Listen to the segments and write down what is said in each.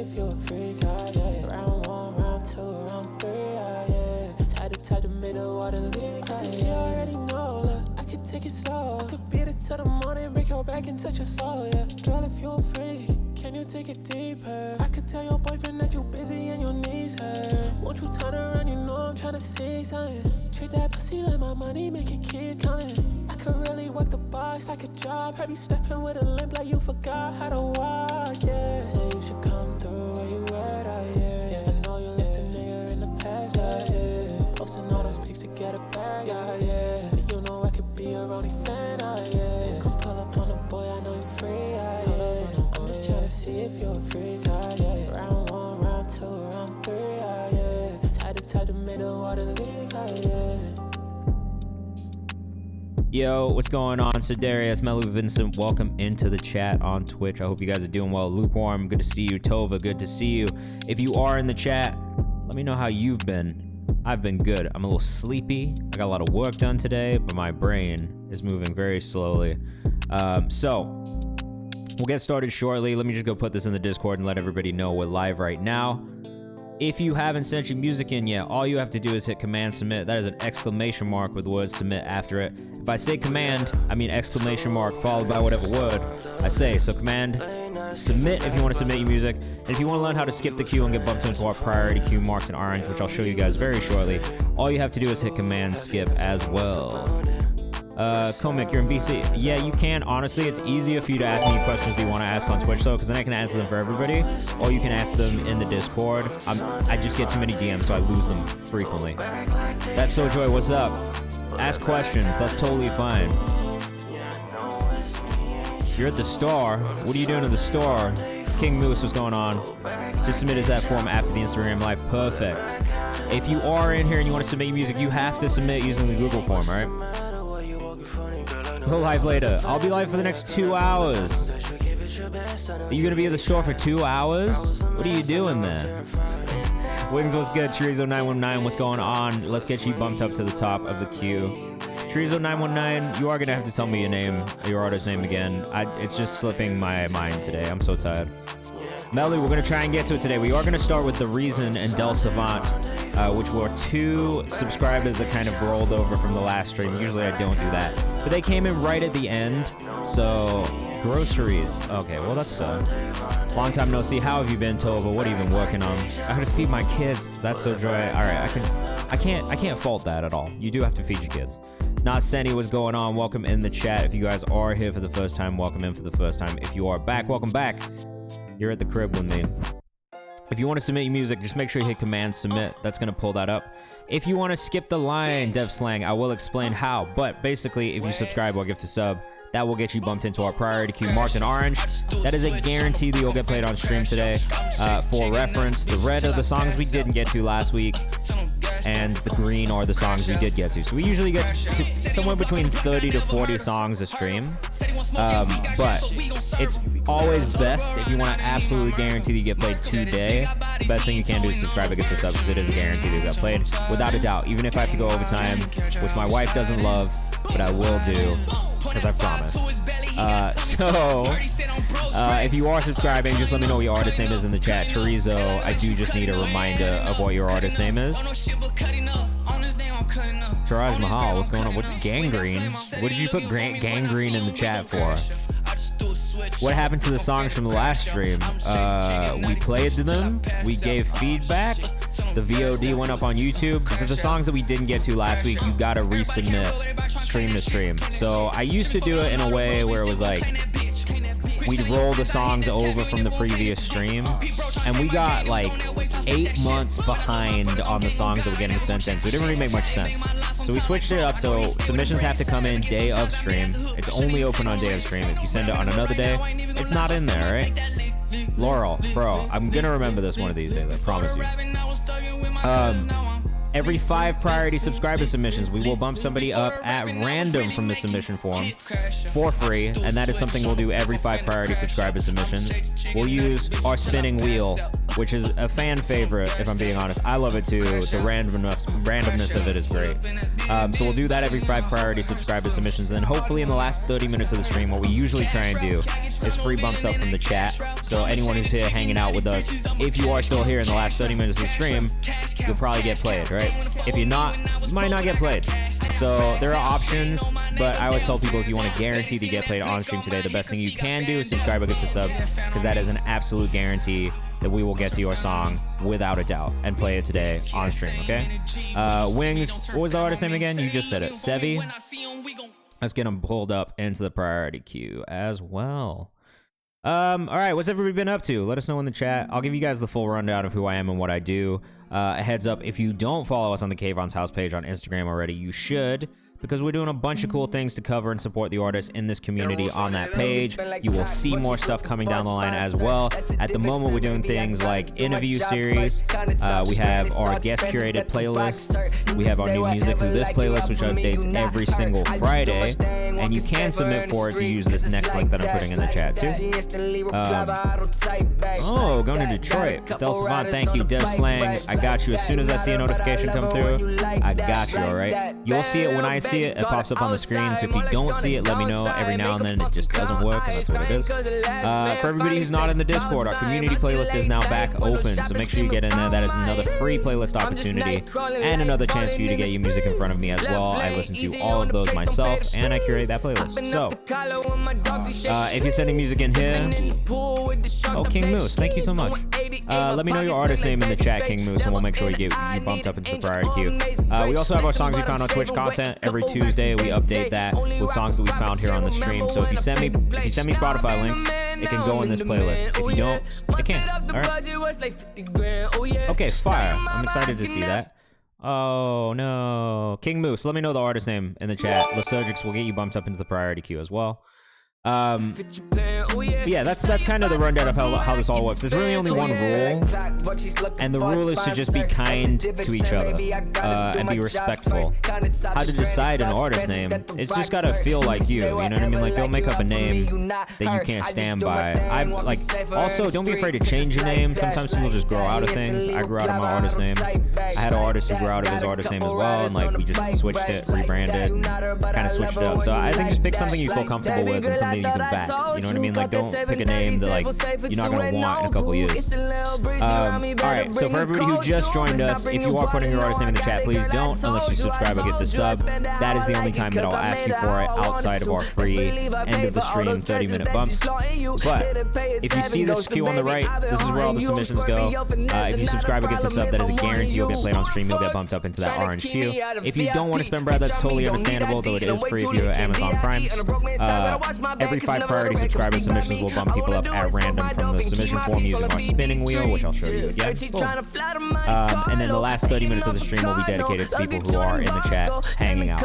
if you're a freak, yeah. Round one, round two, round three, yeah. Tied to touch the middle of the league. I said she already know, look, I could take it slow. I could beat it till the morning, break your back and touch your soul, yeah. Girl, if you're a freak, can you take it deeper? I could tell your boyfriend that you busy and your knees hurt. Won't you turn around, you know I'm tryna see something. Treat that pussy like my money, make it keep coming. I could really work the box like a job. Have you stepping with a limp like you forgot how to walk, yeah. Say you should come through where you at, yeah. I know you left a nigga in the past, yeah. Posting all those pics to get it back, yeah. But you know I could be your only fan, yeah. Come pull up on the boy, I know you free, yeah. I'm just tryna see if you're a freak, yeah. Round one, round two, round three, yeah. Tied to touch the middle of the league, yeah. Yo, what's going on? Sedarius, Melu Vincent, welcome into the chat on Twitch. I hope you guys are doing well. Lukewarm, good to see you. Tova, good to see you. If you are in the chat, let me know how you've been. I've been good. I'm a little sleepy. I got a lot of work done today, but my brain is moving very slowly. So we'll get started shortly. Let me just go put this in the Discord and let everybody know we're live right now. If you haven't sent your music in yet, all you have to do is hit command submit. That is an exclamation mark with the word submit after it. If I say command, I mean exclamation mark followed by whatever word I say. So command submit if you want to submit your music. And if you want to learn how to skip the queue and get bumped into our priority queue marked in orange, which I'll show you guys very shortly, all you have to do is hit command skip as well. Comic, you're in BC. Yeah, you can. Honestly, it's easier for you to ask me questions that you want to ask on Twitch, though, because then I can answer them for everybody, or you can ask them in the Discord. I just get too many DMs, so I lose them frequently. That's So Joy, what's up? Ask questions. That's totally fine. You're at the store. What are you doing at the store? King Moose, what's going on? Just submit that form after the Instagram Live. Perfect. If you are in here and you want to submit your music, you have to submit using the Google form, all right? Go live later. I'll be live for the next 2 hours. Are you gonna be at the store for 2 hours? What are you doing there? Wings, what's good? Chorizo919, what's going on? Let's get you bumped up to the top of the queue. Chorizo919, you are gonna have to tell me your name, your artist name again. It's just slipping my mind today. I'm so tired. Melly, we're gonna try and get to it today. We are gonna start with The Reason and Del Savant, which were 2 subscribers that kind of rolled over from the last stream. Usually I don't do that, but they came in right at the end. So groceries. Okay, well that's done. Long time no see. How have you been, Tova? What have you been working on? I gotta feed my kids. That's so joy. All right, I can't fault that at all. You do have to feed your kids. Not Senny, what's going on? Welcome in the chat. If you guys are here for the first time, welcome in for the first time. If you are back, welcome back. You're at the crib with me. If you want to submit your music, just make sure you hit command submit. That's going to pull that up. If you want to skip the line, Dev Slang, I will explain how. But basically, if you subscribe or gift a sub, that will get you bumped into our priority queue marked in orange. That is a guarantee that you'll get played on stream today. For reference, the red are the songs we didn't get to last week, and the green are the songs we did get to. So we usually get to somewhere between 30 to 40 songs a stream. But it's always best if you want to absolutely guarantee that you get played today. The best thing you can do is subscribe and get this up, because it is a guarantee that you get played without a doubt. Even if I have to go overtime, which my wife doesn't love, but I will do, because I promised. If you are subscribing, just let me know what your artist name is in the chat. Chorizo, I do just need a reminder of what your artist name is. Siraj Mahal, what's going on? What gangrene? What did you put gangrene in the chat for? What happened to the songs from the last stream? We played them. We gave feedback. The VOD went up on YouTube. For the songs that we didn't get to last week, you gotta resubmit stream to stream. So I used to do it in a way where it was like, we'd roll the songs over from the previous stream, and we got like 8 months behind on the songs that were getting sent in, so it didn't really make much sense. So we switched it up, so submissions have to come in day of stream. It's only open on day of stream. If you send it on another day, it's not in there, right? Laurel, bro, I'm gonna remember this one of these days, I promise you. Every 5 priority subscriber submissions, we will bump somebody up at random from the submission form for free, and that is something we'll do every 5 priority subscriber submissions. We'll use our spinning wheel which is a fan favorite, if I'm being honest. I love it too. The randomness of it is great. So we'll do that every 5 priority subscriber submissions. And then hopefully in the last 30 minutes of the stream, what we usually try and do is free bumps up from the chat. So anyone who's here hanging out with us, if you are still here in the last 30 minutes of the stream, you'll probably get played, right? If you're not, you might not get played. So there are options, but I always tell people if you want to guarantee to get played on stream today, the best thing you can do is subscribe or gift a sub, because that is an absolute guarantee that we will get to your song without a doubt and play it today on stream, okay? Wings, what was the artist name again? You just said it. Sevi. Let's get them pulled up into the priority queue as well. All right, what's everybody been up to? Let us know in the chat. I'll give you guys the full rundown of who I am and what I do. A heads up, if you don't follow us on the Kayvan's House page on Instagram already, you should, because we're doing a bunch of cool things to cover and support the artists in this community on that page. You will see more stuff coming down the line as well. At the moment, we're doing things like interview series. We have our guest curated playlist. We have our new Music Who This playlist, which updates every single Friday. And you can submit for it if you use this next link that I'm putting in the chat too. Going to Detroit. Del Savant, thank you. Dev Slang, I got you. As soon as I see a notification come through, I got you, all right? You'll see it when I see it. It pops up on the screen. So if you don't see it, let me know. Every now and then it just doesn't work, and that's what it is. For everybody who's not in the Discord, our community playlist is now back open. So make sure you get in there. That is another free playlist opportunity and another chance for you to get your music in front of me as well. I listen to all of those myself, and I curate that playlist. So if you're sending music in here, King Moose, thank you so much. Let me know your artist name in the chat, King Moose, and we'll make sure we get you bumped up into the priority queue. We also have our songs we found on Twitch content. Every Tuesday we update that with songs that we found here on the stream. So if you send me Spotify links, it can go in this playlist. If you don't, it can't. All right. Okay, fire. I'm excited to see that. Oh no, King Moose. Let me know the artist name in the chat. Lysurgics will get you bumped up into the priority queue as well. Yeah, that's kind of the rundown of how this all works. There's really only one rule, and the rule is to just be kind to each other and be respectful. How to decide an artist name, it's just gotta feel like you know what I mean? Like, don't make up a name that you can't stand by. I'm like, also, don't be afraid to change your name. Sometimes people just grow out of things. I grew out of my artist name. I had an artist who grew out of his artist name as well, and like, we just switched it, rebranded, and kind of switched it up. So I think just pick something you feel comfortable with and something you can back. You know what I mean? Like, don't pick a name that like you're not gonna want in a couple years. Alright, so for everybody who just joined us, if you are putting your artist name in the chat, please don't unless you subscribe or gift a sub. That is the only time that I'll ask you for it outside of our free end of the stream 30-minute bumps. But if you see this queue on the right, this is where all the submissions go. If you subscribe or gift a sub, that is a guarantee you'll get played on stream. You'll get bumped up into that orange queue. If you don't want to spend bread, that's totally understandable, though it is free if you have Amazon Prime. Every 5 priority subscriber submissions will bump people up at random from the submission form using our spinning wheel, which I'll show you again. And then the last 30 minutes of the stream will be dedicated to people who are in the chat hanging out.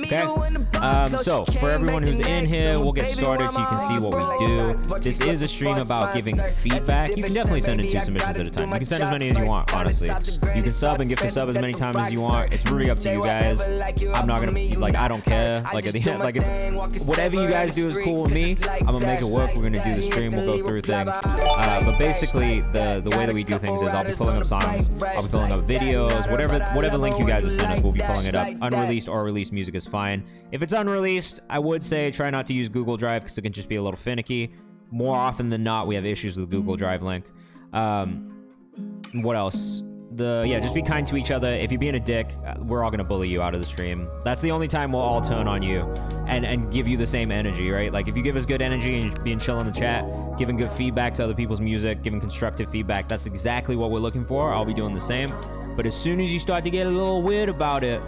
Okay? So for everyone who's in here, we'll get started so you can see what we do. This is a stream about giving feedback. You can definitely send in 2 submissions at a time. You can send as many as you want, honestly. You can sub and gift a sub as many times as you want. It's really up to you guys. I'm not gonna, like, I don't care. Like, at the end, like, it's whatever you guys do is cool with me. I'm gonna make it work. We're gonna do the stream. We'll go through things. But basically, the way that we do things is I'll be pulling up songs. I'll be pulling up videos. Whatever link you guys have sent us, we'll be pulling it up. Unreleased or released music is fine. If it's unreleased, I would say try not to use Google Drive because it can just be a little finicky. More often than not, we have issues with the Google Drive link. What else? Just be kind to each other. If you're being a dick, we're all gonna bully you out of the stream. That's the only time we'll all turn on you and give you the same energy, right? Like, if you give us good energy and you're being chill in the chat, giving good feedback to other people's music, giving constructive feedback, that's exactly what we're looking for. I'll be doing the same. But as soon as you start to get a little weird about it,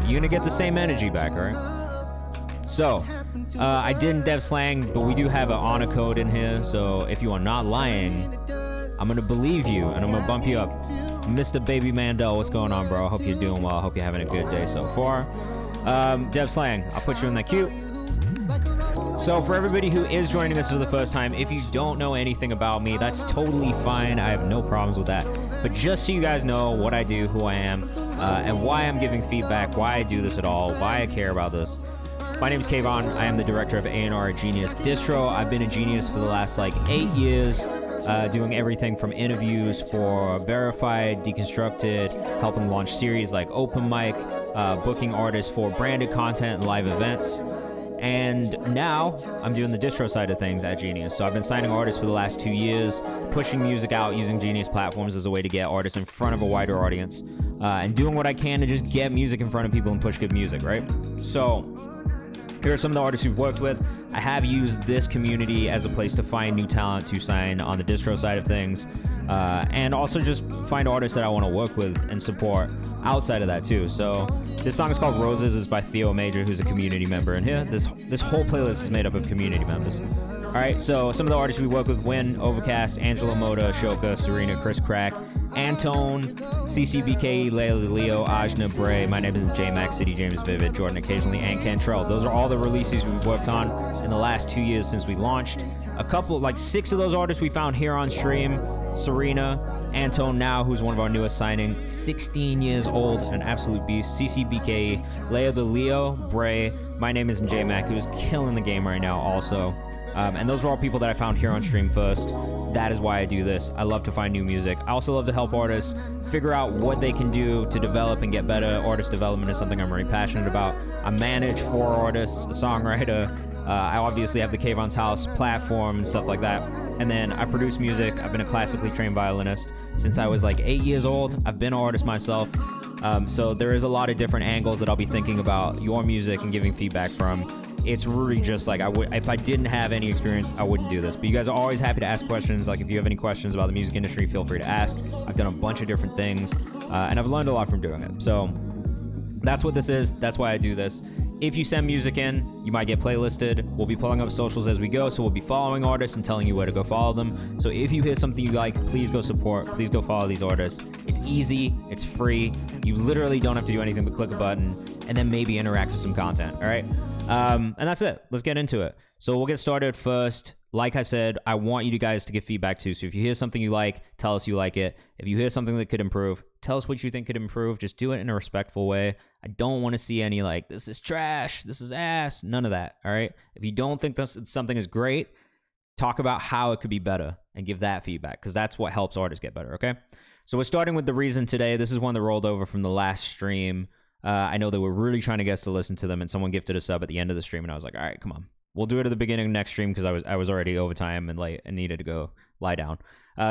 you're gonna get the same energy back, all right? So, I didn't dev slang, but we do have an honor code in here, so if you are not lying, I'm gonna believe you, and I'm gonna bump you up. Mr. Baby Mandel, what's going on, bro? I hope you're doing well. I hope you're having a good day so far. Dev Slang, I'll put you in that queue. So for everybody who is joining us for the first time, if you don't know anything about me, that's totally fine. I have no problems with that. But just so you guys know what I do, who I am, and why I'm giving feedback, why I do this at all, why I care about this. My name is Kayvan. I am the director of A&R at Genius Distro. I've been a Genius for the last, 8 years. doing everything from interviews for Verified, Deconstructed, helping launch series like Open Mic, booking artists for branded content and live events. And now I'm doing the distro side of things at Genius. So I've been signing artists for the last 2 years, pushing music out using Genius platforms as a way to get artists in front of a wider audience, and doing what I can to just get music in front of people and push good music, right? So here are some of the artists we've worked with. I have used this community as a place to find new talent to sign on the distro side of things, and also just find artists that I want to work with and support outside of that too. So this song is called Roses. It's by Theo Major, who's a community member. And here, this whole playlist is made up of community members. All right, so some of the artists we work with: Win, Overcast, Angela Moda, Ashoka, Serena, Chris Crack, Antone, CCBK, Layla Leo, Ajna, Bray, My Name is J-Max, City James, Vivid, Jordan occasionally, and Cantrell. Those are all the releases we've worked on in the last 2 years since we launched. A couple, like 6 of those artists we found here on stream. Serena, Antone now, who's one of our newest signings, 16 years old, an absolute beast. CCBK, Layla Leo, Bray, My Name is J-Mac, who's killing the game right now also. And those were all people that I found here on stream first. That is why I do this. I love to find new music. I also love to help artists figure out what they can do to develop and get better. Artist development is something I'm very passionate about. I manage 4 artists, a songwriter. I obviously have the Kayvan's House platform and stuff like that. And then I produce music. I've been a classically trained violinist since I was like 8 years old. I've been an artist myself. So there is a lot of different angles that I'll be thinking about your music and giving feedback from. It's really just like, if I didn't have any experience, I wouldn't do this. But you guys are always happy to ask questions. Like if you have any questions about the music industry, feel free to ask. I've done a bunch of different things, and I've learned a lot from doing it. So that's what this is. That's why I do this. If you send music in, you might get playlisted. We'll be pulling up socials as we go, so we'll be following artists and telling you where to go follow them. So if you hear something you like, please go support. Please go follow these artists. It's easy. It's free. You literally don't have to do anything but click a button and then maybe interact with some content, all right? And that's it. Let's get into it. So we'll get started first. Like I said, I want you guys to give feedback too. So if you hear something you like, tell us you like it. If you hear something that could improve, tell us what you think could improve. Just do it in a respectful way. I don't want to see any like, this is trash, this is ass, none of that, all right? If you don't think something is great, talk about how it could be better and give that feedback, because that's what helps artists get better, okay? So we're starting with The Reason today. This is one that rolled over from the last stream. I know they were really trying to get us to listen to them, and someone gifted a sub at the end of the stream, and I was like, all right, come on. We'll do it at the beginning of next stream because I was already overtime and late and needed to go lie down.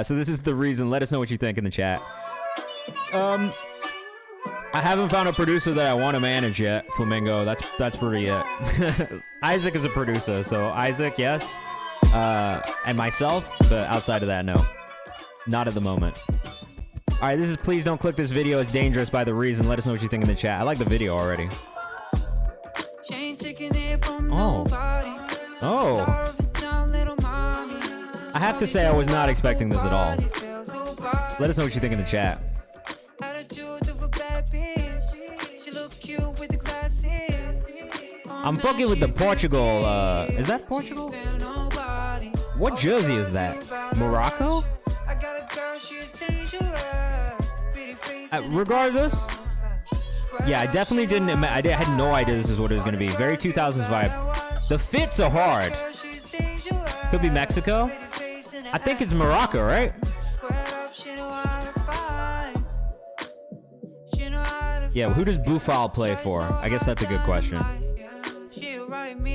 So this is The Reason. Let us know what you think in the chat. I haven't found a producer that I want to manage yet, Flamingo. That's pretty it. Isaac is a producer, so Isaac, yes. And myself, but outside of that, no. Not at the moment. All right, this is Please Don't Click This Video. It's Dangerous by The Reason. Let us know what you think in the chat. I like the video already. Oh. Oh. I have to say I was not expecting this at all. Let us know what you think in the chat. I'm fucking with the Portugal. Is that Portugal? What jersey is that? Morocco? Regardless, yeah, I definitely didn't. I had no idea this is what it was going to be. Very 2000s vibe. The fits are hard. Could be Mexico. I think it's Morocco, right? Yeah, who does Boufal play for? I guess that's a good question.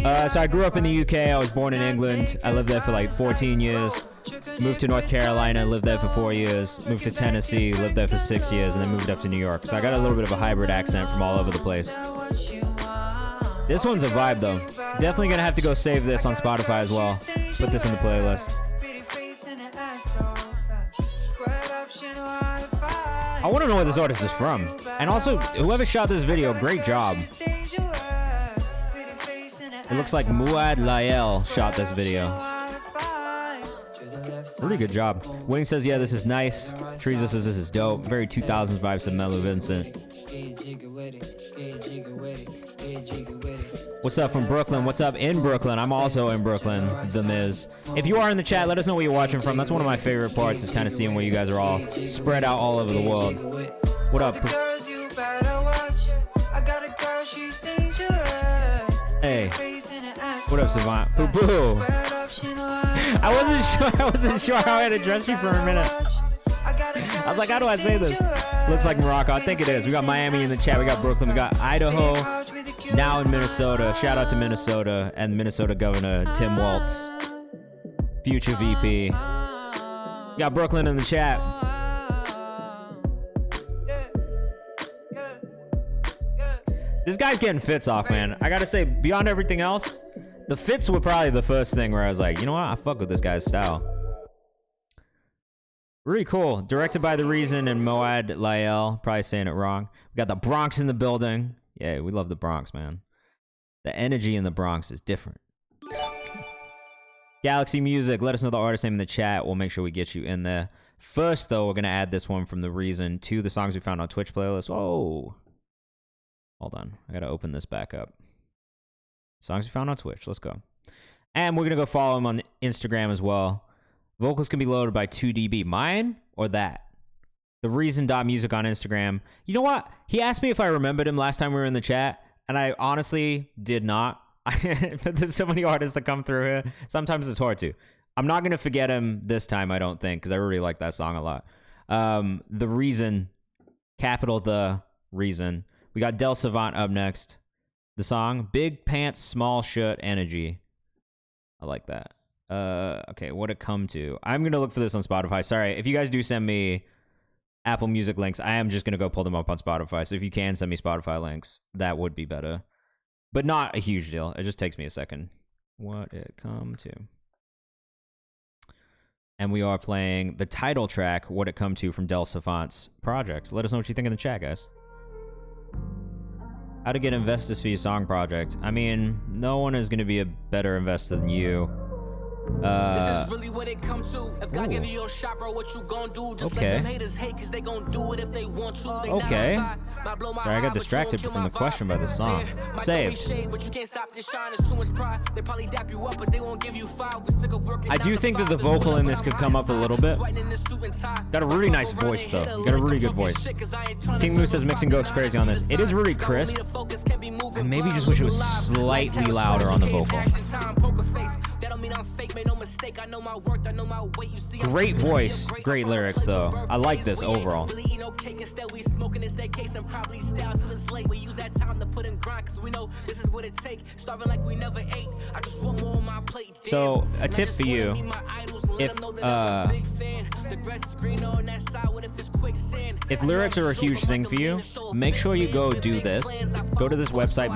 So I grew up in the UK. I was born in England. I lived there for like 14 years. Moved to North Carolina, lived there for 4 years. Moved to Tennessee, lived there for 6 years, and then moved up to New York. So I got a little bit of a hybrid accent from all over the place. This one's a vibe though. Definitely gonna have to go save this on Spotify as well. Put this in the playlist. I want to know where this artist is from. And also, whoever shot this video, great job. It looks like Muad Lael shot this video. Really good job. Wing says, yeah, this is nice. Teresa says, this is dope. Very 2000s vibes to Mellow Vincent. What's up from Brooklyn? What's up in Brooklyn? I'm also in Brooklyn, The Miz. If you are in the chat, let us know where you're watching from. That's one of my favorite parts, is kind of seeing where you guys are all spread out all over the world. What up? Hey. What What up, Savant? Boo boo. I wasn't sure how I'd address you for a minute. I was like, how do I say this? Looks like Morocco. I think it is. We got Miami in the chat. We got Brooklyn. We got Idaho. Now in Minnesota. Shout out to Minnesota and Minnesota Governor Tim Walz, future VP. We got Brooklyn in the chat. This guy's getting fits off, man. I gotta say, beyond everything else, the fits were probably the first thing where I was like, you know what? I fuck with this guy's style. Really cool. Directed by The Reason and Moad Lael. Probably saying it wrong. We got the Bronx in the building. Yeah, we love the Bronx, man. The energy in the Bronx is different. Galaxy Music. Let us know the artist name in the chat. We'll make sure we get you in there. First, though, we're going to add this one from The Reason to the songs we found on Twitch playlist. Whoa. Hold on. I got to open this back up. Songs we found on Twitch. Let's go. And we're going to go follow him on Instagram as well. Vocals can be loaded by 2dB. Mine or that? The Reason.music on Instagram. You know what? He asked me if I remembered him last time we were in the chat, and I honestly did not. There's so many artists that come through here. Sometimes it's hard to. I'm not going to forget him this time, I don't think, because I really like that song a lot. The Reason, capital The Reason. We got Del Savant up next. The song, Big Pants, Small Shirt, Energy. I like that. Okay, what it come to? I'm going to look for this on Spotify. Sorry, if you guys do send me Apple Music links, I am just going to go pull them up on Spotify. So if you can send me Spotify links, that would be better. But not a huge deal. It just takes me a second. What it come to? And we are playing the title track, What It Come To, from Del Savant's project. Let us know what you think in the chat, guys. How to get investors for your song project. I mean, no one is going to be a better investor than you. This is really what it come to. If God give you your shot, bro, what you gonna do? Just let them haters hate, cause they gonna do it if they want to. Okay. Sorry, I got distracted from the question by the song. Save. I do think that the vocal in this could come up a little bit. Got a really nice voice, though. Got a really good voice. King Moose says mixing goes crazy on this. It is really crisp. I maybe just wish it was slightly louder on the vocal. Great voice, great lyrics though. I like this overall. So a tip for you, if lyrics are a huge thing for you, make sure you go do this. Go to this website,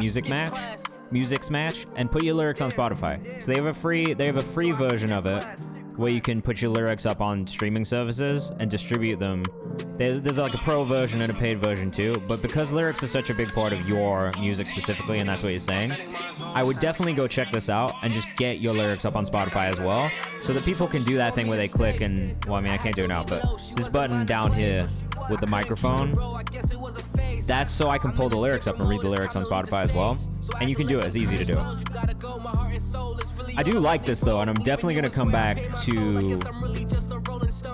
Music Smash, and put your lyrics on Spotify. So they have a free version of it where you can put your lyrics up on streaming services and distribute them. There's like a pro version and a paid version too, but because lyrics is such a big part of your music specifically, and that's what you're saying, I would definitely go check this out and just get your lyrics up on Spotify as well, so that people can do that thing where they click and, well, I mean, I can't do it now, but this button down here with the microphone, that's so I can pull the lyrics up and read the lyrics on Spotify as well. And you can do it. It's easy to do. I do like this though, and I'm definitely going to come back to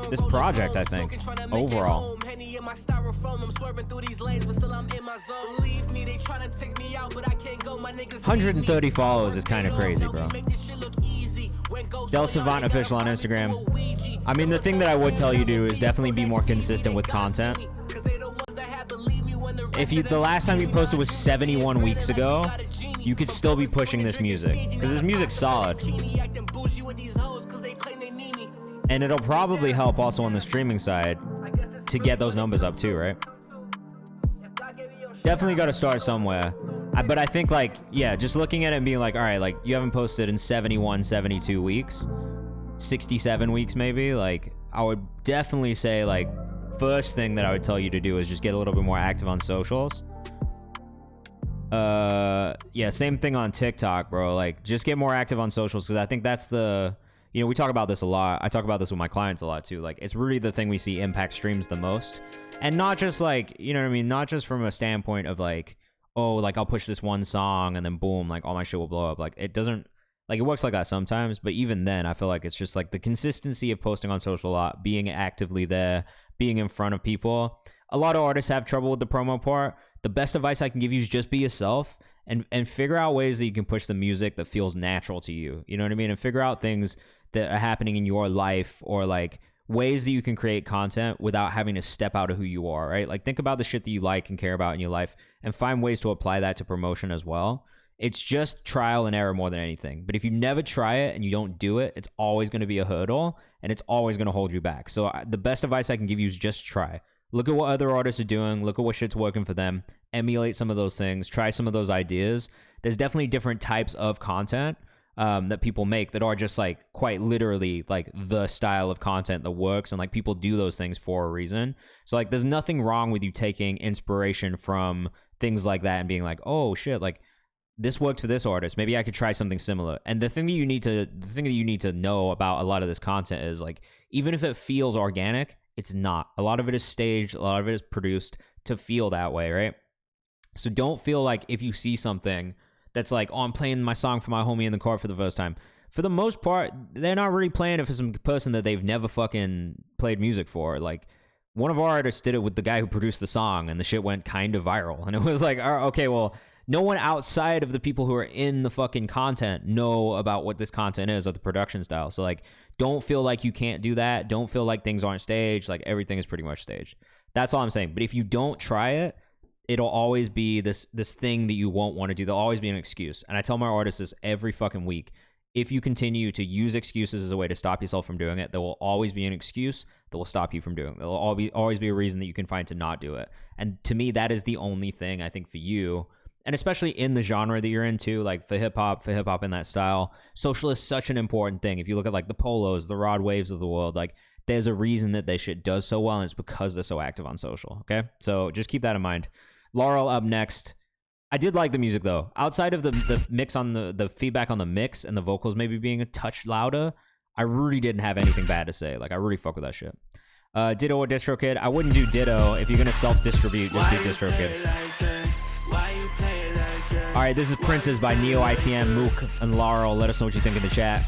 this project, I think, overall. 130 followers is kind of crazy, bro. Del Savant official on Instagram. I mean, the thing that I would tell you to do is definitely be more consistent with content. If the last time you posted was 71 weeks ago, you could still be pushing this music, because this music's solid. And it'll probably help also on the streaming side to get those numbers up too, right? Definitely got to start somewhere. But I think, like, yeah, just looking at it and being like, all right, like, you haven't posted in 71, 72 weeks, 67 weeks maybe, like, I would definitely say, like, first thing that I would tell you to do is just get a little bit more active on socials. Yeah, same thing on TikTok, bro. Like, just get more active on socials, because I think that's the, you know, we talk about this a lot. I talk about this with my clients a lot too. Like, it's really the thing we see impact streams the most. And not just like, you know what I mean? Not just from a standpoint of like, oh, like I'll push this one song and then boom, like all my shit will blow up. Like, it doesn't, like, it works like that sometimes, but even then I feel like it's just like the consistency of posting on social a lot, being actively there, being in front of people. A lot of artists have trouble with the promo part. The best advice I can give you is just be yourself and figure out ways that you can push the music that feels natural to you. You know what I mean? And figure out things that are happening in your life, or like ways that you can create content without having to step out of who you are, right? Like think about the shit that you like and care about in your life and find ways to apply that to promotion as well. It's just trial and error more than anything. But if you never try it and you don't do it, it's always going to be a hurdle and it's always going to hold you back. So the best advice I can give you is just try. Look at what other artists are doing. Look at what shit's working for them. Emulate some of those things. Try some of those ideas. There's definitely different types of content that people make that are just like quite literally like the style of content that works, and like people do those things for a reason. So like there's nothing wrong with you taking inspiration from things like that and being like, oh shit, like this worked for this artist, maybe I could try something similar. And the thing that you need to know about a lot of this content is like, even if it feels organic, it's not. A lot of it is staged, a lot of it is produced to feel that way, right? So don't feel like if you see something that's like, oh, I'm playing my song for my homie in the car for the first time. For the most part, they're not really playing it for some person that they've never fucking played music for. Like, one of our artists did it with the guy who produced the song, and the shit went kind of viral. And it was like, okay, well, no one outside of the people who are in the fucking content know about what this content is or the production style. So, like, don't feel like you can't do that. Don't feel like things aren't staged. Like, everything is pretty much staged. That's all I'm saying. But if you don't try it, it'll always be this thing that you won't want to do. There'll always be an excuse. And I tell my artists this every fucking week. If you continue to use excuses as a way to stop yourself from doing it, there will always be an excuse that will stop you from doing it. There will always be a reason that you can find to not do it. And to me, that is the only thing I think for you, and especially in the genre that you're into, like for hip hop in that style, social is such an important thing. If you look at like the Polos, the Rod Waves of the world, like there's a reason that this shit does so well, and it's because they're so active on social, okay? So just keep that in mind. Laurel up next. I did like the music though. Outside of the mix on the feedback on the mix and the vocals maybe being a touch louder, I really didn't have anything bad to say. Like I really fuck with that shit. Ditto or DistroKid? I wouldn't do Ditto. If you're gonna self-distribute, just do DistroKid. All right, this is Princess by Neo ITM, Mook, and Laurel. Let us know what you think in the chat.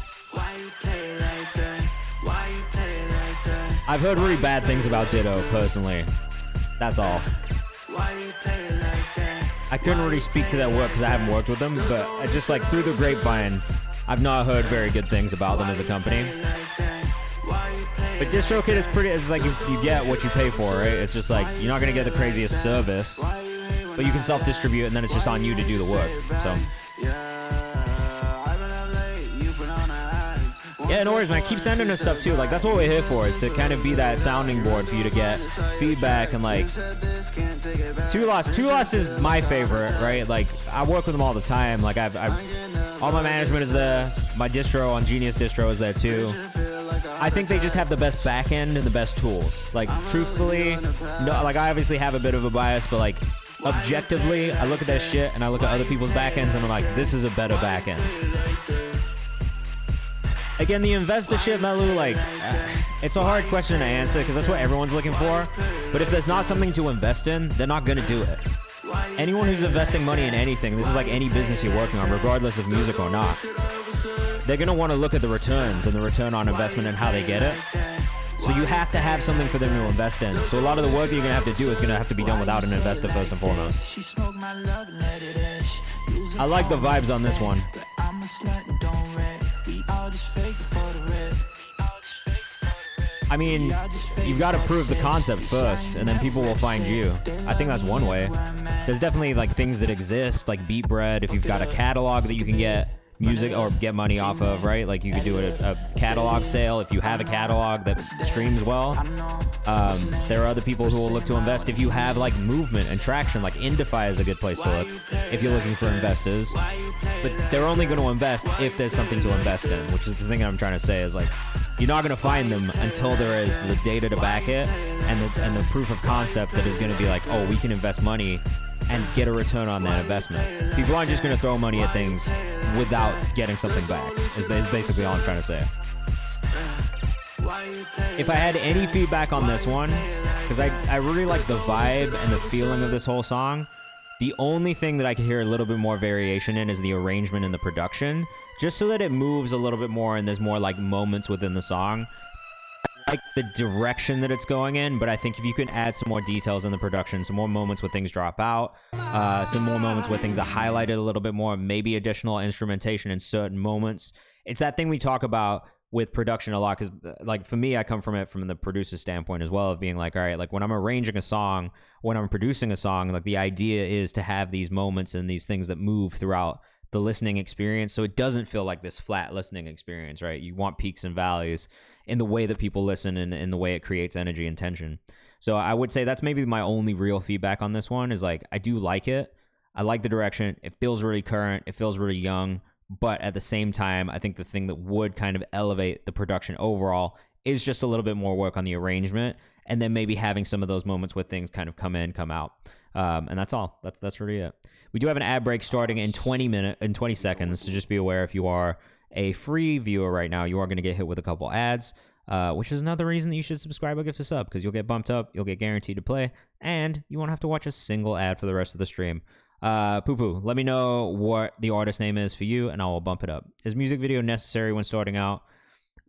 I've heard really bad things about Ditto personally. That's all. I couldn't really speak to that work because I haven't worked with them, but I just like through the grapevine, I've not heard very good things about them as a company. But DistroKid is pretty, it's like you get what you pay for, right? It's just like, you're not going to get the craziest service, but you can self-distribute and then it's just on you to do the work, so. Yeah, no worries, man. Keep sending us stuff too. Like, that's what we're here for, is to kind of be that sounding board for you to get feedback and like. Two Lost is my favorite, right? Like, I work with them all the time. Like, all my management is there. My distro on Genius Distro is there too. I think they just have the best back end and the best tools. Like, truthfully, no, like I obviously have a bit of a bias, but like objectively, I look at that shit and I look at other people's back ends and I'm like, this is a better back end. Again, the investor shit, Melu, like, it's a hard question to answer because that's what everyone's looking for. But if there's not something to invest in, they're not going to do it. Anyone who's investing money in anything, this is like any business you're working on, regardless of music or not, they're going to want to look at the returns and the return on investment and how they get it. So you have to have something for them to invest in. So a lot of the work that you're going to have to do is going to have to be done without an investor first and foremost. I like the vibes on this one. I mean, you've got to prove the concept first, and then people will find you. I think that's one way. There's definitely like things that exist, like Beat Bread. If you've got a catalog that you can get music or get money off of, right? Like you could do a catalog sale if you have a catalog that streams well. There are other people who will look to invest if you have like movement and traction. Like Indify is a good place to look if you're looking for investors. But they're only going to invest if there's something to invest in, which is the thing I'm trying to say is like, you're not going to find them until there is the data to back it and the proof of concept that is going to be like, oh, we can invest money and get a return on that investment. People aren't just going to throw money at things without getting something back, is basically all I'm trying to say. If I had any feedback on this one, because I really like the vibe and the feeling of this whole song, the only thing that I could hear a little bit more variation in is the arrangement and the production, just so that it moves a little bit more and there's more like moments within the song. like the direction that it's going in, but I think if you can add some more details in the production, some more moments where things drop out, some more moments where things are highlighted a little bit more, maybe additional instrumentation in certain moments. It's that thing we talk about with production a lot, because like for me, I come from it from the producer standpoint as well, of being like, all right, like when I'm arranging a song, when I'm producing a song, like the idea is to have these moments and these things that move throughout the listening experience, so it doesn't feel like this flat listening experience, right? You want peaks and valleys in the way that people listen and in the way it creates energy and tension. So I would say that's maybe my only real feedback on this one, is like, I do like it. I like the direction. It feels really current. It feels really young. But at the same time, I think the thing that would kind of elevate the production overall is just a little bit more work on the arrangement, and then maybe having some of those moments where things kind of come in, come out. And that's all. That's really it. We do have an ad break starting in 20 seconds. So just be aware, if you are a free viewer right now, you are going to get hit with a couple ads, which is another reason that you should subscribe or gift a sub, because you'll get bumped up, you'll get guaranteed to play, and you won't have to watch a single ad for the rest of the stream. Poo-poo, let me know what the artist name is for you, and I will bump it up. Is music video necessary when starting out?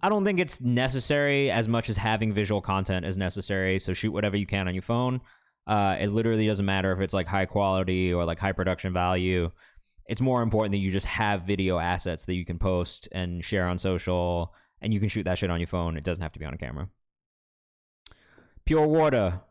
I don't think it's necessary as much as having visual content is necessary, so shoot whatever you can on your phone. It literally doesn't matter if it's like high quality or like high production value. It's more important that you just have video assets that you can post and share on social, and you can shoot that shit on your phone. It doesn't have to be on a camera. Pure Water,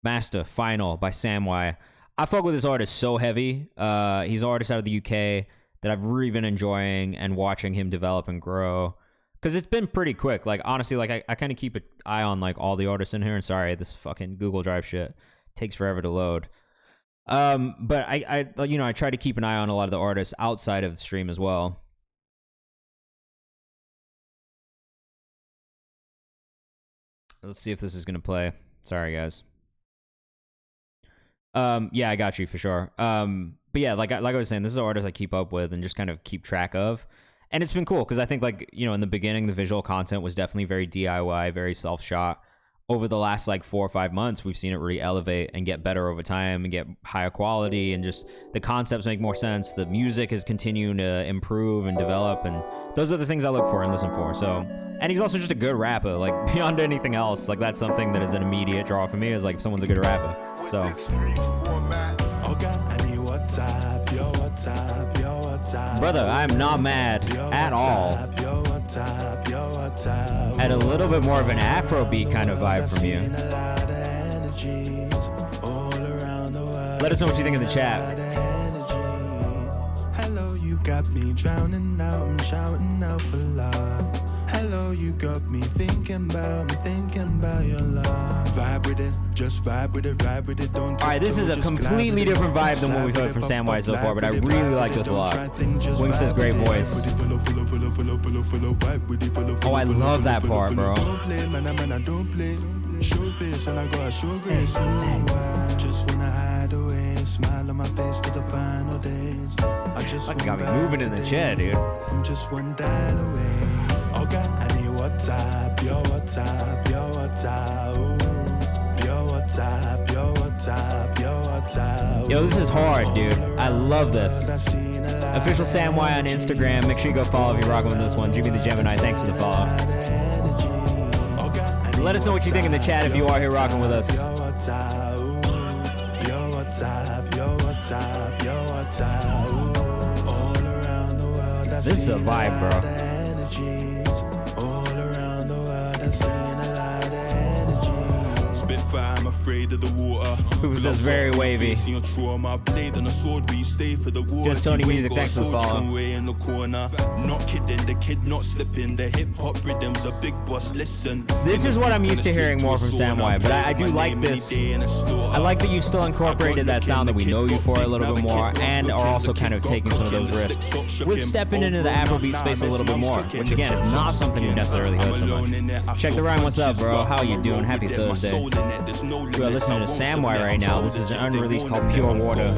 Master, Final by Samwise. I fuck with this artist so heavy. He's an artist out of the UK that I've really been enjoying and watching him develop and grow. Because it's been pretty quick. Like, honestly, like I kind of keep an eye on like all the artists in here. And sorry, this fucking Google Drive shit takes forever to load. But I try to keep an eye on a lot of the artists outside of the stream as well. Let's see if this is gonna play. Sorry, guys. Yeah, I got you for sure. But yeah, like I was saying, this is an artist I keep up with and just kind of keep track of. And it's been cool because I think, like, you know, in the beginning, the visual content was definitely very DIY, very self-shot. Over the last like 4 or 5 months, we've seen it really elevate and get better over time and get higher quality, and just the concepts make more sense. The music is continuing to improve and develop, and those are the things I look for and listen for. So, and he's also just a good rapper, like beyond anything else. Like, that's something that is an immediate draw for me, is like if someone's a good rapper. So, brother, I am not mad at all. Had a little bit more of an Afrobeat kind of vibe from you. Let us know what you think in the chat. Hello, you got me drowning out, I'm shouting out for love. Hello, you got me thinking about your love. Vibe with it, just vibe with it, ride with it, don't. Alright, this is a completely different vibe than what we've heard from Samwise so far, but I really like this a lot. Wing says great voice. Oh, I love that part, bro. Show face and I got a show grace. Just wanna hide away, smile on my face to the final days. I just got me moving in the chair, dude. I'm just one dial away. Okay, I need WhatsApp, your WhatsApp, your WhatsApp, ooh, your WhatsApp, your WhatsApp, your WhatsApp. Yo, this is hard, dude. I love this. Official Samwise on Instagram. Make sure you go follow if you're rocking with this one. Jimmy the Gemini, thanks for the follow. Let us know what you think in the chat if you are here rocking with us. This is a vibe, bro. I'm afraid of the water. Who says very wavy? Just Tony Music, thanks for the follow. Not kidding, the kid not slipping. The hip hop rhythms, a big boss. Listen. This is what I'm used to hearing more from Samwise, but I do like this. I like that you've still incorporated that sound that we know you for a little bit more, and are also kind of taking some of those risks with stepping into the Afrobeat space a little bit more, which again is not something you necessarily heard so much. Check the rhyme. What's up, bro? How you doing? Happy Thursday. You are listening to Samwise right now. This is an unreleased called Pure Water.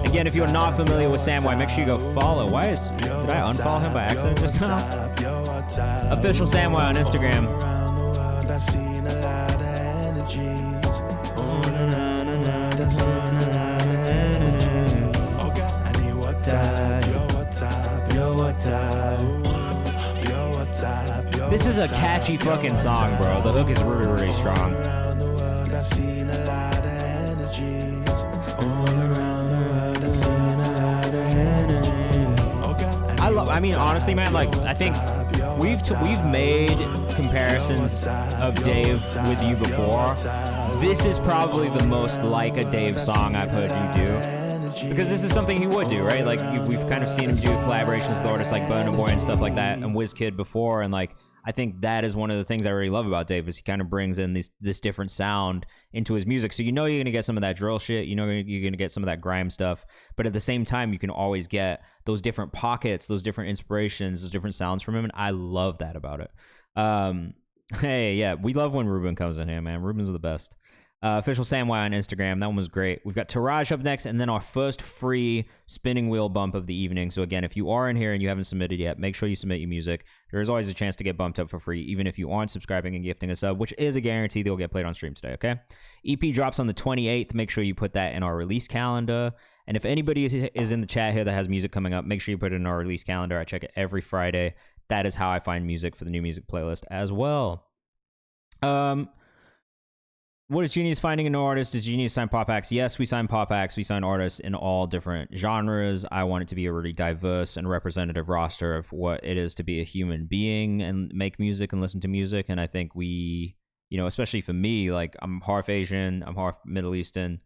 Again, if you're not familiar with Samwise, make sure you go follow. Did I unfollow him by accident just now? Official Samwise on Instagram. This is a catchy fucking song, bro. The hook is really, really strong. I mean, honestly, man, like, I think we've made comparisons of Dave with you before. This is probably the most like a Dave song I've heard you do, because this is something he would do, right? Like, we've kind of seen him do collaborations with artists like Burna Boy and stuff like that, and WizKid before, and like, I think that is one of the things I really love about Dave, is he kind of brings in this different sound into his music. So you know you're going to get some of that drill shit, you know you're going to get some of that grime stuff, but at the same time, you can always get those different pockets, those different inspirations, those different sounds from him, and I love that about it. Hey, yeah, we love when Ruben comes in here, man. Ruben's are the best. Official Sam Y on Instagram. That one was great. We've got Taraj up next, and then our first free spinning wheel bump of the evening. So again, if you are in here and you haven't submitted yet, make sure you submit your music. There is always a chance to get bumped up for free, even if you aren't subscribing and gifting a sub, which is a guarantee they'll get played on stream today, okay? EP drops on the 28th. Make sure you put that in our release calendar. And if anybody is in the chat here that has music coming up, make sure you put it in our release calendar. I check it every Friday. That is how I find music for the new music playlist as well. What is Genius finding an artist? Does Genius sign pop acts? Yes, we sign pop acts. We sign artists in all different genres. I want it to be a really diverse and representative roster of what it is to be a human being and make music and listen to music. And I think we, you know, especially for me, like, I'm half Asian, I'm half Middle Eastern.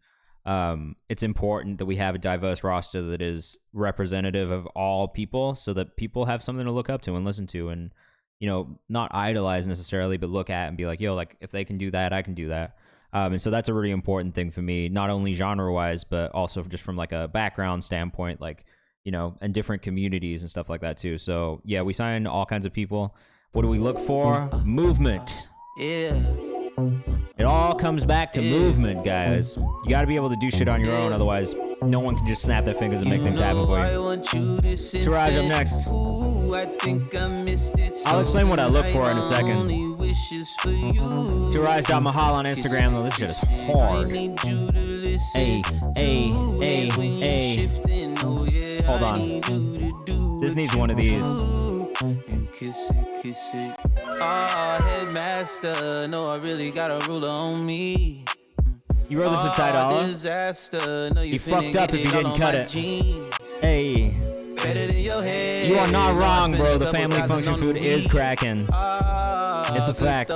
It's important that we have a diverse roster that is representative of all people, so that people have something to look up to and listen to, and, you know, not idolize necessarily, but look at and be like, yo, like, if they can do that, I can do that. And so that's a really important thing for me, not only genre-wise, but also just from like a background standpoint, like, you know, and different communities and stuff like that too. So yeah, we sign all kinds of people. What do we look for? Movement. Yeah. It all comes back to movement, guys. You got to be able to do shit on your own, otherwise no one can just snap their fingers and make things happen for you. Taraj up next. I'll explain what I look for in a second. Taraj.mahal on Instagram, though. This shit is hard. Hey. Hold on. This needs one of these. Headmaster, no, I really got a ruler on me. You wrote this with Ty Dolla? You fucked up if you didn't cut it. Hey. You are not wrong, bro. The family function food is cracking. It's a fact.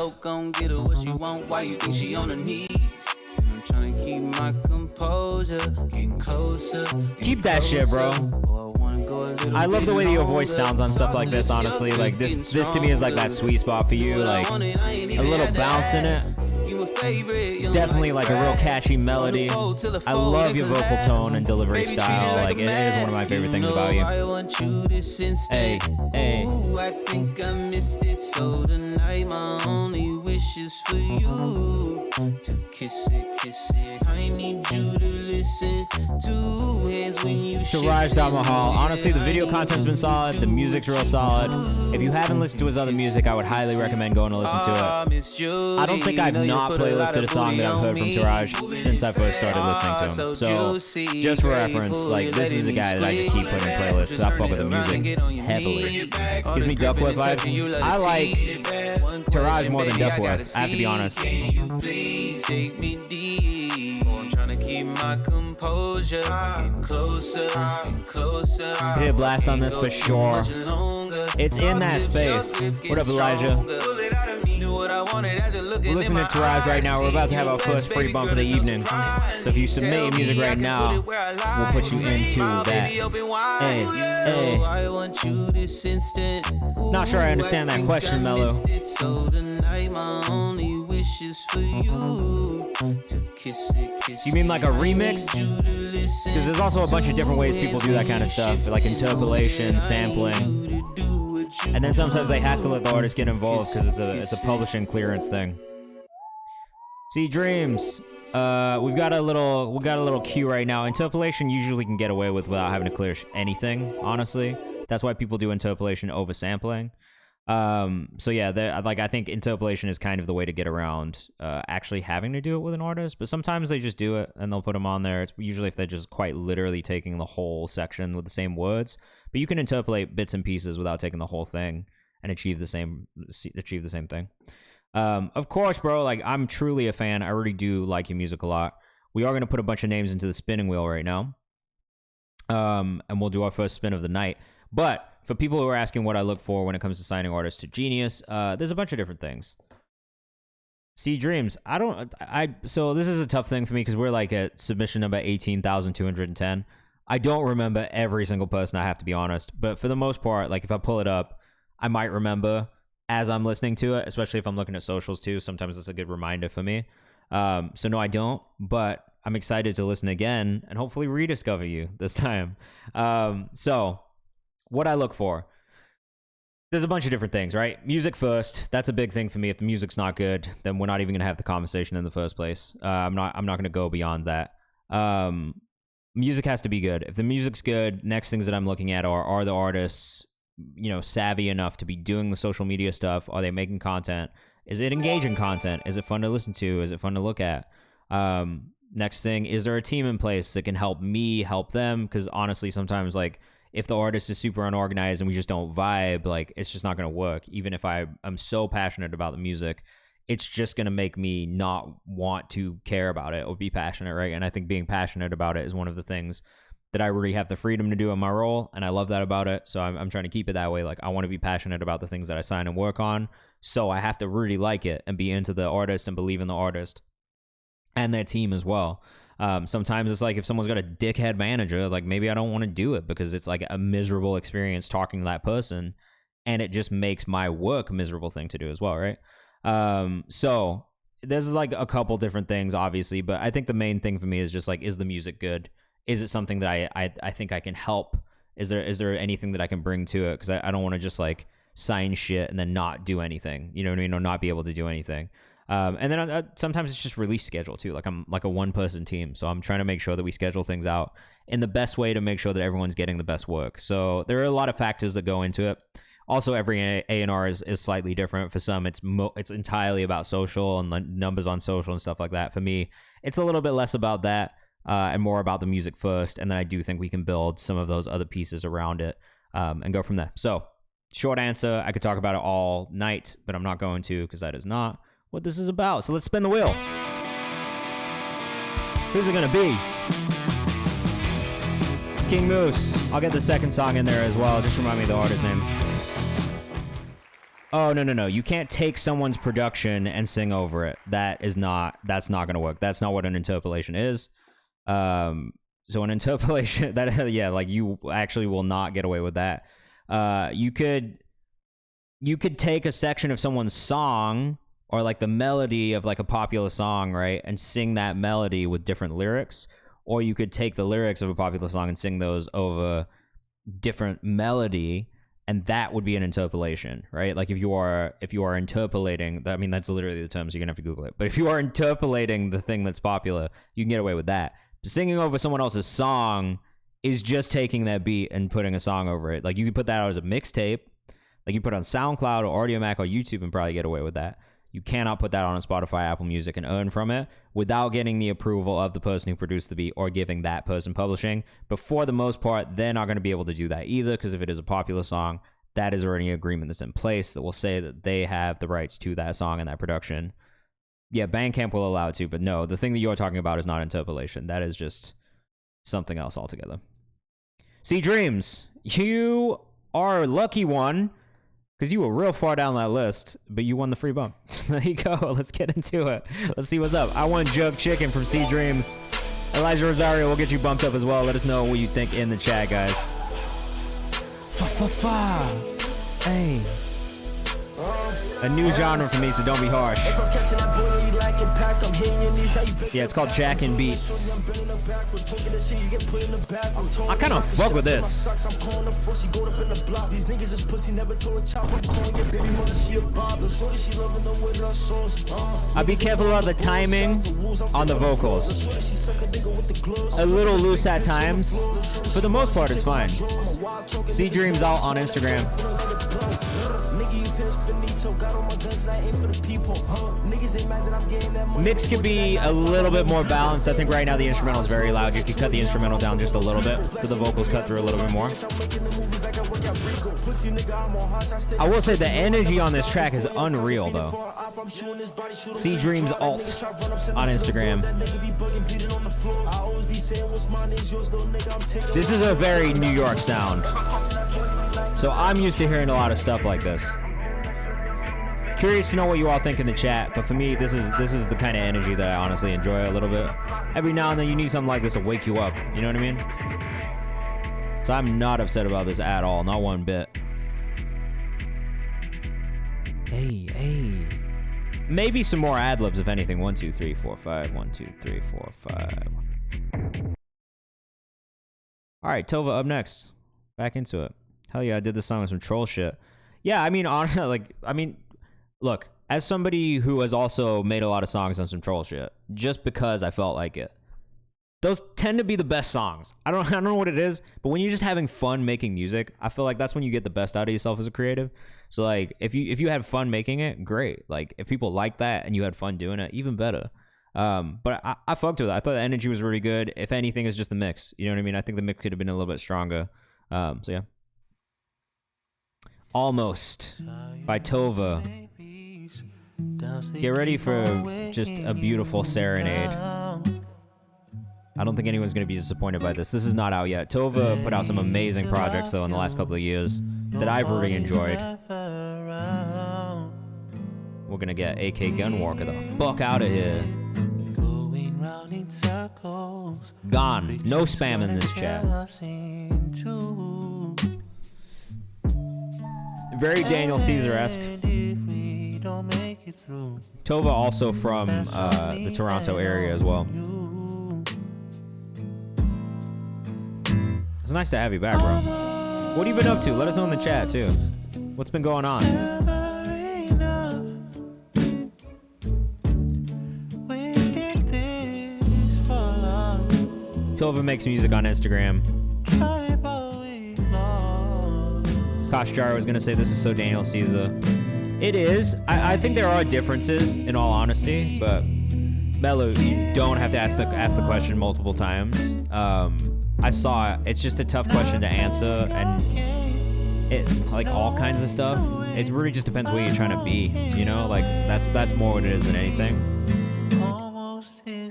Keep that shit, bro. I love the way your voice sounds on stuff like this, honestly. Like, this to me is like that sweet spot for you. Like, a little bounce in it. Definitely like a real catchy melody. I love your vocal tone and delivery style. Like, it is one of my favorite things about you. Hey. I think I missed it, so tonight my only wish is for you to kiss it. I need you to listen. Two hands when you Taraj.mahal. Honestly, the video content's been solid. The music's real solid. If you haven't listened to his other music, I would highly recommend going to listen to it. I don't think I've not playlisted a song that I've heard from Taraj since I first started listening to him. So, just for reference, like, this is a guy that I just keep putting in playlists because I fuck with the music heavily. Gives me Duckworth vibes. I like Taraj more than Duckworth, I have to be honest. I'm trying to keep my composure. Getting closer. Hit a blast on this for sure. It's in that space. What up, Elijah? We're listening to Taraj right now. We're about to have our first free bump of the evening. So if you submit your music right now, we'll put you into that. Hey. Not sure I understand that question, Mello. You mean like a remix? Because there's also a bunch of different ways people do that kind of stuff, like interpolation, sampling. And then sometimes they have to let the artist get involved because it's a publishing clearance thing. See, Dreams. We've got a little cue right now. Interpolation usually can get away with without having to clear anything, honestly. That's why people do interpolation over sampling. So yeah, like, I think interpolation is kind of the way to get around actually having to do it with an artist, but sometimes they just do it and they'll put them on there. It's usually if they're just quite literally taking the whole section with the same words, but you can interpolate bits and pieces without taking the whole thing. and achieve the same thing. Of course, bro, like I'm truly a fan. I already do like your music a lot. We are going to put a bunch of names into the spinning wheel right now. And we'll do our first spin of the night. But for people who are asking what I look for when it comes to signing artists to Genius, there's a bunch of different things. See Dreams. So this is a tough thing for me because we're like at submission number 18,210. I don't remember every single person, I have to be honest. But for the most part, like if I pull it up, I might remember as I'm listening to it, especially if I'm looking at socials too. Sometimes it's a good reminder for me. So no, I don't, but I'm excited to listen again and hopefully rediscover you this time. So what I look for, there's a bunch of different things, right? Music first. That's a big thing for me. If the music's not good, then we're not even going to have the conversation in the first place. I'm not going to go beyond that. Music has to be good. If the music's good, next things that I'm looking at are the artists, savvy enough to be doing the social media stuff? Are they making content? Is it engaging content? Is it fun to listen to? Is it fun to look at? Next thing, is there a team in place that can help me help them? Because honestly, sometimes like if the artist is super unorganized and we just don't vibe, like it's just not going to work. Even if I'm so passionate about the music, it's just going to make me not want to care about it or be passionate, right? And I think being passionate about it is one of the things that I really have the freedom to do in my role, and I love that about it. So I'm trying to keep it that way. Like I want to be passionate about the things that I sign and work on. So I have to really like it and be into the artist and believe in the artist and their team as well. Sometimes it's like if someone's got a dickhead manager, like maybe I don't want to do it because it's like a miserable experience talking to that person, and it just makes my work a miserable thing to do as well, right? So there's like a couple different things, obviously, but I think the main thing for me is just like, is the music good? Is it something that I think I can help? Is there anything that I can bring to it? Because I don't want to just like sign shit and then not do anything, you know what I mean? Or not be able to do anything. And then sometimes it's just release schedule too. Like I'm like a one-person team, so I'm trying to make sure that we schedule things out in the best way to make sure that everyone's getting the best work. So there are a lot of factors that go into it. Also, every A&R is slightly different. For some, it's entirely about social and the numbers on social and stuff like that. For me, it's a little bit less about that and more about the music first. And then I do think we can build some of those other pieces around it and go from there. So short answer, I could talk about it all night, but I'm not going to because that is not what this is about. So let's spin the wheel. Who's it gonna be? King Moose. I'll get the second song in there as well. Just remind me of the artist name. Oh, no. You can't take someone's production and sing over it. That's not gonna work. That's not what an interpolation is. So an interpolation, like you actually will not get away with that. You could take a section of someone's song or like the melody of like a popular song, right? And sing that melody with different lyrics. Or you could take the lyrics of a popular song and sing those over different melody, and that would be an interpolation, right? Like if you are interpolating, I mean, that's literally the term, so you're gonna have to Google it. But if you are interpolating the thing that's popular, you can get away with that. Singing over someone else's song is just taking that beat and putting a song over it. Like you could put that out as a mixtape, like you put it on SoundCloud or AudioMac or YouTube and probably get away with that. You cannot put that on Spotify, Apple Music, and earn from it without getting the approval of the person who produced the beat or giving that person publishing. But for the most part, they're not going to be able to do that either, because if it is a popular song, that is already an agreement that's in place that will say that they have the rights to that song and that production. Yeah, Bandcamp will allow it to, but no, the thing that you're talking about is not interpolation. That is just something else altogether. See, Dreams, you are a lucky one, because you were real far down that list, but you won the free bump. There you go. Let's get into it. Let's see what's up. I want Jerk Chicken from Sea Dreams. Elijah Rosario will get you bumped up as well. Let us know what you think in the chat, guys. Hey. A new genre for me, so don't be harsh. Yeah, it's called Jackin' Beats. I kind of fuck with this. I'll be careful about the timing on the vocals. A little loose at times. For the most part, it's fine. See Dreams out on Instagram. Mix could be a little bit more balanced. I think right now the instrumental is very loud. You could cut the instrumental down just a little bit so the vocals cut through a little bit more. I will say the energy on this track is unreal though. C Dreams Alt on Instagram. This is a very New York sound. So I'm used to hearing a lot of stuff like this. Curious to know what you all think in the chat, but for me, this is the kind of energy that I honestly enjoy a little bit. Every now and then you need something like this to wake you up, you know what I mean? So I'm not upset about this at all, not one bit. Hey. Maybe some more ad-libs, if anything. 1, 2, 3, 4, 5. 1, 2, 3, 4, 5. All right, Tova up next. Back into it. Hell yeah, I did this song with some troll shit. Yeah, I mean, honestly, look, as somebody who has also made a lot of songs on some troll shit, just because I felt like it, those tend to be the best songs. I don't know what it is, but when you're just having fun making music, I feel like that's when you get the best out of yourself as a creative. So like, if you had fun making it, great. Like if people like that and you had fun doing it, even better. But I fucked with it. I thought the energy was really good. If anything, it's just the mix. You know what I mean? I think the mix could have been a little bit stronger. So yeah. Almost by Tova. Get ready for just a beautiful serenade. I don't think anyone's going to be disappointed by this. This is not out yet. Tova put out some amazing projects, though, in the last couple of years that I've really enjoyed. We're going to get AK Gunwalker the fuck out of here. Gone. No spam in this chat. Very Daniel Caesar-esque. Tova also from the Toronto area as well. It's nice to have you back, bro. What have you been up to? Let us know in the chat, too. What's been going on? Tova makes music on Instagram. Kosh Jar was going to say this is so Daniel Caesar. It is. I think there are differences, in all honesty, but Mello, you don't have to ask the question multiple times. I saw it. It's just a tough question to answer, and it like all kinds of stuff. It really just depends where you're trying to be, you know? Like that's more what it is than anything.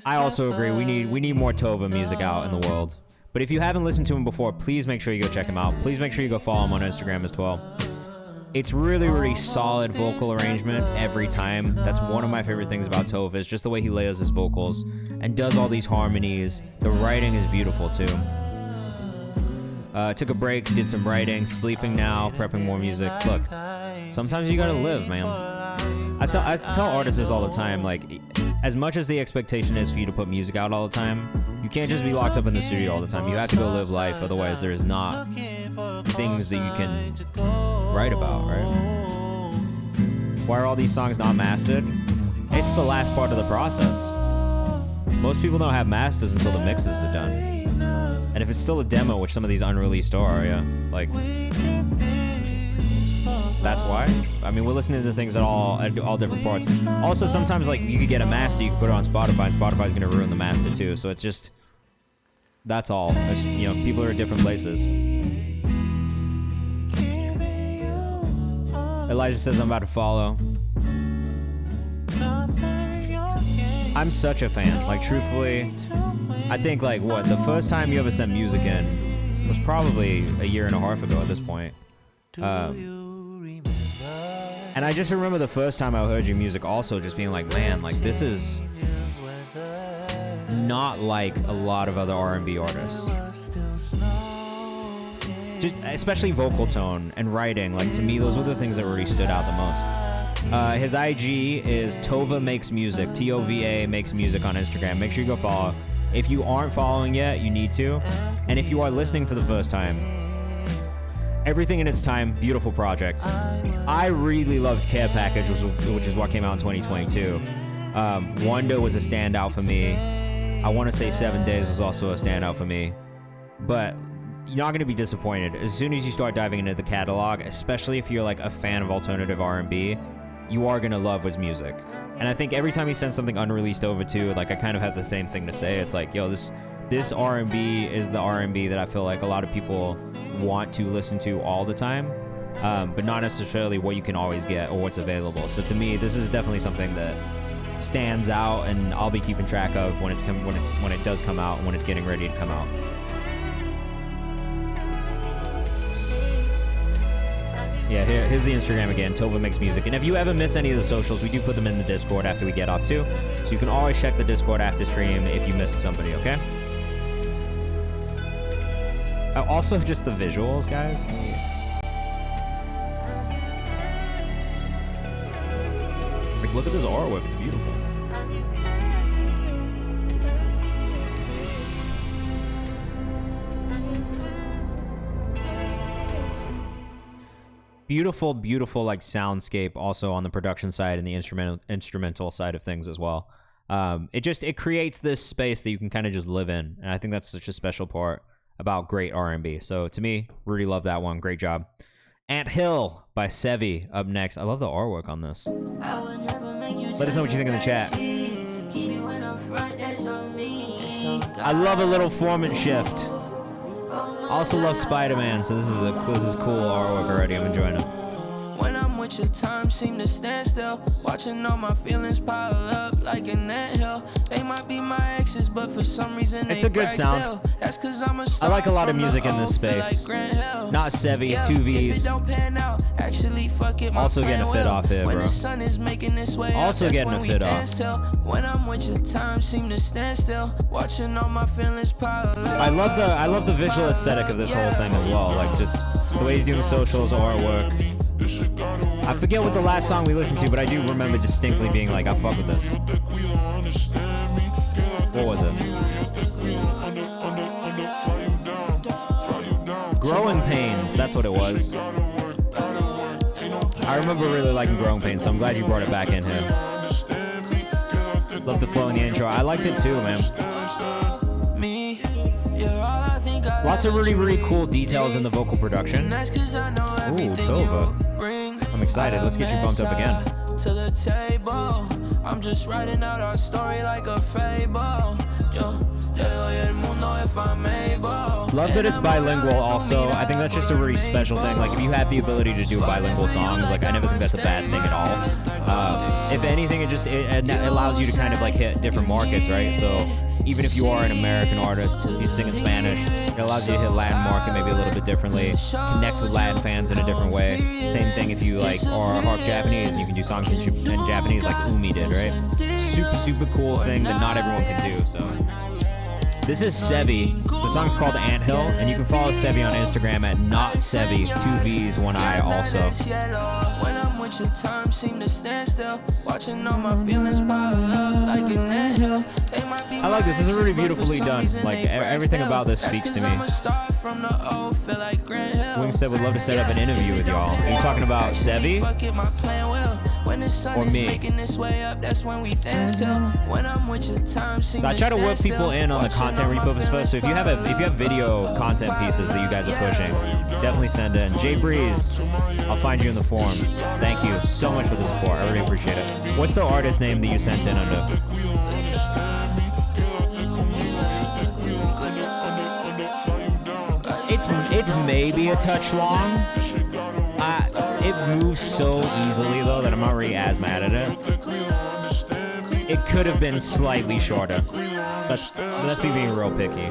I also agree. We need more Tova music out in the world. But if you haven't listened to him before, please make sure you go check him out. Please make sure you go follow him on Instagram as well. It's really, really solid vocal arrangement every time. That's one of my favorite things about Tova, is just the way he layers his vocals and does all these harmonies. The writing is beautiful too. Took a break, did some writing, sleeping now, prepping more music. Look, sometimes you gotta live, man. I tell artists this all the time, like, as much as the expectation is for you to put music out all the time, you can't just be locked up in the studio all the time. You have to go live life, otherwise there is not things that you can write about, right? Why are all these songs not mastered? It's the last part of the process. Most people don't have masters until the mixes are done. And if it's still a demo, which some of these unreleased are, yeah, like, that's why. I mean, we're listening to things at all different parts. Also, sometimes, like, you could get a master, you can put it on Spotify, and Spotify's gonna ruin the master too. So it's just, that's all. It's, you know, people are at different places. Elijah says I'm about to follow. I'm such a fan. Like, truthfully, I think, like, the first time you ever sent music in was probably a year and a half ago at this point. And I just remember the first time I heard your music also just being like, man, like, this is not like a lot of other R&B artists. Just, especially vocal tone and writing, like, to me, those were the things that really stood out the most. His IG is Tova Makes Music, Tova Makes Music on Instagram. Make sure you go follow. If you aren't following yet, you need to. And if you are listening for the first time, everything in its time, beautiful project. I really loved Care Package, which is what came out in 2022. Wonder was a standout for me. I want to say 7 Days was also a standout for me. But you're not going to be disappointed. As soon as you start diving into the catalog, especially if you're like a fan of alternative R&B, you are going to love his music. And I think every time he sends something unreleased over to, like, I kind of have the same thing to say. It's like, yo, this R&B is the R&B that I feel like a lot of people want to listen to all the time, but not necessarily what you can always get or what's available. So to me, this is definitely something that stands out, and I'll be keeping track of when it does come out and when it's getting ready to come out. Yeah, here's the Instagram again, Tova Makes Music. And if you ever miss any of the socials, we do put them in the Discord after we get off too. So you can always check the Discord after stream if you missed somebody, okay? Also, just the visuals, guys. Like, look at this artwork, it's beautiful. Beautiful, beautiful, like, soundscape also on the production side and the instrumental side of things as well. It creates this space that you can kind of just live in, and I think that's such a special part about great R&B. So to me, really love that one. Great job. Ant Hill by Sevi up next. I love the artwork on this. Let us know what you think in the chat. I love a little format shift. Also love Spider-Man, so this is cool artwork already. I'm enjoying it. When I'm with you, time seem to stand still. Watching all my feelings pile up like an anthill. They might be my exes, but for some reason it's a good sound. That's 'cause I'm a I like a lot of music in this space. Not Sevi, 2 V's. Also getting a fit off here, bro. Also getting a fit off. When I'm with you, time seem to stand still. Watching all my feelings pile up. I love the visual aesthetic of this whole thing as well. Like, just the way he's doing socials, artwork. I forget what the last song we listened to, but I do remember distinctly being like, I fuck with this. What was it? Growing Pains, that's what it was. I remember really liking Growing Pains, so I'm glad you brought it back in here. Love the flow in the intro. I liked it too, man. Lots of really, really cool details in the vocal production. Ooh, Tova. I'm excited. Let's get you bumped up again. To the table, I'm just writing out our story like a fable. Love that it's bilingual also. I think that's just a really special thing. Like, if you have the ability to do bilingual songs, like, I never think that's a bad thing at all. If anything, it allows you to kind of like hit different markets, right? So even if you are an American artist, you sing in Spanish, it allows you to hit Latin market maybe a little bit differently, connect with Latin fans in a different way. Same thing if you like are half Japanese and you can do songs in Japanese like Umi did, right? Super, super cool thing that not everyone can do, so. This is Sevi. The song's called Ant Hill, and you can follow Sevi on Instagram at notsevi, 2 V's, 1 I also. When I'm with you, time seem to stand still. Watching all my feelings pile up like an anthill. I like this. This is really beautifully done. Like, everything about this speaks to me. Wing said would love to set up an interview with y'all. Are you talking about Sevi? Or me? I try to work people in on the content repurpose first. So if you have video content pieces that you guys are pushing, definitely send in. Jay Breeze, I'll find you in the forum. Thank you so much for the support. I really appreciate it. What's the artist name that you sent in under? It's maybe a touch long. It moves so easily though that I'm not really as mad at it. It could have been slightly shorter. Let's be being real picky.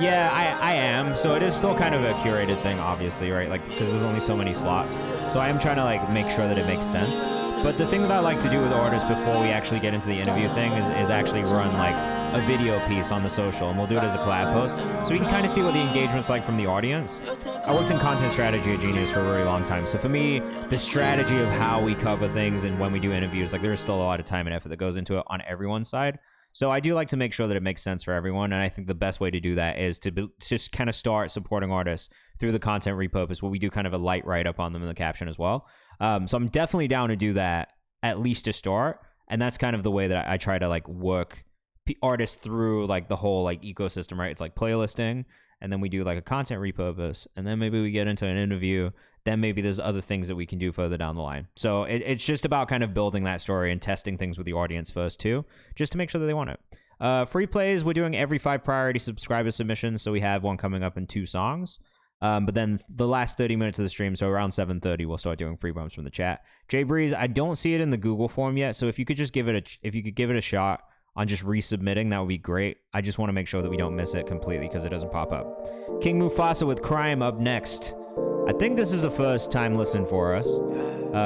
Yeah, I am. So it is still kind of a curated thing, obviously, right? Like, because there's only so many slots. So I am trying to like make sure that it makes sense. But the thing that I like to do with artists before we actually get into the interview thing is actually run like a video piece on the social, and we'll do it as a collab post, so we can kind of see what the engagement's like from the audience. I worked in content strategy at Genius for a really long time, so for me, the strategy of how we cover things and when we do interviews, like there's still a lot of time and effort that goes into it on everyone's side. So I do like to make sure that it makes sense for everyone, and I think the best way to do that is to just kind of start supporting artists through the content repurpose, where we do kind of a light write-up on them in the caption as well. So I'm definitely down to do that, at least to start, and that's kind of the way that I try to like work artists through like the whole like ecosystem, right? It's like playlisting, and then we do like a content repurpose, and then maybe we get into an interview, then maybe there's other things that we can do further down the line. So it's just about kind of building that story and testing things with the audience first too, just to make sure that they want it. Free plays, we're doing every 5 priority subscriber submissions, so we have one coming up in 2 songs. But then the last 30 minutes of the stream, so around 7:30, we'll start doing free bumps from the chat. Jay Breeze, I don't see it in the Google form yet, so if you could just give it a shot on just resubmitting, that would be great. I just want to make sure that we don't miss it completely because it doesn't pop up. King Mufasa with Crime up next. I think this is a first time listen for us.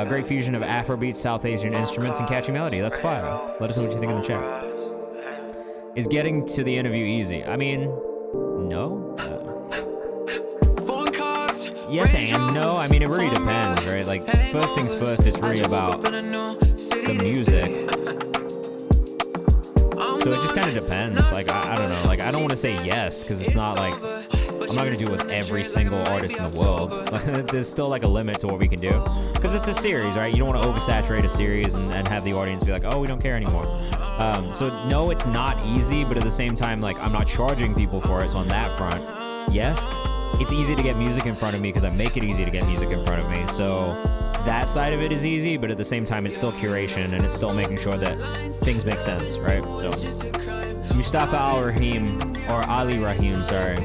Great fusion of Afrobeat, South Asian instruments, and catchy melody. That's fire. Let us know what you think in the chat. Is getting to the interview easy? I mean, no. Yes and no. I mean, it really depends, right? Like, first things first, it's really about the music. So it just kind of depends. Like, I don't know. Like, I don't want to say yes, because it's not like, I'm not going to do it with every single artist in the world. There's still like a limit to what we can do. Because it's a series, right? You don't want to oversaturate a series and have the audience be like, oh, we don't care anymore. So no, it's not easy, but at the same time, like, I'm not charging people for it. So on that front, yes, it's easy to get music in front of me because I make it easy to get music in front of me. So that side of it is easy, but at the same time, it's still curation and it's still making sure that things make sense, right? So Mustafa Al-Rahim, or Ali Rahim, sorry.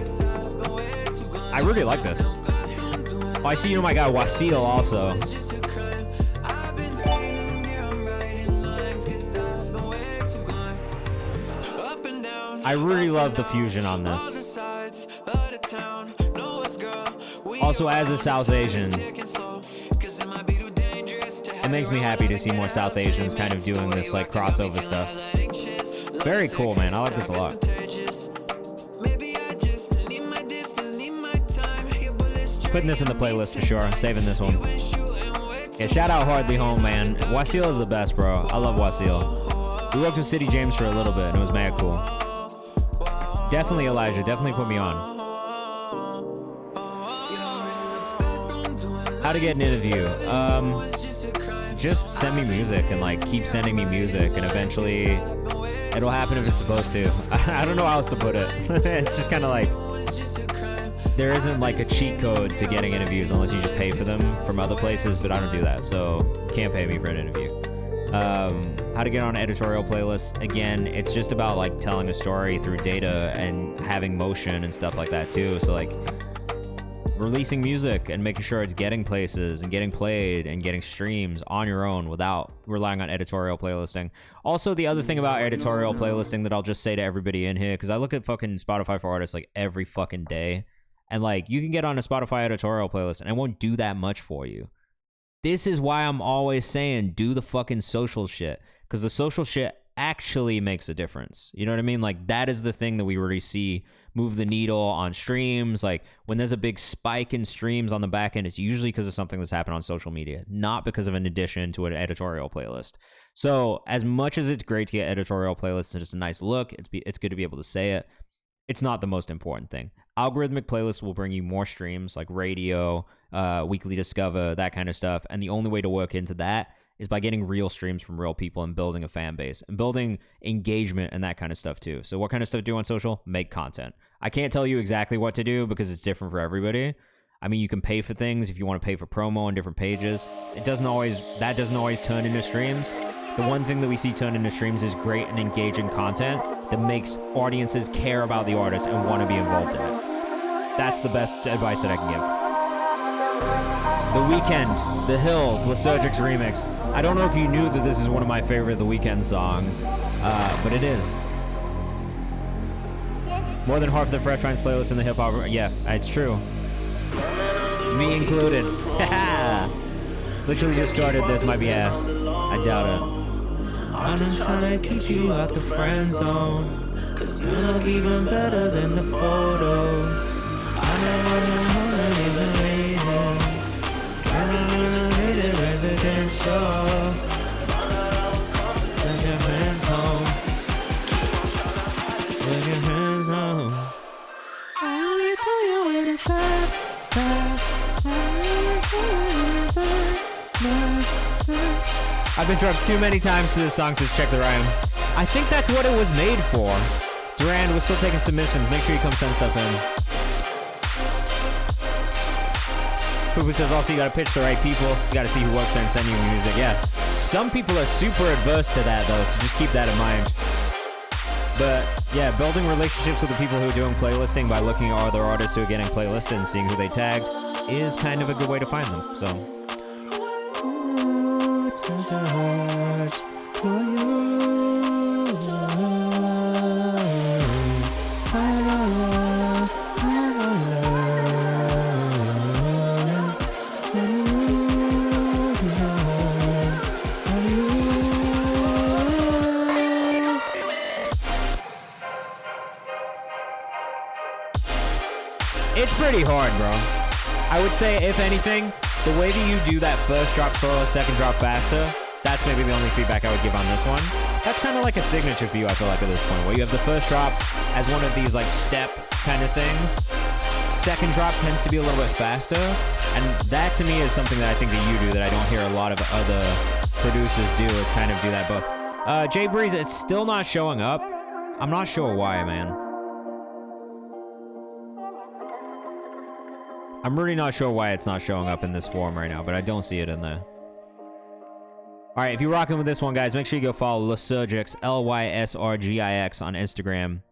I really like this. Oh, I see you know my guy Wasil also. I really love the fusion on this. Also, as a South Asian, it makes me happy to see more South Asians kind of doing this like crossover stuff. Very cool, man. I like this a lot. Putting this in the playlist for sure. I'm saving this one. Yeah, shout out Hardly Home, man. Wasil is the best, bro. I love Wasil. We worked with City James for a little bit, and it was mad cool. Definitely Elijah. Definitely put me on. How to get an interview? Just send me music and like keep sending me music, and eventually it'll happen if it's supposed to. I don't know how else to put it. It's just kind of like, there isn't like a cheat code to getting interviews unless you just pay for them from other places, but I don't do that, so can't pay me for an interview. How to get on editorial playlists? Again, it's just about like telling a story through data and having motion and stuff like that too. So like releasing music and making sure it's getting places and getting played and getting streams on your own without relying on editorial playlisting. Also, the other thing about editorial playlisting that I'll just say to everybody in here, because I look at fucking Spotify for Artists like every fucking day, and like you can get on a Spotify editorial playlist and it won't do that much for you. This is why I'm always saying do the fucking social shit, because the social shit actually makes a difference. You know what I mean? Like, that is the thing that we really see move the needle on streams. Like, when there's a big spike in streams on the back end, it's usually because of something that's happened on social media, not because of an addition to an editorial playlist. So as much as it's great to get editorial playlists and just a nice look, it's good to be able to say it, it's not the most important thing. Algorithmic playlists will bring you more streams like radio, weekly discover, that kind of stuff. And the only way to work into that is by getting real streams from real people and building a fan base and building engagement and that kind of stuff too. So what kind of stuff do on social? Make content. I can't tell you exactly what to do because it's different for everybody. I mean, you can pay for things if you want to pay for promo on different pages. That doesn't always turn into streams. The one thing that we see turn into streams is great and engaging content that makes audiences care about the artist and want to be involved in it. That's the best advice that I can give. The Weeknd, The Hills, Lysergic's remix. I don't know if you knew that this is one of my favorite The Weeknd songs, but it is. More than half of the Fresh Finds playlist in the hip hop. Yeah, it's true. Me included. Literally just started this, might be ass. I doubt it. I'm just trying to keep you out the friend zone, 'cause you look even better than the photos. I never even waiting. Residential. Send your hands home. Send your hands home. I only call you when it's sad. I've been drugged too many times to this song since Check the Rhyme. I think that's what it was made for. Durand, we're still taking submissions. Make sure you come send stuff in. Fufu says also you gotta pitch the right people. So you gotta see who works there and send you music. Yeah. Some people are super adverse to that though, so just keep that in mind. But yeah, building relationships with the people who are doing playlisting by looking at other artists who are getting playlisted and seeing who they tagged is kind of a good way to find them. So. It's pretty hard, bro. I would say, if anything, the way that you do that first drop slower, second drop faster, that's maybe the only feedback I would give on this one. That's kind of like a signature for you, I feel like, at this point, where you have the first drop as one of these, like, step kind of things. Second drop tends to be a little bit faster, and that, to me, is something that I think that you do that I don't hear a lot of other producers do, is kind of do that both. Jay Breeze, it's still not showing up. I'm not sure why, man. I'm really not sure why it's not showing up in this form right now, but I don't see it in there. All right, if you're rocking with this one, guys, make sure you go follow Lysurgix, Lysrgix on Instagram.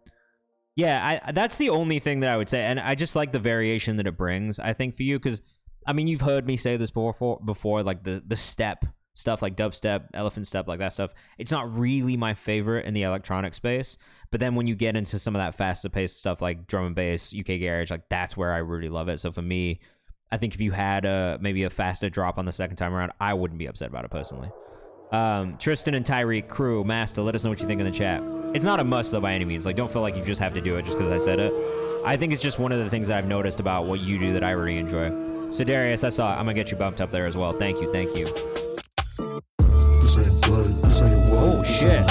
Yeah, that's the only thing that I would say, and I just like the variation that it brings, I think, for you, because, I mean, you've heard me say this before, like the step stuff, like dubstep, elephant step, like that stuff. It's not really my favorite in the electronic space, but then when you get into some of that faster paced stuff like drum and bass, UK garage, like that's where I really love it. So for me, I think if you had maybe a faster drop on the second time around, I wouldn't be upset about it personally. Tristan and Tyreek, crew, Master, let us know what you think in the chat. It's not a must though by any means. Like, don't feel like you just have to do it just because I said it. I think it's just one of the things that I've noticed about what you do that I really enjoy. So Darius, I saw it. I'm gonna get you bumped up there as well. Thank you, thank you. Oh shit.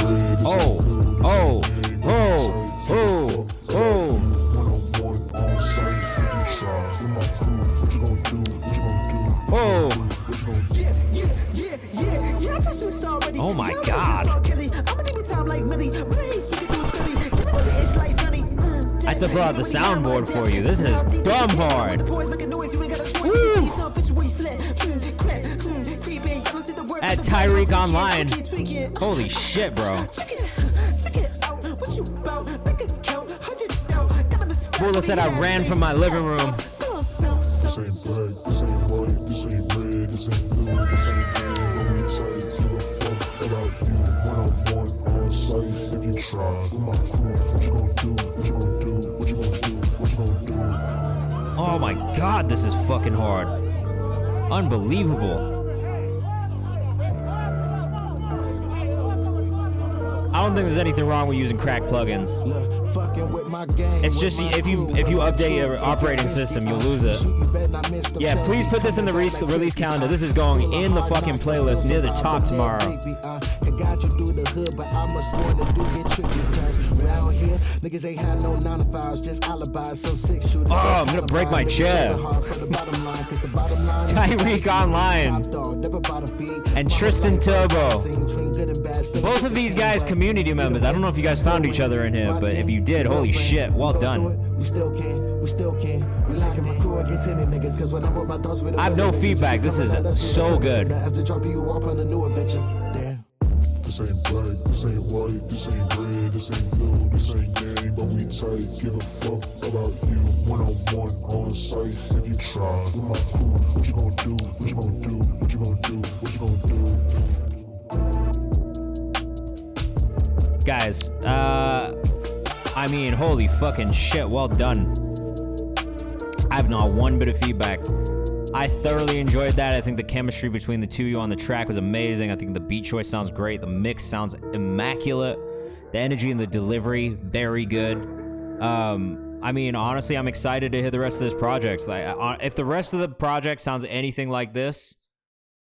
Oh, oh, oh, oh, oh. Oh. Oh my god. I had to pull out the soundboard for you. This is dumb hard. Woo. At Tyreek Online. Holy shit, bro. Bula said I ran from my living room. Oh my god, this is fucking hard. Unbelievable. I don't think there's anything wrong with using cracked plugins. It's just if you update your operating system, you'll lose it. Yeah, please put this in the release calendar. This is going in the fucking playlist near the top tomorrow. Oh, I'm gonna break my chair. Tyreek Online and Tristan Turbo. Both of these guys community members. I don't know if you guys found each other in here, but if you did, holy shit, well done. I have no feedback. This is so good. This ain't black, this ain't white, this ain't red, this ain't blue, this ain't game, but we tight. Give a fuck about you, one-on-one, on site. If you try, with my crew, what you gonna do, what you gonna do, what you gonna do, what you gonna do? Guys, I mean, holy fucking shit, well done. I have not one bit of feedback. I thoroughly enjoyed that. I think the chemistry between the two of you on the track was amazing. I think the beat choice sounds great. The mix sounds immaculate. The energy and the delivery, very good. I mean, honestly, I'm excited to hear the rest of this project. Like, if the rest of the project sounds anything like this,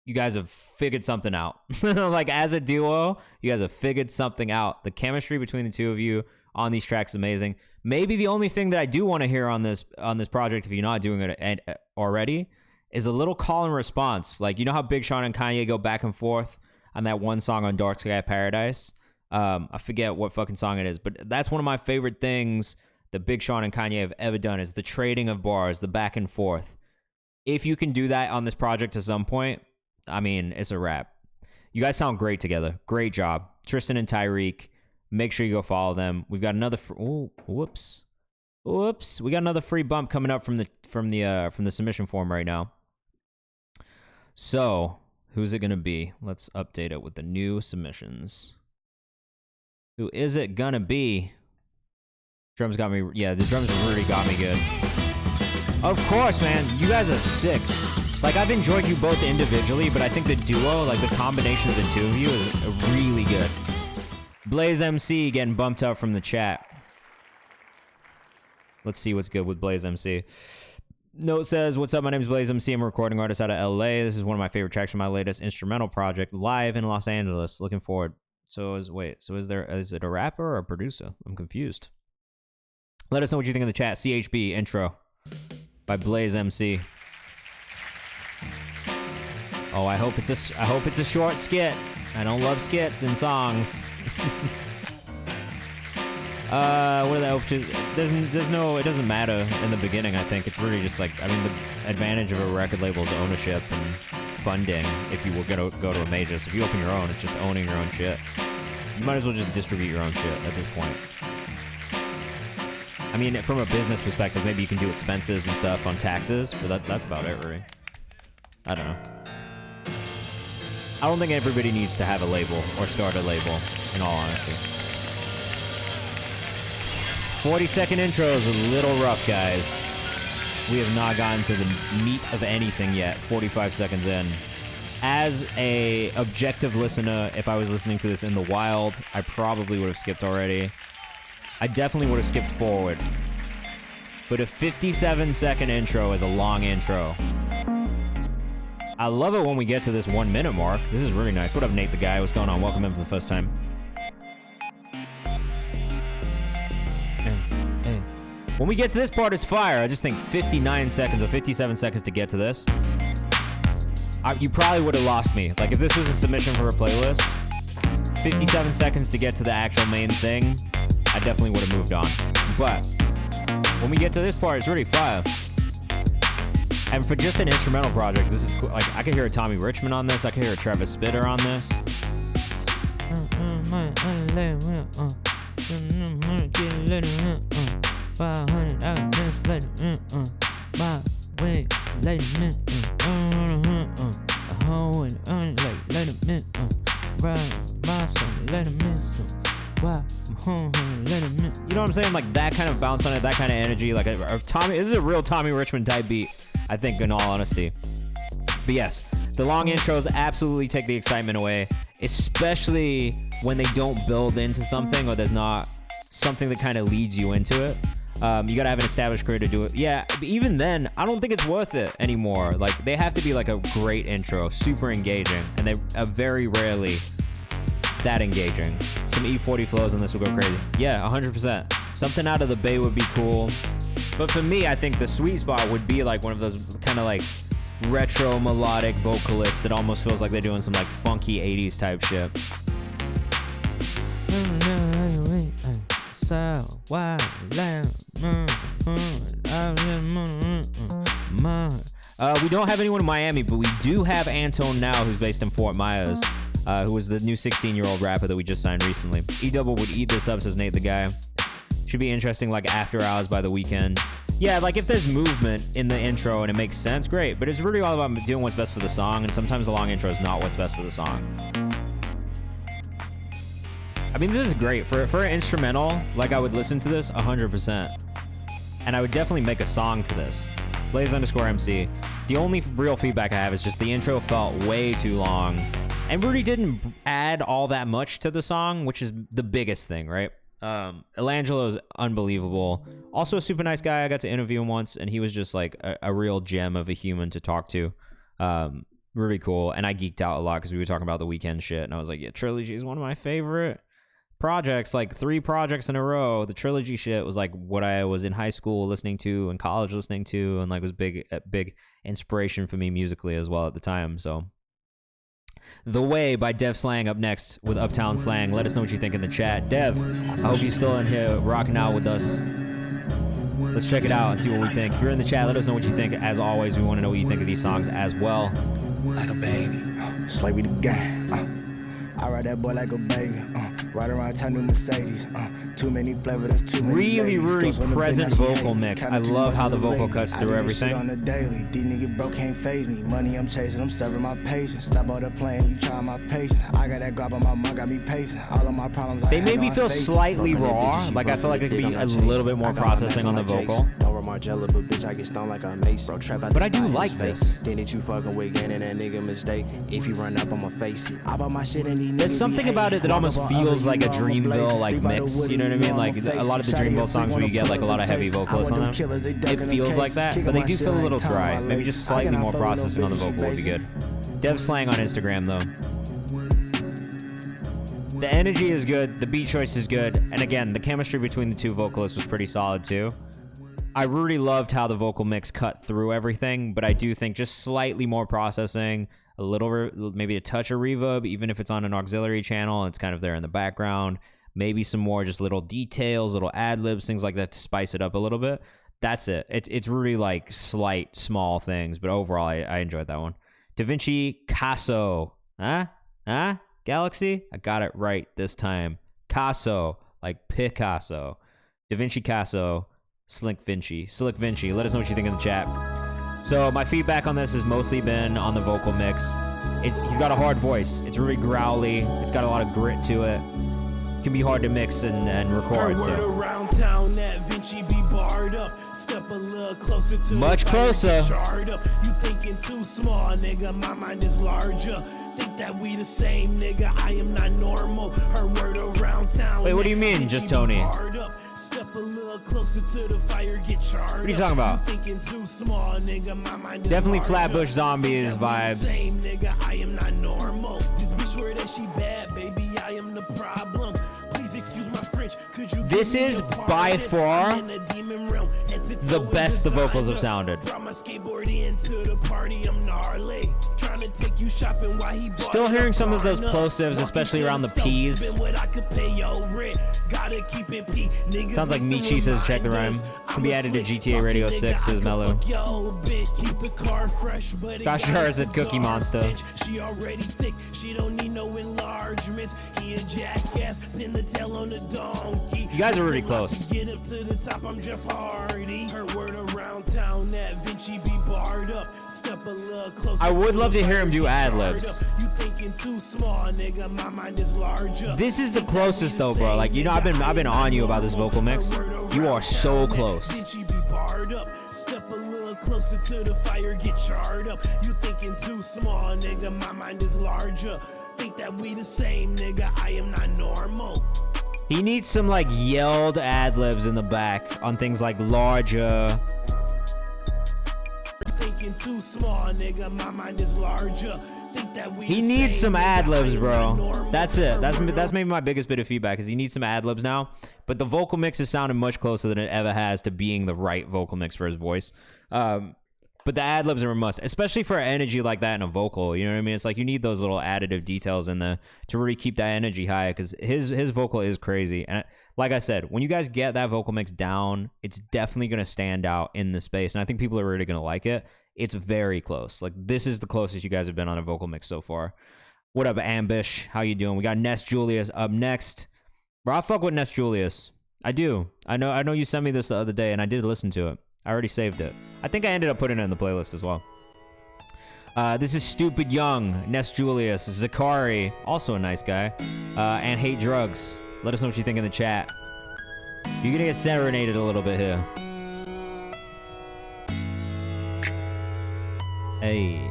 you guys have figured something out. Like, as a duo, you guys have figured something out. The chemistry between the two of you on these tracks is amazing. Maybe the only thing that I do want to hear on this project, if you're not doing it already, is a little call and response. Like, you know how Big Sean and Kanye go back and forth on that one song on Dark Sky Paradise? I forget what fucking song it is, but that's one of my favorite things that Big Sean and Kanye have ever done, is the trading of bars, the back and forth. if you can do that on this project at some point, I mean, it's a wrap. You guys sound great together. Great job. Tristan and Tyreek. Make sure you go follow them. We've got another whoops. We got another free bump coming up from the submission form right now. So, who's it gonna be? Let's update it with the new submissions. Who is it gonna be? Drums got me. Yeah, the drums really got me good. Of course, man. You guys are sick. Like, I've enjoyed you both individually, but I think the duo, like the combination of the two of you, is really good. Blaze MC getting bumped up from the chat. Let's see what's good with Blaze MC. Note says, what's up? My name is Blaze MC. I'm a recording artist out of LA. This is one of my favorite tracks from my latest instrumental project, live in Los Angeles. Looking forward. So is it a rapper or a producer? I'm confused. Let us know what you think in the chat. CHB intro by Blaze MC. Oh, I hope it's a short skit. I don't love skits in songs. What are the options? It doesn't matter in the beginning. I think it's really just like, I mean, the advantage of a record label is ownership and funding. If you were gonna go to a major, so if you open your own, it's just owning your own shit. You might as well just distribute your own shit at this point. I mean, from a business perspective, maybe you can do expenses and stuff on taxes, but that's about it, really. I don't know. I don't think everybody needs to have a label or start a label, in all honesty. 40-second intro is a little rough, guys. We have not gotten to the meat of anything yet, 45 seconds in. As a objective listener, if I was listening to this in the wild, I probably would have skipped already. I definitely would have skipped forward. But a 57-second intro is a long intro. I love it when we get to this 1 minute mark. This is really nice. What up, Nate the guy? What's going on? Welcome in for the first time. Hey. When we get to this part, it's fire. I just think 59 seconds or 57 seconds to get to this. You probably would have lost me. Like, if this was a submission for a playlist, 57 seconds to get to the actual main thing, I definitely would have moved on. But when we get to this part, it's really fire. And for just an instrumental project, this is cool. Like, I could hear a Tommy Richmond on this. I could hear a Travis Spitter on this. You know what I'm saying? Like, that kind of bounce on it, that kind of energy. Like, Tommy, this is a real Tommy Richmond type beat, I think, in all honesty. But yes, the long intros absolutely take the excitement away, especially when they don't build into something or there's not something that kind of leads you into it. You gotta have an established career to do it. Yeah, even then, I don't think it's worth it anymore. Like, they have to be like a great intro, super engaging, and they are very rarely that engaging. Some E40 flows on this will go crazy. Yeah, 100%. Something out of the Bay would be cool. But for me, I think the sweet spot would be like one of those kind of like retro melodic vocalists that almost feels like they're doing some like funky 80s type shit. We don't have anyone in Miami, but we do have Antone now, who's based in Fort Myers, who was the new 16-year-old rapper that we just signed recently. E-Double would eat this up, says Nate the guy. Should be interesting, like After Hours by The Weeknd. Yeah, like if there's movement in the intro and it makes sense, great. But it's really all about doing what's best for the song, and sometimes the long intro is not what's best for the song. I mean, this is great. For an instrumental, like I would listen to this 100%. And I would definitely make a song to this. Blaze_MC. The only real feedback I have is just the intro felt way too long and really didn't add all that much to the song, which is the biggest thing, right? Elangelo is unbelievable. Also a super nice guy. I got to interview him once, and he was just like a real gem of a human to talk to. Really cool. And I geeked out a lot because we were talking about The Weeknd shit, and I was like, yeah, Trilogy is one of my favorite projects, like 3 projects in a row. The Trilogy shit was like what I was in high school listening to and college listening to, and like was big inspiration for me musically as well at the time. So The Way by Dev Slang up next with Uptown Slang. Let us know what you think in the chat. Dev, I hope you're still in here rocking out with us. Let's check it out and see what we think. If you're in the chat, let us know what you think. As always, we want to know what you think of these songs as well. Like a baby, slay with the gang. I ride that boy like a baby. Ride around town new Mercedes. Too many flavors, too many Really present vocal mix. I love how the vocal cuts through everything. On the daily, these niggas broke can't phase me. Money I'm chasing, I'm serving my patience. Stop all the playing, you try my patience. I got that grab on my mom, got me pacing. All of my problems. They made me feel slightly raw. Like I feel like it could be a little bit more processing on the vocal. Margella, but bitch, I get stoned like a mace. Bro, trap out but I do like this. Then it you fucking with and that nigga mistake. If you run up, I'ma face it. I bought my shit and these There's something about it that almost feels like a Dreamville like mix. You know what I mean? Like a lot of the Dreamville songs where you get like a lot of heavy vocalists on them. It feels like that, but they do feel a little dry. Maybe just slightly more processing on the vocal would be good. Dev Slang on Instagram though. The energy is good, the beat choice is good, and again, the chemistry between the two vocalists was pretty solid too. I really loved how the vocal mix cut through everything, but I do think just slightly more processing, a little, maybe a touch of reverb, even if it's on an auxiliary channel, it's kind of there in the background. Maybe some more just little details, little ad-libs, things like that to spice it up a little bit. That's it. It's really like slight, small things, but overall, I enjoyed that one. Da Vinci Casso. Huh? Galaxy? I got it right this time. Casso, like Picasso. Da Vinci Casso. Slick Vinci. Let us know what you think in the chat. So my feedback on this has mostly been on the vocal mix. He's got a hard voice. It's really growly. It's got a lot of grit to it. It can be hard to mix and record. So around town that Vinci be barred up. Step a little closer to much closer. You thinking too small, nigga. My mind is larger. Think that we the same, nigga. I am not normal. Her word around town. Wait, what do you mean, just Tony? Step a little closer to the fire, get charged. What are you talking about? Thinking too small, nigga. My mind is definitely larger. Flatbush Zombies vibes. Same, nigga. I am not normal. This bitch swear that she bad, baby. I am the problem. Please excuse my French. Could you this is by far the best the vocals have sounded. Still hearing some of those plosives, especially around the P's. Sounds like Michi says check the rhyme. Can be added to GTA Radio 6, says Mello. Gashar said Cookie Monster. She already thick, she don't need no enlargements. He a jackass, pin the tail on the donkey. You guys are really close. Get up to the top, I'm Jeff Hardy. Her word around town that Vinci be barred up. Step a little closer. I would love to hear him do ad-libs. You thinking too small, nigga. My mind is larger. This is the closest though, bro. Like, you know, I've been on you about this vocal mix. You are so close. Vinci be barred up. Step a little closer to the fire, get charred up. You thinking too small, nigga. My mind is larger. Think that we the same, nigga. I am not normal. He needs some like yelled ad-libs in the back on things like larger. Thinking too small, nigga. My mind is larger. Think that we he needs some ad-libs, bro. That's it. That's maybe my biggest bit of feedback is he needs some ad-libs now. But the vocal mix is sounding much closer than it ever has to being the right vocal mix for his voice. But the ad-libs are a must, especially for energy like that in a vocal. You know what I mean? It's like you need those little additive details in the to really keep that energy high because his vocal is crazy. And like I said, when you guys get that vocal mix down, it's definitely going to stand out in the space. And I think people are really going to like it. It's very close. Like, this is the closest you guys have been on a vocal mix so far. What up, Ambish? How you doing? We got Ness Julius up next. Bro, I fuck with Ness Julius. I do. I know you sent me this the other day, and I did listen to it. I already saved it. I think I ended up putting it in the playlist as well. This is Stupid Young, Ness Julius, Zakari, also a nice guy, and Hate Drugs. Let us know what you think in the chat. You're gonna get serenaded a little bit here. Hey.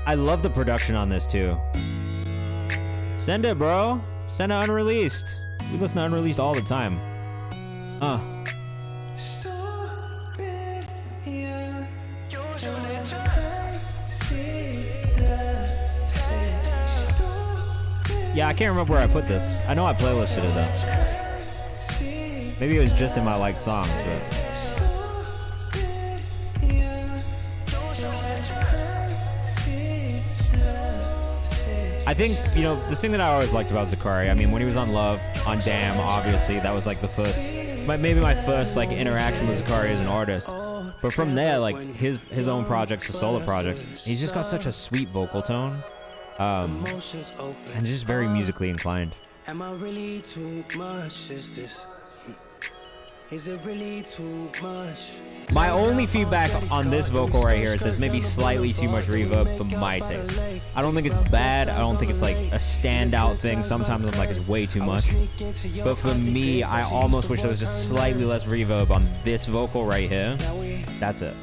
I love the production on this too. Send it, bro. Send it unreleased. We listen to unreleased all the time. Yeah, I can't remember where I put this. I know I playlisted it though. Maybe it was just in my liked songs, but. I think, you know, the thing that I always liked about Zacari, I mean, when he was on Love, on Damn, obviously, that was like the first, maybe my first like interaction with Zacari as an artist. But from there, like his own projects, his solo projects, he's just got such a sweet vocal tone, and just very musically inclined. Am I really too much? Is it really too much? My only feedback on this vocal right here is there's maybe slightly too much reverb for my taste. I don't think it's bad. I don't think it's like a standout thing. Sometimes I'm like, it's way too much. But for me, I almost wish there was just slightly less reverb on this vocal right here. That's it.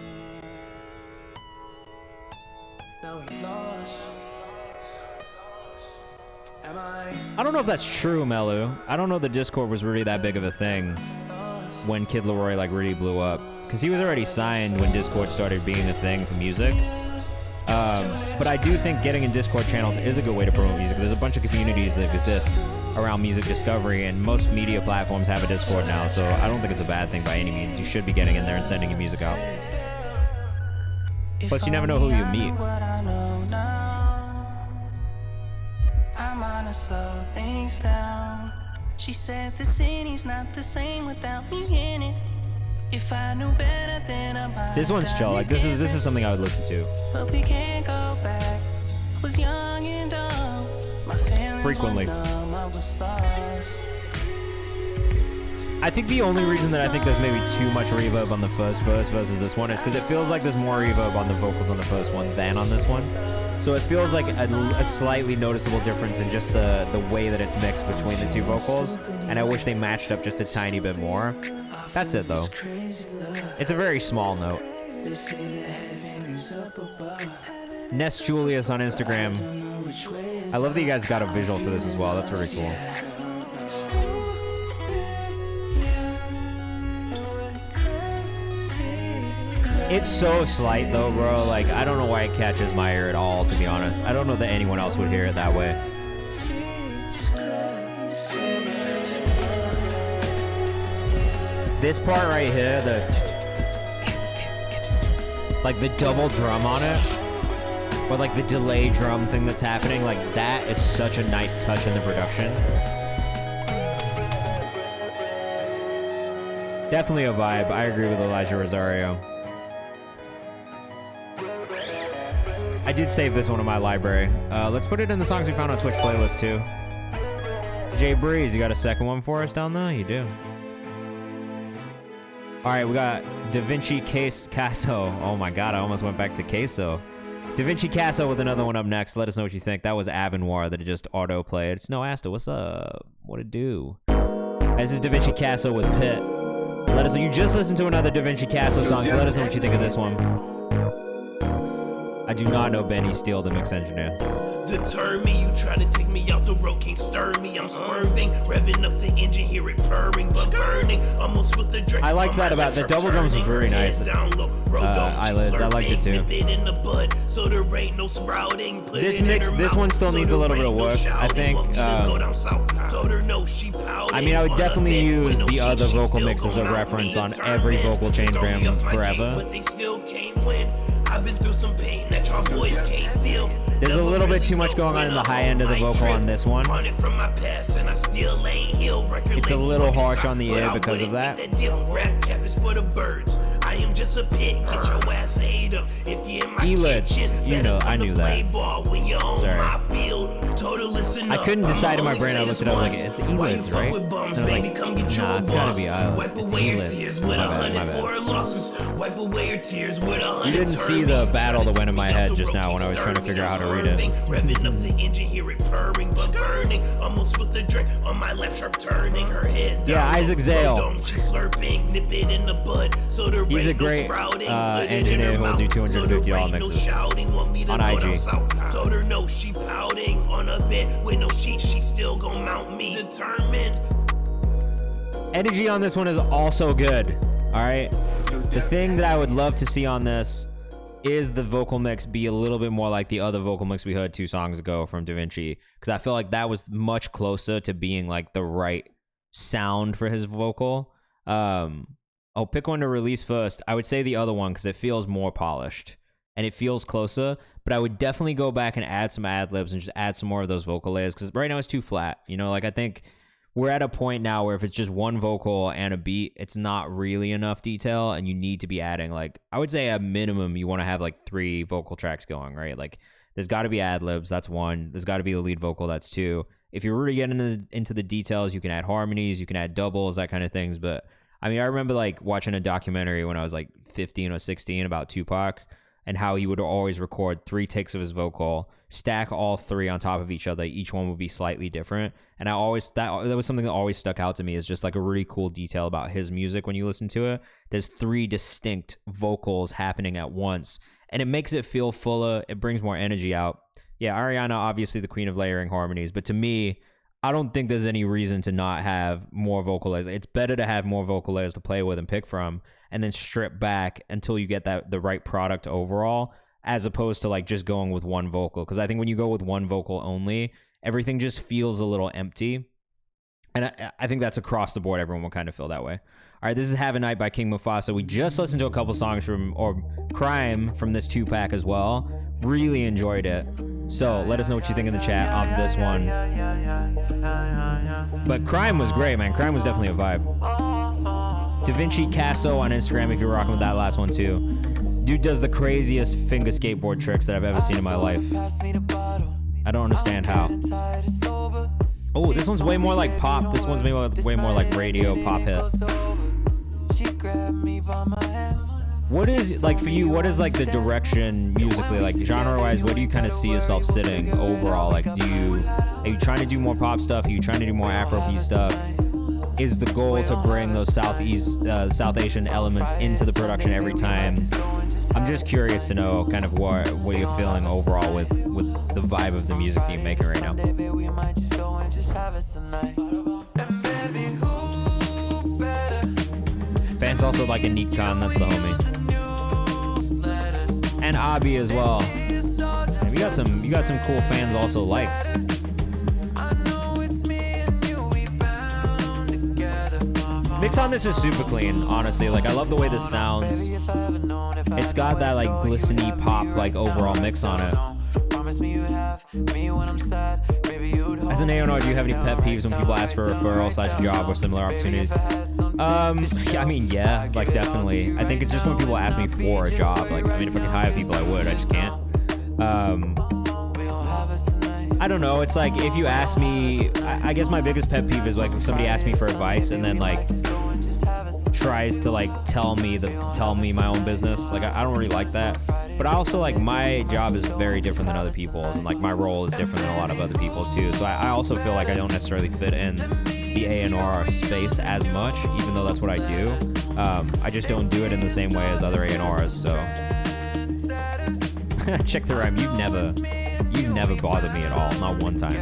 I don't know if that's true, Melu. I don't know the Discord was really that big of a thing when Kid Laroi like really blew up, because he was already signed when Discord started being a thing for music. But I do think getting in Discord channels is a good way to promote music. There's a bunch of communities that exist around music discovery, and most media platforms have a Discord now, so I don't think it's a bad thing by any means. You should be getting in there and sending your music out. Plus, you never know who you meet. I'm gonna slow things down. She said the city's not the same without me in it. If I knew better, then I might. This one's chill. Like this is something I would listen to. But we can't go back. I was young and dumb. My feelings Frequently. were numb. I was lost. I think the only reason that I think there's maybe too much reverb on the first verse versus this one is because it feels like there's more reverb on the vocals on the first one than on this one. So it feels like a slightly noticeable difference in just the way that it's mixed between the two vocals, and I wish they matched up just a tiny bit more. That's it though. It's a very small note. Ness Julius on Instagram. I love that you guys got a visual for this as well. That's really cool. It's so slight though, bro. Like, I don't know why it catches my ear at all, to be honest. I don't know that anyone else would hear it that way. This part right here, like the double drum on it, or like the delay drum thing that's happening, like that is such a nice touch in the production. Definitely a vibe. I agree with Elijah Rosario. I did save this one in my library. Let's put it in the songs we found on Twitch playlist too. Jay Breeze, you got a second one for us down there? You do. All right, we got Da Vinci Casso. Oh my God, I almost went back to Queso. Da Vinci Casso with another one up next. Let us know what you think. That was Avenoir that it just auto played. Snow Asta, what's up? What it do? This is Da Vinci Casso with Pit. Let us know. You just listened to another Da Vinci Casso song, so let us know what you think of this one. I do not know Benny Steele, the mix engineer. Deter me, you try to take me out the road, can't stir me. I'm swerving, revving up the engine, hear it purring, but burning. Almost with the drink. I liked that about the double drums was very nice. Eyelids, I liked it too. This mix, this one still needs a little bit of work. I think. I mean, I would definitely use the other vocal mix as a reference on every vocal changegram forever. But they still can't win. I've been through some pain that y'all boys can't feel. There's a little bit too much going on in the high end of the vocal on this one. It's a little harsh on the ear because of that. E-lids, you know, I knew that. Sorry. I couldn't decide in my brain. I looked it up, like, it's E-lids, right? And I was like, nah, it's gotta be eyelids. It's E-lids. My bad, my bad. You didn't see the battle that went in my head just now when I was trying to figure out how to read it. Revving up the engine, hear it purring, but burning. Almost with the drink on my left, sharp turning her head. Yeah, Isaac Zale. He's a great engineer who will do $250 mixes on IG. Told her no, she pouting on a bed with no sheet. She still gon' mount me. Determined. Energy on this one is also good. All right. The thing that I would love to see on this is the vocal mix be a little bit more like the other vocal mix we heard 2 songs ago from Da Vinci, because I feel like that was much closer to being like the right sound for his vocal. Pick one to release first. I would say the other one because it feels more polished. and it feels closer. But I would definitely go back and add some ad libs and just add some more of those vocal layers, because right now it's too flat. You know, like I think we're at a point now where if it's just one vocal and a beat, it's not really enough detail, and you need to be adding, like, I would say at minimum you want to have like 3 vocal tracks going, right? Like there's got to be ad libs, that's 1. There's got to be the lead vocal, that's 2. If you're really getting into the details, you can add harmonies, you can add doubles, that kind of things. But I mean, I remember like watching a documentary when I was like 15 or 16 about Tupac, and how he would always record 3 takes of his vocal, stack all 3 on top of each other. Each one would be slightly different. And I always, that was something that always stuck out to me, is just like a really cool detail about his music when you listen to it. There's 3 distinct vocals happening at once, and it makes it feel fuller. It brings more energy out. Yeah, Ariana, obviously the queen of layering harmonies, but to me, I don't think there's any reason to not have more vocal layers. It's better to have more vocal layers to play with and pick from, and then strip back until you get the right product overall, as opposed to like just going with one vocal. Because I think when you go with one vocal only, everything just feels a little empty. And I think that's across the board. Everyone will kind of feel that way. All right, this is Have a Night by King Mufasa. We just listened to a couple songs or Crime from this 2-pack as well. Really enjoyed it. So let us know what you think in the chat of this one. But Crime was great, man. Crime was definitely a vibe. Da Vinci Casso on Instagram if you're rocking with that last one too. Dude does the craziest finger skateboard tricks that I've ever seen in my life. I don't understand how. Oh, this one's way more like pop. This one's way more like radio pop hit. What is, like, for you, what is like the direction musically, like genre wise, where do you kind of see yourself sitting overall? Like, are you trying to do more pop stuff? Are you trying to do more Afrobeat stuff? Is the goal to bring those South Asian elements into the production every time? I'm just curious to know kind of what you're feeling overall with the vibe of the music that you're making right now. Fans also like a Neat Khan, that's the homie. And Abi as well. And you got some cool fans also likes. Mix on this is super clean, honestly. Like, I love the way this sounds. It's got that like glistening pop like overall mix on it. As an A&R, do you have any pet peeves when people ask for a referral / job or similar opportunities? I mean, yeah, like definitely. I think it's just when people ask me for a job. Like, I mean, if I could hire people, I would. I just can't. I don't know. It's like if you ask me, I guess my biggest pet peeve is like if somebody asks me for advice and then like tries to like tell me my own business. Like I don't really like that. But I also like my job is very different than other people's, and like my role is different than a lot of other people's too. So I also feel like I don't necessarily fit in the A&R space as much, even though that's what I do. I just don't do it in the same way as other A&Rs. So check the rhyme. You've never bothered me at all, not one time.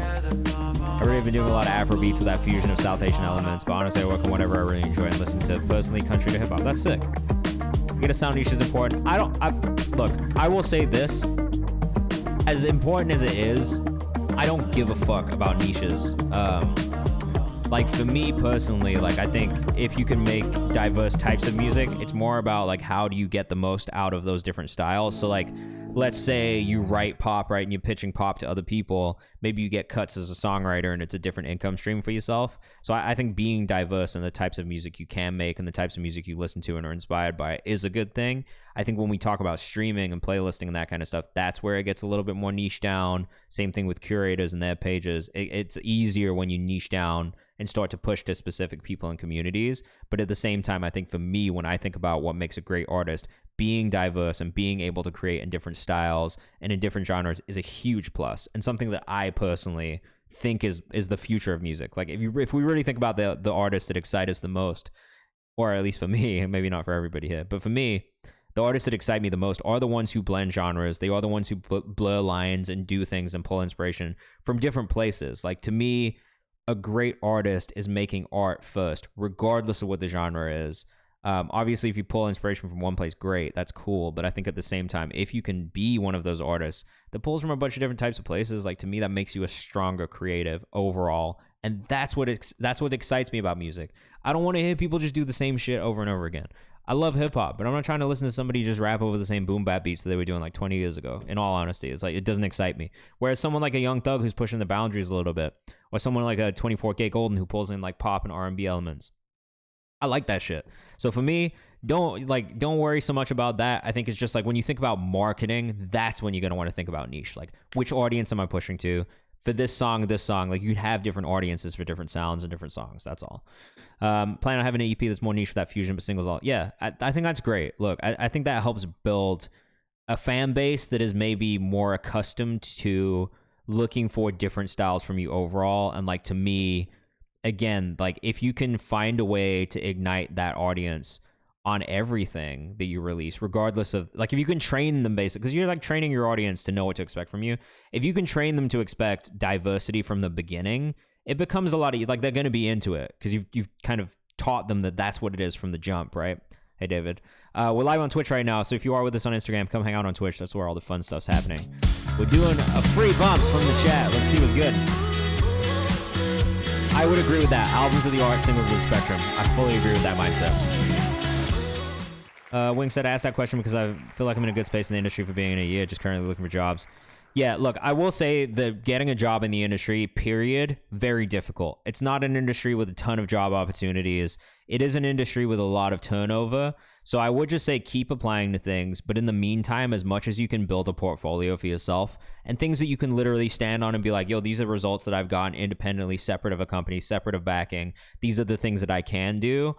I've really been doing a lot of Afrobeats with that fusion of South Asian elements, but honestly I work on whatever I really enjoy and listen to, personally country to hip hop. That's sick. You get a sound niche is important. Look, I will say this, as important as it is, I don't give a fuck about niches. Like for me personally, like I think if you can make diverse types of music, it's more about like how do you get the most out of those different styles. So like, let's say you write pop, right, and you're pitching pop to other people. Maybe you get cuts as a songwriter and it's a different income stream for yourself. So I think being diverse in the types of music you can make and the types of music you listen to and are inspired by is a good thing. I think when we talk about streaming and playlisting and that kind of stuff, that's where it gets a little bit more niche down. Same thing with curators and their pages. It's easier when you niche down and start to push to specific people and communities. But at the same time, I think for me, when I think about what makes a great artist, being diverse and being able to create in different styles and in different genres is a huge plus, and something that I personally think is the future of music. Like if we really think about the artists that excite us the most, or at least for me, maybe not for everybody here, but for me, the artists that excite me the most are the ones who blend genres. They are the ones who blur lines and do things and pull inspiration from different places. Like to me, a great artist is making art first, regardless of what the genre is. Obviously, if you pull inspiration from one place, great, that's cool. But I think at the same time, if you can be one of those artists that pulls from a bunch of different types of places, like to me, that makes you a stronger creative overall. And that's what excites me about music. I don't want to hear people just do the same shit over and over again. I love hip hop, but I'm not trying to listen to somebody just rap over the same boom bap beats that they were doing like 20 years ago. In all honesty, it's like it doesn't excite me. Whereas someone like a Young Thug who's pushing the boundaries a little bit, or someone like a 24K Golden who pulls in like pop and R&B elements, I like that shit. So for me, don't worry so much about that. I think it's just like when you think about marketing, that's when you're gonna want to think about niche. Like, which audience am I pushing to? For this song, like you'd have different audiences for different sounds and different songs. That's all. Plan on having an EP that's more niche for that fusion, but singles all. Yeah, I think that's great. Look, I think that helps build a fan base that is maybe more accustomed to looking for different styles from you overall. And like, to me, again, like if you can find a way to ignite that audience on everything that you release, regardless of, like, if you can train them basically, because you're like training your audience to know what to expect from you. If you can train them to expect diversity from the beginning, it becomes a lot of, like, they're going to be into it because you've kind of taught them that that's what it is from the jump, right? Hey, David. We're live on Twitch right now, so if you are with us on Instagram, come hang out on Twitch. That's where all the fun stuff's happening. We're doing a free bump from the chat. Let's see what's good. I would agree with that. Albums of the art, singles of the spectrum. I fully agree with that mindset. Wing said, I asked that question because I feel like I'm in a good space in the industry for being in a year, just currently looking for jobs. Yeah, look, I will say that getting a job in the industry, period, very difficult. It's not an industry with a ton of job opportunities. It is an industry with a lot of turnover. So I would just say keep applying to things. But in the meantime, as much as you can build a portfolio for yourself and things that you can literally stand on and be like, yo, these are results that I've gotten independently, separate of a company, separate of backing. These are the things that I can do.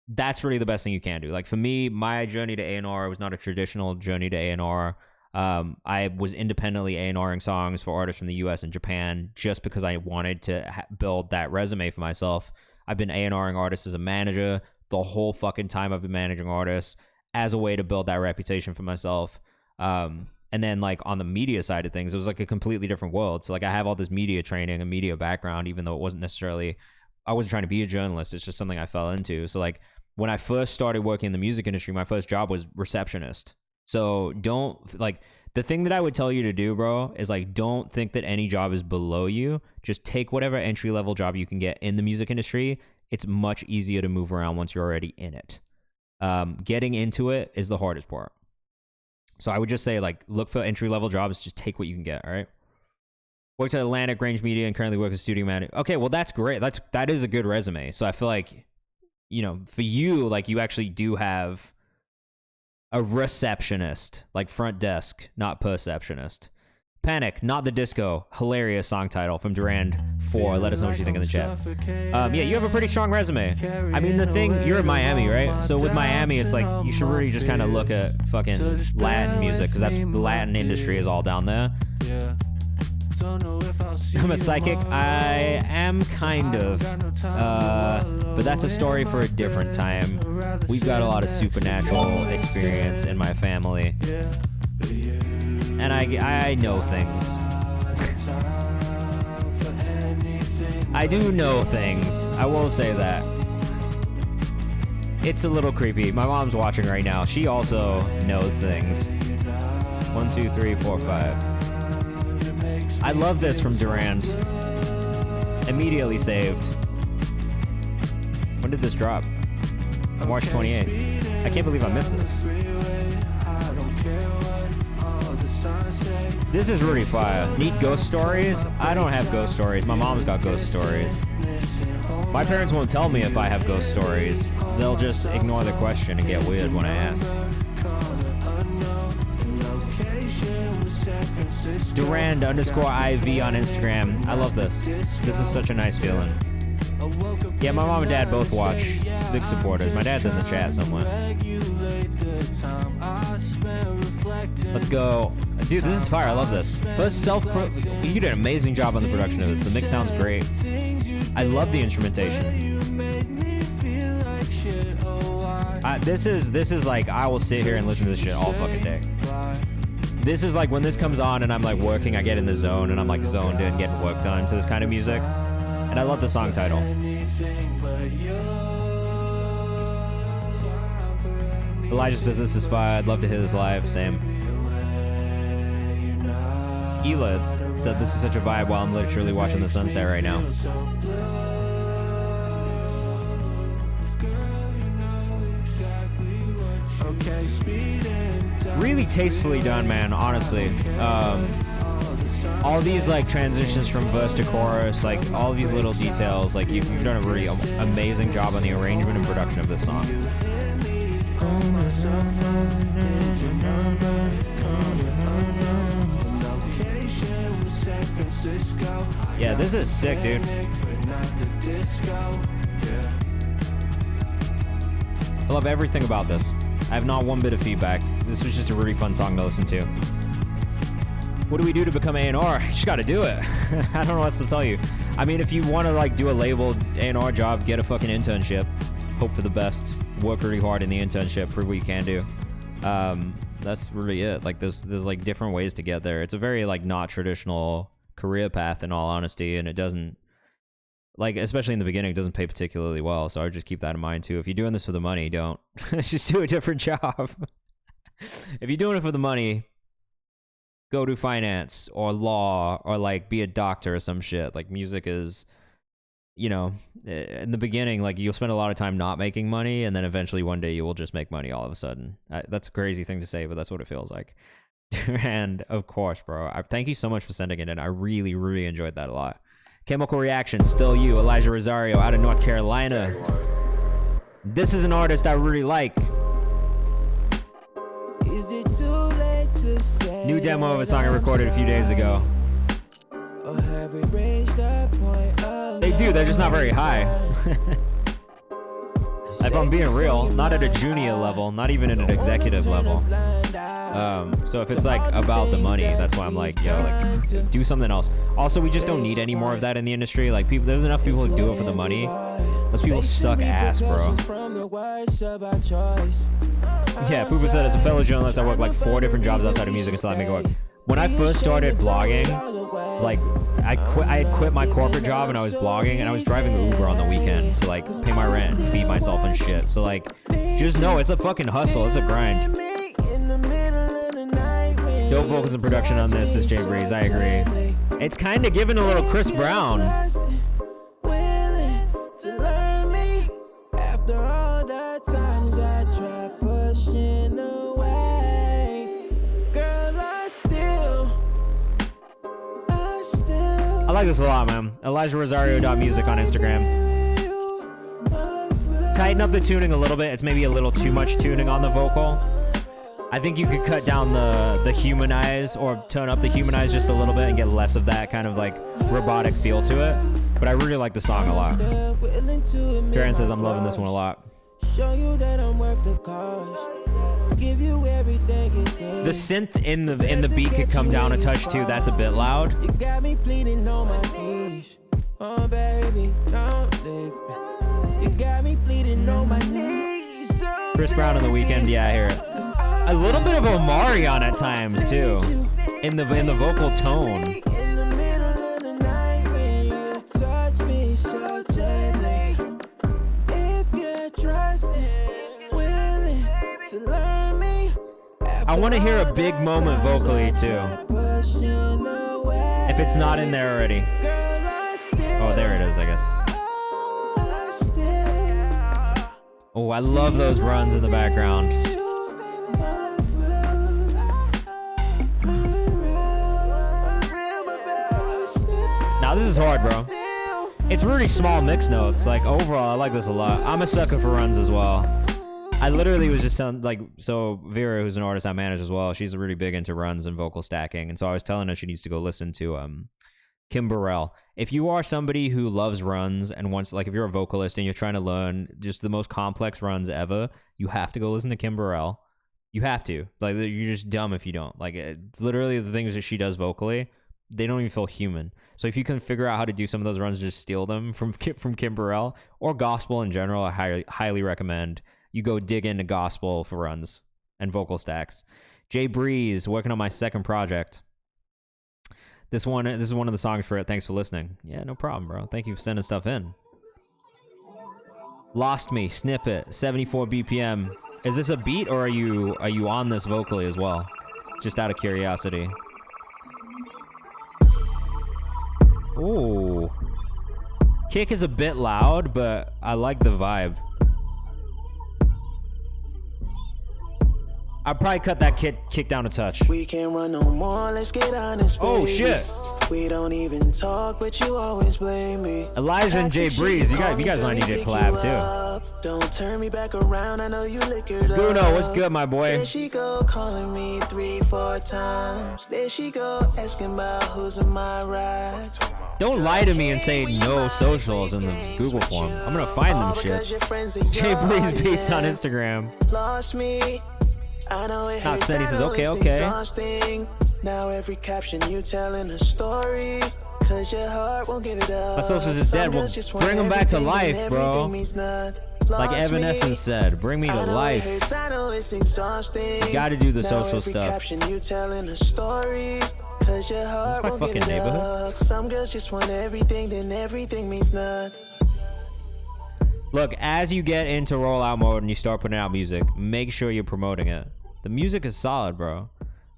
That's really the best thing you can do. Like for me, my journey to A&R was not a traditional journey to A&R. I was independently A&Ring songs for artists from the US and Japan just because I wanted to build that resume for myself. I've been A&Ring artists as a manager the whole fucking time I've been managing artists as a way to build that reputation for myself. And then like on the media side of things, it was like a completely different world. So like I have all this media training and media background, even though it wasn't necessarily, I wasn't trying to be a journalist. It's just something I fell into. So like when I first started working in the music industry, my first job was receptionist. So don't, like, the thing that I would tell you to do, bro, is like, don't think that any job is below you. Just take whatever entry-level job you can get in the music industry. It's much easier to move around once you're already in it. Getting into it is the hardest part. So I would just say, like, look for entry-level jobs. Just take what you can get, all right? Worked at Atlantic Range Media and currently works as studio manager. Okay, well, that's great. That is a good resume. So I feel like, you know, for you, like, you actually do have a receptionist, like front desk, not perceptionist. Panic, Not the Disco, hilarious song title from Durand 4. Let us know what you think in the chat. Yeah, you have a pretty strong resume. I mean, the thing, you're in Miami, right? So with Miami, it's like, you should really just kind of look at fucking Latin music, because that's, the Latin industry is all down there. I'm a psychic. I am kind of, but that's a story for a different time. We've got a lot of supernatural experience in my family, and I know things. I do know things. I will say that. It's a little creepy. My mom's watching right now. She also knows things. 1, 2, 3, 4, 5. I love this from Durand. Immediately saved. When did this drop? March 28th. I can't believe I missed this. This is really fire. Need ghost stories? I don't have ghost stories. My mom's got ghost stories. My parents won't tell me if I have ghost stories. They'll just ignore the question and get weird when I ask. Durand _IV on Instagram. I love this. This is such a nice feeling. Yeah, my mom and dad both watch. Big supporters. My dad's in the chat somewhere. Let's go. Dude, this is fire. I love this. First you did an amazing job on the production of this. The mix sounds great. I love the instrumentation. This is like, I will sit here and listen to this shit all fucking day. This is like when this comes on and I'm like working, I get in the zone and I'm like zoned in, getting work done to this kind of music. And I love the song title. Elijah says this is fire. I'd love to hear this live. Same. Elids said this is such a vibe while I'm literally watching the sunset right now. Really tastefully done, man, honestly. All these like transitions from verse to chorus, like all these little details, like you've done a really amazing job on the arrangement and production of this song. Yeah, this is sick, dude. I love everything about this. I have not one bit of feedback. This was just a really fun song to listen to. What do we do to become A&R? You just gotta do it. I don't know what else to tell you. I mean, if you want to like do a label A&R job, get a fucking internship. Hope for the best. Work really hard in the internship. Prove what you can do. That's really it. Like there's like different ways to get there. It's a very like not traditional career path in all honesty, and it doesn't, like, especially in the beginning, it doesn't pay particularly well. So I would just keep that in mind too. If you're doing this for the money, don't. Just do a different job. If you're doing it for the money, go do finance or law or like be a doctor or some shit. Like music is, you know, in the beginning, like you'll spend a lot of time not making money, and then eventually one day you will just make money all of a sudden. That's a crazy thing to say, but that's what it feels like. And of course, bro, thank you so much for sending it in. I really, really enjoyed that a lot. Chemical Reaction, Still You, Elijah Rosario out of North Carolina. This is an artist I really like. Is it too late to say New demo of a song I recorded a few days ago. or have we reached that point of They do, they're just not very high. If I'm being real, not at a junior level, not even at an executive level. So if it's like about the money, that's why I'm like, yo, like do something else. Also, we just don't need any more of that in the industry. Like people, there's enough people who do it for the money. Those people suck ass, bro. Yeah, Poopa said, as a fellow journalist, I work like 4 different jobs outside of music until I make it work. When I first started blogging, like I had quit my corporate job and I was blogging, and I was driving Uber on the weekend to like pay my rent and feed myself and shit. So like, just know it's a fucking hustle. It's a grind. Dope vocals and production on this is Jay Breeze. I agree. It's kind of giving a little Chris Brown. I like this a lot, man. ElijahRosario.music on Instagram. Tighten up the tuning a little bit. It's maybe a little too much tuning on the vocal. I think you could cut down the humanize or turn up the humanize just a little bit and get less of that kind of like robotic feel to it. But I really like the song a lot. Darren says I'm loving this one a lot. Show you that I'm worth the cost. Give you everything you need. The synth in the beat could come down a touch too. That's a bit loud. You got me pleading on my knees. Oh baby, don't leave me. You got me pleading on my knees. Oh, Chris Brown on the weekend, yeah, I hear it. A little bit of Omarion at times too, in the vocal tone. in the middle of the night when you touch me so gently. If you're trusting, willing to learn me. I want to hear a big moment vocally too, if it's not in there already. Oh, there it is, I guess. Oh, I love those runs in the background. Now this is hard, bro. It's really small mix notes. Like overall, I like this a lot. I'm a sucker for runs as well. I literally was just telling, like, so Vera, who's an artist I manage as well, she's really big into runs and vocal stacking. And so I was telling her she needs to go listen to Kim Burrell. If you are somebody who loves runs and wants, like, if you're a vocalist and you're trying to learn just the most complex runs ever, you have to go listen to Kim Burrell. You have to. Like, you're just dumb if you don't. Like, literally the things that she does vocally, they don't even feel human. So if you can figure out how to do some of those runs, just steal them from Kim Burrell or gospel in general, I highly recommend you go dig into gospel for runs and vocal stacks. Jay Breeze, working on my second project. This is one of the songs for it. Thanks for listening. Yeah, no problem, bro. Thank you for sending stuff in. Lost Me, Snippet, 74 BPM. Is this a beat or are you on this vocally as well? Just out of curiosity. Ooh. Kick is a bit loud, but I like the vibe. I'll probably cut that kick down a touch. We can't run no more, let's get honest, baby. Oh shit. We don't even talk, but you always blame me. Elijah and Jay Breeze, you guys might need to collab too. Don't turn me back around, I know you liquored up. Bruno, what's good, my boy? There she go, calling me 3-4 times. There she go, asking about who's in my ride. Don't lie to me and say no socials in the Google form. I'm gonna find them shits. Jay Breeze Beats on Instagram. Lost me. I know it Not hurts, said, he says, I know okay, it's okay. exhausting. Now every caption you telling a story, cause your heart won't give it up. My socials is dead. Well, bring them back to life, bro. Like Evanescence said, bring me to life. You gotta do the social stuff. Caption you telling a story, cause your heart won't give it up. Some girls just want everything, then everything means nothing. Look, as you get into rollout mode and you start putting out music, make sure you're promoting it. The music is solid, bro.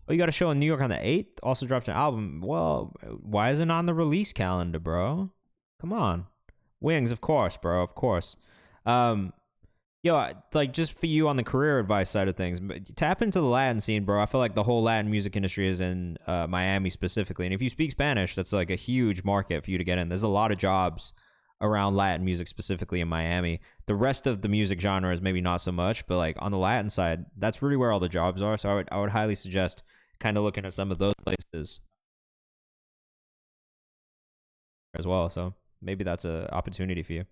Oh, you got a show in New York on the 8th? Also dropped an album. Well, why isn't it on the release calendar, bro? Come on. Wings, of course, bro, of course. Yo, like, just for you on the career advice side of things, tap into the Latin scene, bro. I feel like the whole Latin music industry is in Miami specifically. And if you speak Spanish, that's like a huge market for you to get in. There's a lot of jobs around Latin music, specifically in Miami. The rest of the music genre is maybe not so much, but like on the Latin side, that's really where all the jobs are. So I would highly suggest kind of looking at some of those places as well. So maybe that's an opportunity for you.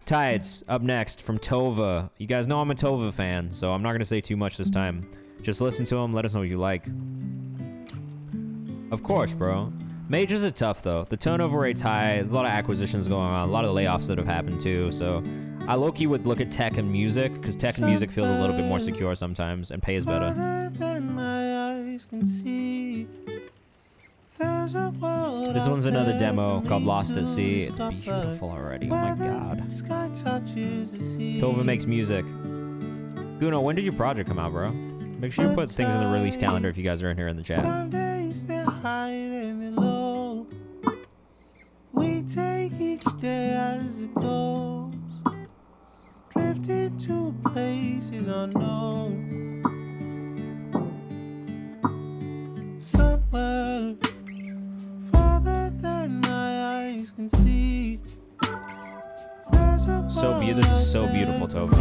Tides up next from Tova. You guys know I'm a Tova fan, so I'm not gonna say too much this time. Just listen to him, let us know what you like. Of course, bro. Majors are tough, though. The turnover rate's high. There's a lot of acquisitions going on. A lot of layoffs that have happened, too. So I low-key would look at tech and music, because tech and music feels a little bit more secure sometimes and pays better. This one's another demo called Lost at Sea. It's beautiful already. Oh, my God. Tova makes music. Guno, when did your project come out, bro? Make sure you put things in the release calendar if you guys are in here in the chat. We take each day as it goes, drifting to places unknown. Somewhere farther than my eyes can see. This is so beautiful, Tova.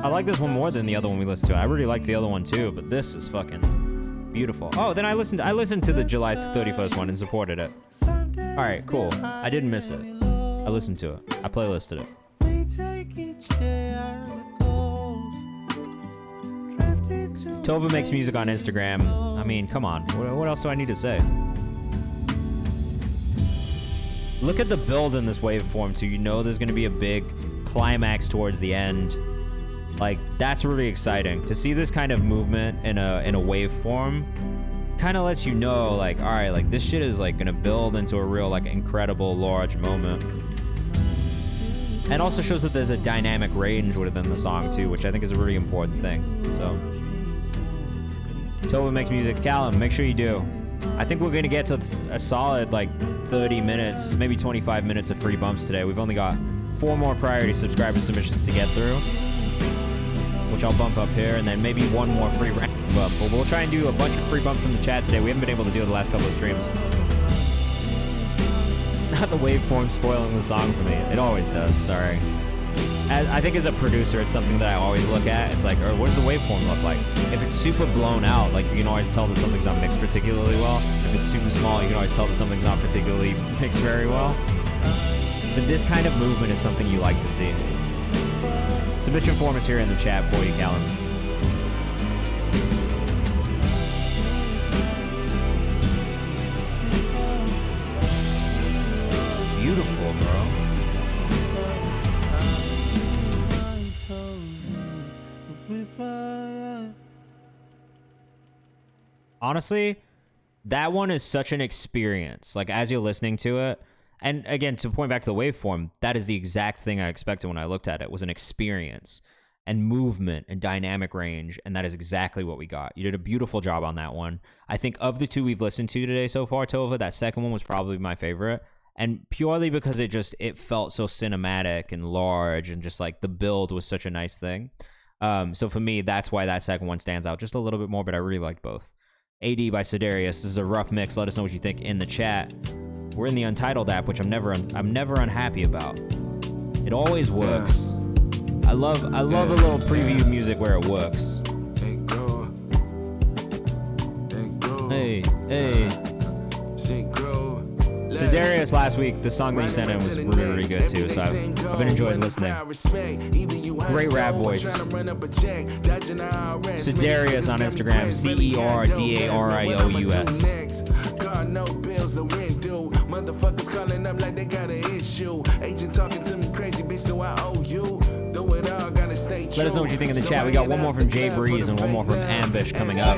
I like this one more than the other one we listened to. I really like the other one too, but this is fucking beautiful. Oh, then I listened to the July 31st one and supported it. All right, cool. I didn't miss it. I listened to it. I playlisted it. Tova makes music on Instagram. I mean, come on. What else do I need to say? Look at the build in this waveform too. You know there's gonna be a big climax towards the end. Like, that's really exciting. To see this kind of movement in a waveform kind of lets you know, like, all right, like, this shit is, like, gonna build into a real, like, incredible, large moment. And also shows that there's a dynamic range within the song, too, which I think is a really important thing. So, Tova makes music. Callum, make sure you do. I think we're gonna get to a solid, like, 30 minutes, maybe 25 minutes of free bumps today. We've only got 4 more priority subscriber submissions to get through, which I'll bump up here, and then maybe 1 more free random bump. But we'll try and do a bunch of free bumps in the chat today. We haven't been able to do it the last couple of streams. Not the waveform spoiling the song for me. It always does, sorry. I think as a producer, it's something that I always look at. It's like, or what does the waveform look like? If it's super blown out, like, you can always tell that something's not mixed particularly well. If it's super small, you can always tell that something's not particularly mixed very well. But this kind of movement is something you like to see. Submission form is here in the chat for you, Callum. Beautiful, bro. Honestly, that one is such an experience. Like, as you're listening to it, and again, to point back to the waveform, that is the exact thing I expected when I looked at it, was an experience and movement and dynamic range, and that is exactly what we got. You did a beautiful job on that one. I think of the 2 we've listened to today so far, Tova, that second one was probably my favorite, and purely because it felt so cinematic and large, and just like the build was such a nice thing. So for me, that's why that second one stands out just a little bit more, but I really liked both. AD by Sidarius. This is a rough mix. Let us know what you think in the chat. We're in the Untitled app, which I'm never unhappy about. It always works. I love a little preview music where it works. Hey. Sidarius last week, the song that you sent in was really good too, so I've been enjoying listening. Great rap voice. Sidarius on Instagram, CERDARIOUS. No bills, the rent due. Motherfuckers calling up like they got an issue. Agent talking to me crazy, bitch, do I owe you? Do it all, gotta stay true. Let us know what you think in the chat. We got one more from Jay Breeze and one more from Ambush coming up.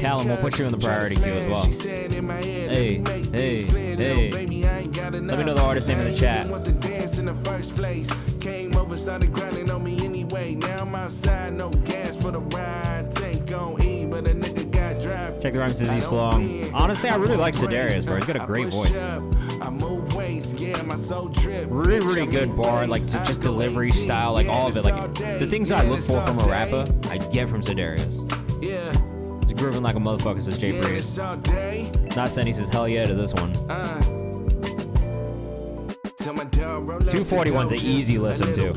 Callum, we'll put you in the priority queue as well. Hey. Let me know the artist name in the chat. Came over, started grinding on me anyway. Now I'm outside, no gas for the ride. Tank on E, but a nigga got drive. Check the rhymes as he's flowing. Honestly, I really like Sidarius, bro. He's got a great voice. Really good bar, like just delivery style, like all of it. Like the things I look for from a rapper, I get from Sidarius. He's grooving like a motherfucker, says Jay Breeze. Not saying he says hell yeah to this one. 241's an easy listen to.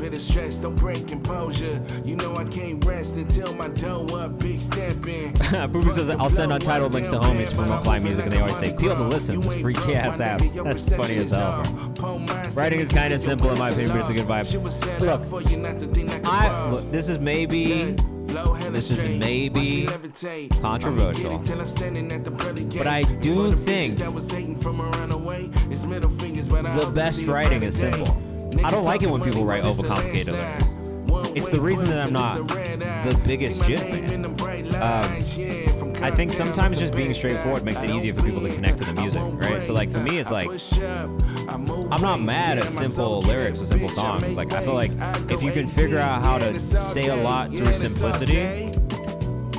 Boo says I'll send Untitled links to homies to promote Clyde music, and they always say feel the listen. This freaky ass app. That's funny as hell, bro. Writing is kind of simple in my opinion, but it's a good vibe. Look, this is maybe controversial, but I do think the best writing is simple. I don't like it when people write overcomplicated lyrics. It's the reason that I'm not the biggest Jit fan. I think sometimes just being straightforward makes it easier for people to connect to the music, right? So like for me, it's like I'm not mad at simple lyrics or simple songs. Like I feel like if you can figure out how to say a lot through simplicity,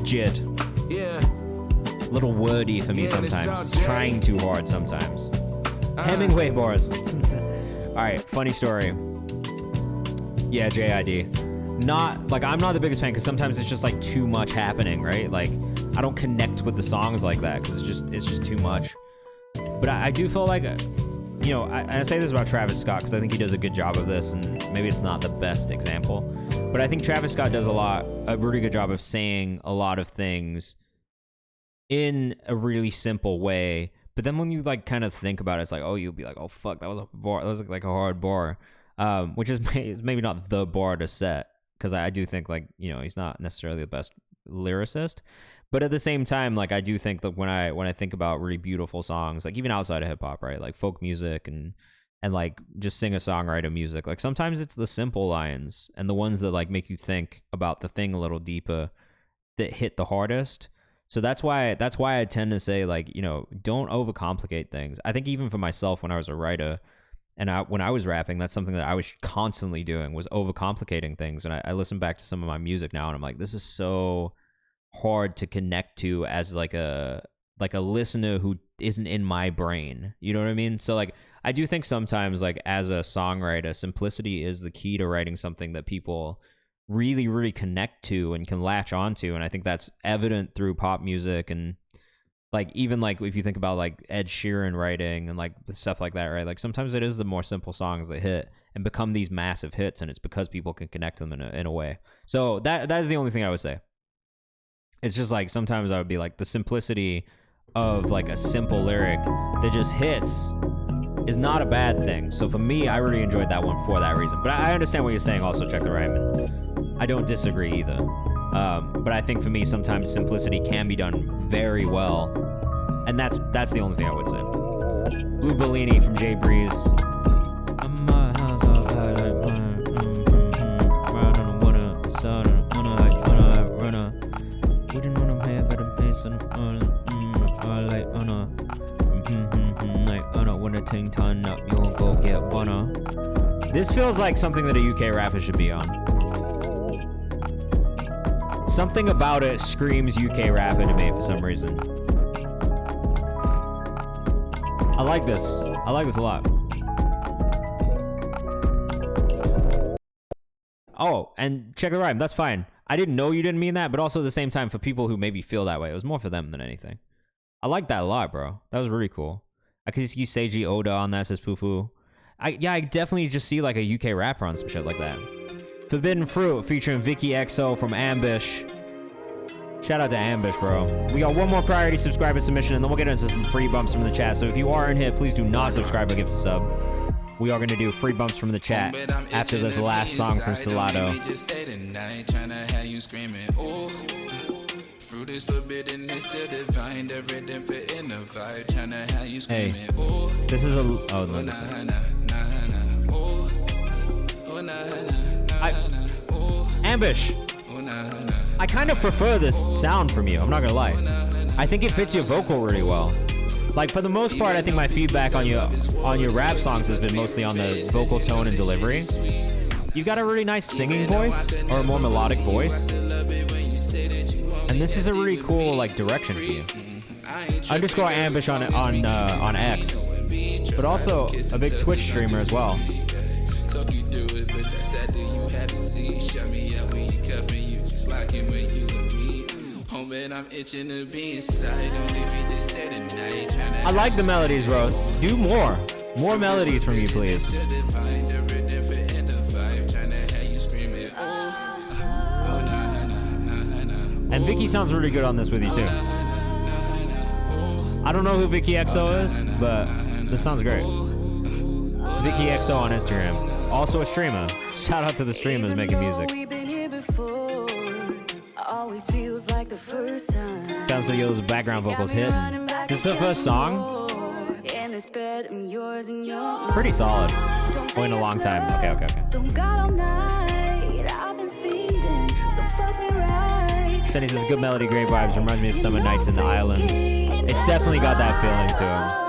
Jit. A little wordy for me sometimes. It's trying too hard sometimes. Hemingway bars. All right, funny story. Yeah, JID. Not like I'm not the biggest fan because sometimes it's just like too much happening, right? Like I don't connect with the songs like that because it's just too much. But I do feel like, you know, I say this about Travis Scott because I think he does a good job of this, and maybe it's not the best example, but I think Travis Scott does a really good job of saying a lot of things in a really simple way. But then when you like kind of think about it, it's like, oh, you'll be like, oh fuck, that was a bar. That was like a hard bar, which is maybe not the bar to set because I do think like, you know, he's not necessarily the best lyricist. But at the same time, like I do think that when I think about really beautiful songs, like even outside of hip hop, right, like folk music and like just singer-songwriter music, like sometimes it's the simple lines and the ones that like make you think about the thing a little deeper that hit the hardest. So that's why I tend to say, like, you know, don't overcomplicate things. I think even for myself when I was a writer and when I was rapping, that's something that I was constantly doing, was overcomplicating things. And I listen back to some of my music now and I'm like, this is so hard to connect to as like a listener who isn't in my brain. You know what I mean? So like I do think sometimes like as a songwriter, simplicity is the key to writing something that people really, really connect to and can latch onto. And I think that's evident through pop music and like even like if you think about like Ed Sheeran writing and like stuff like that, right? Like sometimes it is the more simple songs that hit and become these massive hits, and it's because people can connect them in a way. So that is the only thing I would say. It's just like sometimes I would be like the simplicity of like a simple lyric that just hits is not a bad thing. So for me, I really enjoyed that one for that reason. But I understand what you're saying also, Check the Rhyme, and I don't disagree either. But I think for me, sometimes simplicity can be done very well. And that's the only thing I would say. Blue Bellini from Jay Breeze. This feels like something that a UK rapper should be on. Something about it screams UK rapper to me for some reason. I like this. I like this a lot. Oh, and check the rhyme. That's fine. I didn't know you didn't mean that, but also at the same time, for people who maybe feel that way, it was more for them than anything. I like that a lot, bro. That was really cool. I could see Seiji Oda on that, says Poo Poo. I definitely just see like a UK rapper on some shit like that. Forbidden Fruit featuring Vicky XO from Ambush. Shout out to Ambush, bro. We got one more priority subscriber submission, and then we'll get into some free bumps from the chat. So if you are in here, please do not subscribe or give us a sub. We are going to do free bumps from the chat after this last song from Salado. Fruit is forbidden, it's still divine. They're written for in the vibe. Tryna have you screaming. Oh, this is a. Oh, no, Ambush. I kind of prefer this sound from you. I'm not gonna lie. I think it fits your vocal really well. Like for the most part, I think my feedback on your rap songs has been mostly on the vocal tone and delivery. You've got a really nice singing voice or a more melodic voice. And this is a really cool like direction for you. Underscore Ambush on X, but also a big Twitch streamer as well. I like the melodies, bro. Do more melodies from you, please. And Vicky sounds really good on this with you too. I don't know who Vicky XO is, but this sounds great. Vicky XO on Instagram. Also a streamer. Shout out to the streamers making music. Sounds like those background vocals hitting. This is the first song. Pretty solid. Oh, in a long time. Okay. Senny says good melody, great vibes. Reminds me of summer nights in the islands. It's definitely got that feeling to him.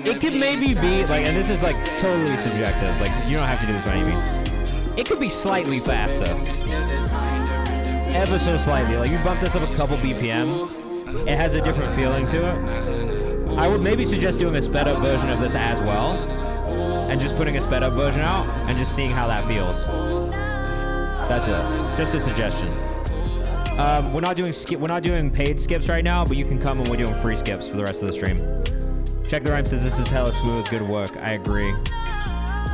It could maybe be like, and this is like totally subjective. Like you don't have to do this by any means. It could be slightly faster, ever so slightly. Like you bump this up a couple BPM, it has a different feeling to it. I would maybe suggest doing a sped up version of this as well, and just putting a sped up version out and just seeing how that feels. That's it. Just a suggestion. We're not doing paid skips right now, but you can come and we're doing free skips for the rest of the stream. Check the Rhyme says this is hella smooth. Good work. I agree.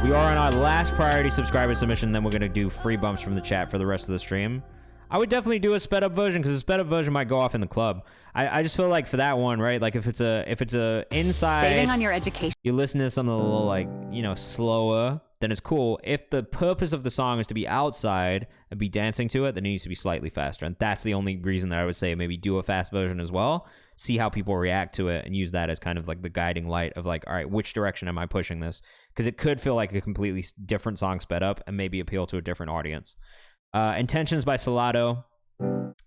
We are on our last priority subscriber submission. Then we're gonna do free bumps from the chat for the rest of the stream. I would definitely do a sped up version because the sped up version might go off in the club. I just feel like for that one, right? Like if it's a inside saving on your education, you listen to something a little like, you know, slower, then it's cool. If the purpose of the song is to be outside and be dancing to it, then it needs to be slightly faster. And that's the only reason that I would say maybe do a fast version as well. See how people react to it and use that as kind of like the guiding light of like, all right, which direction am I pushing this? Because it could feel like a completely different song sped up and maybe appeal to a different audience. Intentions by Salado.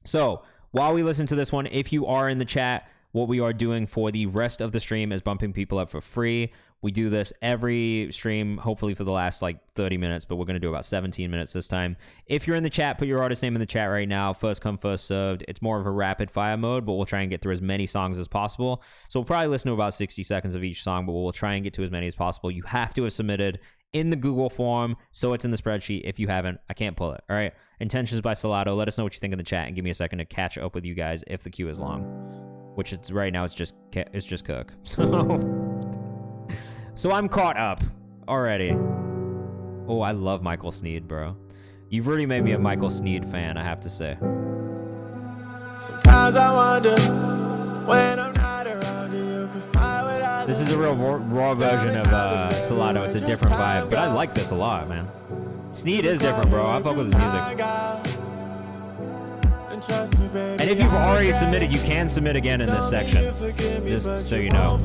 So while we listen to this one, if you are in the chat, what we are doing for the rest of the stream is bumping people up for free. We do this every stream, hopefully for the last like 30 minutes, but we're going to do about 17 minutes this time. If you're in the chat, put your artist name in the chat right now. First come, first served. It's more of a rapid fire mode, but we'll try and get through as many songs as possible. So we'll probably listen to about 60 seconds of each song, but we'll try and get to as many as possible. You have to have submitted in the Google form, so it's in the spreadsheet. If you haven't, I can't pull it. All right. Intentions by Salado. Let us know what you think in the chat and give me a second to catch up with you guys if the queue is long, which it's right now. It's just Cook. So I'm caught up already. Oh, I love Michael Sneed, bro. You've really made me a Michael Sneed fan, I have to say. Sometimes I wonder when I'm not around you could find what I This is a real raw version of Salado. It's a different vibe, but I like this a lot, man. Sneed is different, bro. I fuck with his music. And if you've already submitted, you can submit again in this section, just so you know.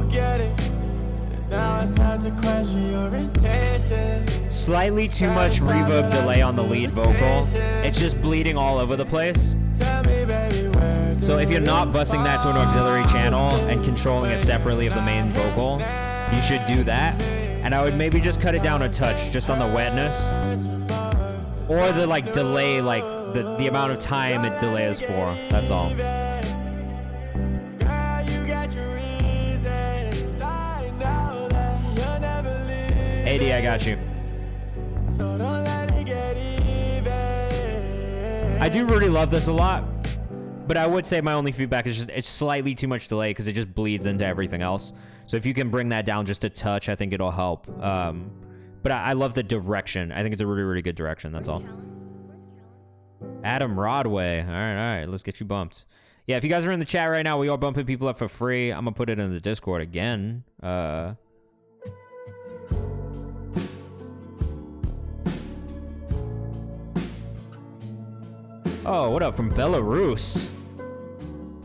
Now it's time to question your intentions. Slightly too much reverb delay on the lead vocal. It's just bleeding all over the place. So if you're not busting that to an auxiliary channel and controlling it separately of the main vocal, you should do that. And I would maybe just cut it down a touch just on the wetness. Or the like delay, like the amount of time it delays for. That's all. AD, I got you. So I do really love this a lot, but I would say my only feedback is just it's slightly too much delay because it just bleeds into everything else. So if you can bring that down just a touch, I think it'll help. But I love the direction. I think it's a really, really good direction. That's all. Adam Rodway. All right. Let's get you bumped. Yeah, if you guys are in the chat right now, we are bumping people up for free. I'm going to put it in the Discord again. Oh, what up from Belarus?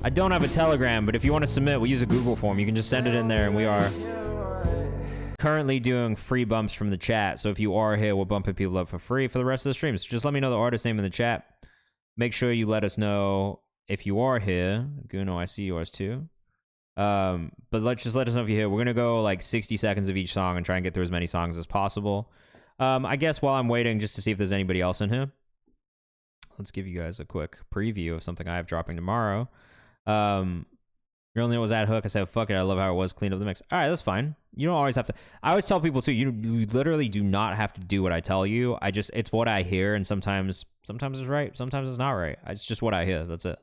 I don't have a Telegram, but if you want to submit, we use a Google form. You can just send it in there, and we are currently doing free bumps from the chat. So if you are here, we're bumping people up for free for the rest of the stream. So just let me know the artist name in the chat. Make sure you let us know if you are here. Guno, I see yours too. But let us know if you're here. We're gonna go like 60 seconds of each song and try and get through as many songs as possible. I guess while I'm waiting just to see if there's anybody else in here, let's give you guys a quick preview of something I have dropping tomorrow. You only know was at hook. I said, fuck it. I love how it was. Clean up the mix. All right, that's fine. You don't always have to. I always tell people too, you literally do not have to do what I tell you. It's what I hear, and sometimes it's right, sometimes it's not right. It's just what I hear. That's it.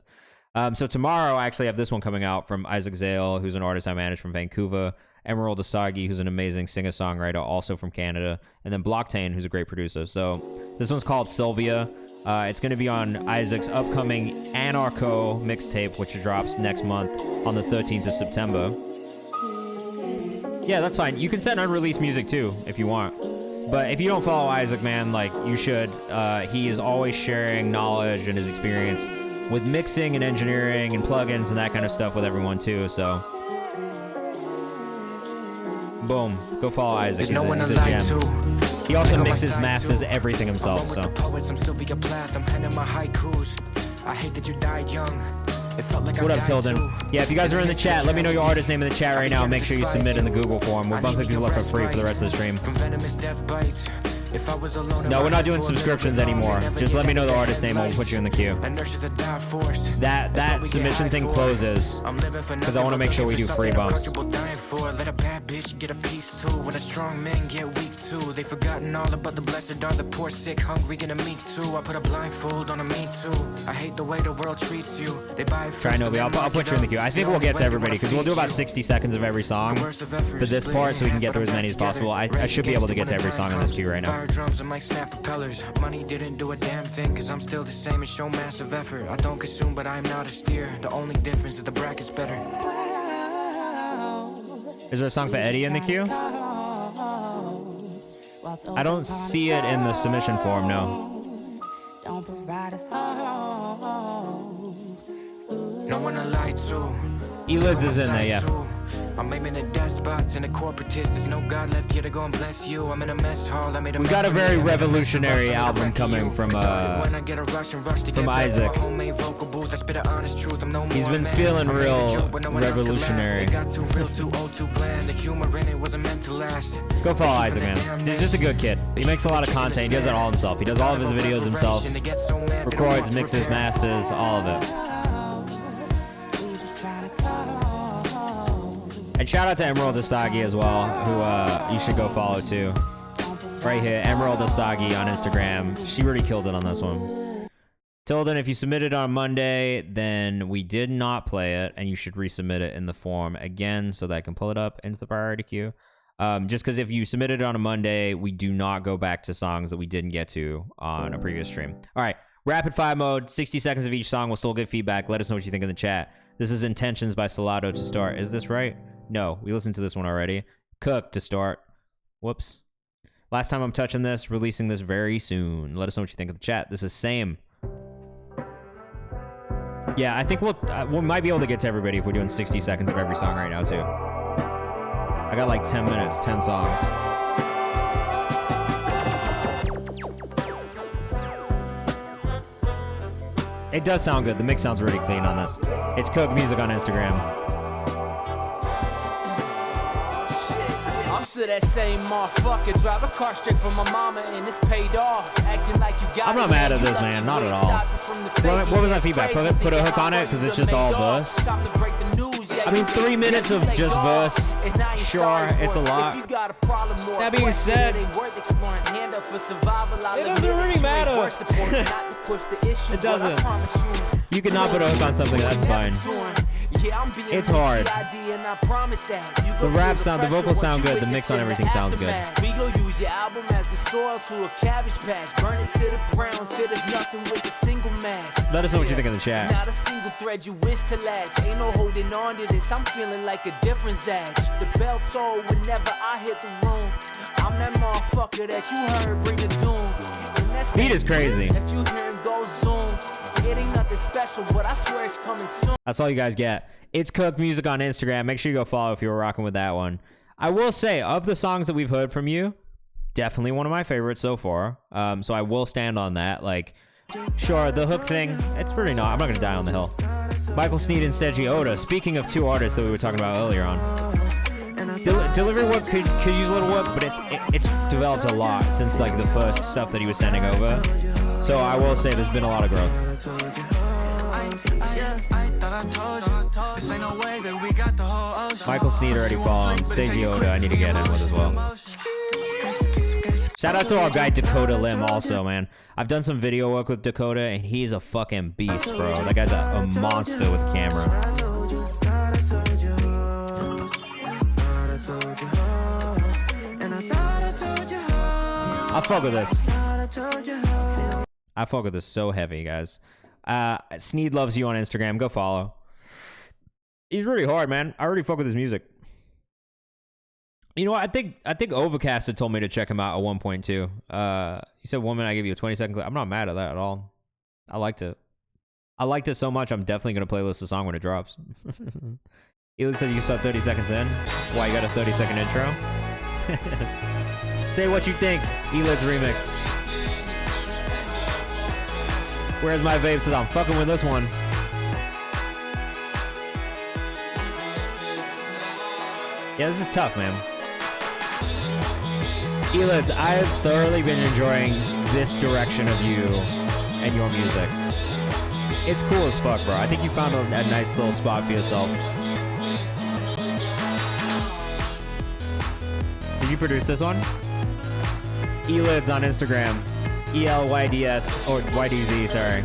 So tomorrow I actually have this one coming out from Isaac Zale, who's an artist I manage from Vancouver, Emerald Asagi, who's an amazing singer-songwriter, also from Canada, and then Blocktain, who's a great producer. So this one's called Sylvia. It's going to be on Isaac's upcoming Anarcho mixtape, which drops next month on the 13th of September. Yeah, that's fine. You can send unreleased music too, if you want. But if you don't follow Isaac, man, like, you should. He is always sharing knowledge and his experience with mixing and engineering and plugins and that kind of stuff with everyone too, so... Boom. Go follow Isaac. He's a gem. He also mixes, masters, everything himself, so... What up, Tilden? Yeah, if you guys are in the chat, let me know your artist name in the chat right now. Make sure you submit in the Google form. We're bumping people up for free for the rest of the stream. No, we're not doing subscriptions anymore. Just let me know the artist name and we'll put you in the queue. That submission thing closes because I want to make sure we do free bumps. Let a bad bitch get a piece too. When a strong man get weak too. They forgotten all about the blessed are the poor, sick, hungry, and the meek too. I put a blindfold on a me too. I hate the way the world treats you. They buy it. Try Novi, I'll put you in the queue. I think we'll get to everybody because we'll do about 60 seconds of every song for this part so we can get through as many as possible. I should be able to get to every song in this queue right now. Drums and my snap propellers. Money didn't do a damn thing cause I'm still the same and show massive effort. I don't consume but I'm not a steer. The only difference is the bracket's better. Is there a song for Eddie in the queue? I don't see it in the submission form, no. No one to lie to. Elids is in there, yeah. I'm aiming at death spots and the corporatists. There's no God left here to go and bless you. I'm in a mess hall. I made a we got a very revolutionary album coming from Isaac. He's been feeling real revolutionary. Go follow Isaac, man. He's just a good kid. He makes a lot of content. He does it all himself. He does all of his videos himself. Records, mixes, masters, all of it. And shout out to Emerald Asagi as well, who you should go follow too. Right here, Emerald Asagi on Instagram. She really killed it on this one. Tilden, if you submitted on Monday, then we did not play it, and you should resubmit it in the form again so that I can pull it up into the priority queue. Just because if you submitted it on a Monday, we do not go back to songs that we didn't get to on a previous stream. All right, rapid fire mode, 60 seconds of each song. We'll still get feedback. Let us know what you think in the chat. This is Intentions by Salado to start. Is this right? No, we listened to this one already. Cook to start. Whoops. Last time I'm touching this, releasing this very soon. Let us know what you think of the chat. This is Same. Yeah, I think we might be able to get to everybody if we're doing 60 seconds of every song right now, too. I got like 10 minutes, 10 songs. It does sound good. The mix sounds really clean on this. It's Cook Music on Instagram. I'm still that same motherfucker. Drive a car straight from my mama and it's paid off. Acting like you got I'm not mad at this, man. Not at all. What was my feedback? Put a hook on it because it's just all verse. I mean, 3 minutes of just verse. Sure, it's a lot. That being said, it doesn't really matter. push the issue. It but I doesn't. promise You cannot put a hook on something, that's fine. Yeah, I'm being It's hard. TID and I promise that. You The gon' rap feel sound, the pressure vocals once sound you good, the witness mix on in everything sounds good. aftermath. We gon' use your album as the soil to a cabbage patch. Burn it to the ground till there's nothing with a single match. Let us know what you think in the chat. Not a single thread you wish to latch. Ain't no holding on to this. I'm feeling like a different Zach. The bell toll whenever I hit the room. I'm that motherfucker that you heard bring the doom. And that's Beat is crazy. That you hearing go zoom. It ain't nothing special, but I swear it's coming soon. That's all you guys get. It's Cook Music on Instagram. Make sure you go follow if you were rocking with that one. I will say, of the songs that we've heard from you, definitely one of my favorites so far. So I will stand on that. Like, sure, the hook thing, it's pretty not. I'm not going to die on the hill. Michael Sneed and Seiji Oda. Speaking of two artists that we were talking about earlier on. Delivery work could use a little work, but it's developed a lot since like the first stuff that he was sending over. So I will say there's been a lot of growth. Michael Sneed already followed him. Seiji Oda I need to get in with as well. Shout out to our guy Dakota Lim also, man. I've done some video work with Dakota and he's a fucking beast, bro. That guy's a monster with a camera. I fuck with this. I fuck with this so heavy, guys. Sneed loves you on Instagram. Go follow. He's really hard, man. I already fuck with his music. You know what? I think Overcast had told me to check him out at 1.2. He said, "Woman, I give you a 20-second clip." I'm not mad at that at all. I liked it. I liked it so much. I'm definitely gonna playlist the song when it drops. Eli says you saw 30 seconds in. Why you got a 30-second intro? Say what you think. Elid's remix. Where's my vape? Says I'm fucking with this one. Yeah, this is tough, man. Elids, I've thoroughly been enjoying this direction of you and your music. It's cool as fuck, bro. I think you found a nice little spot for yourself. Did you produce this one? Elids on Instagram. ELYDS, or YDZ, sorry.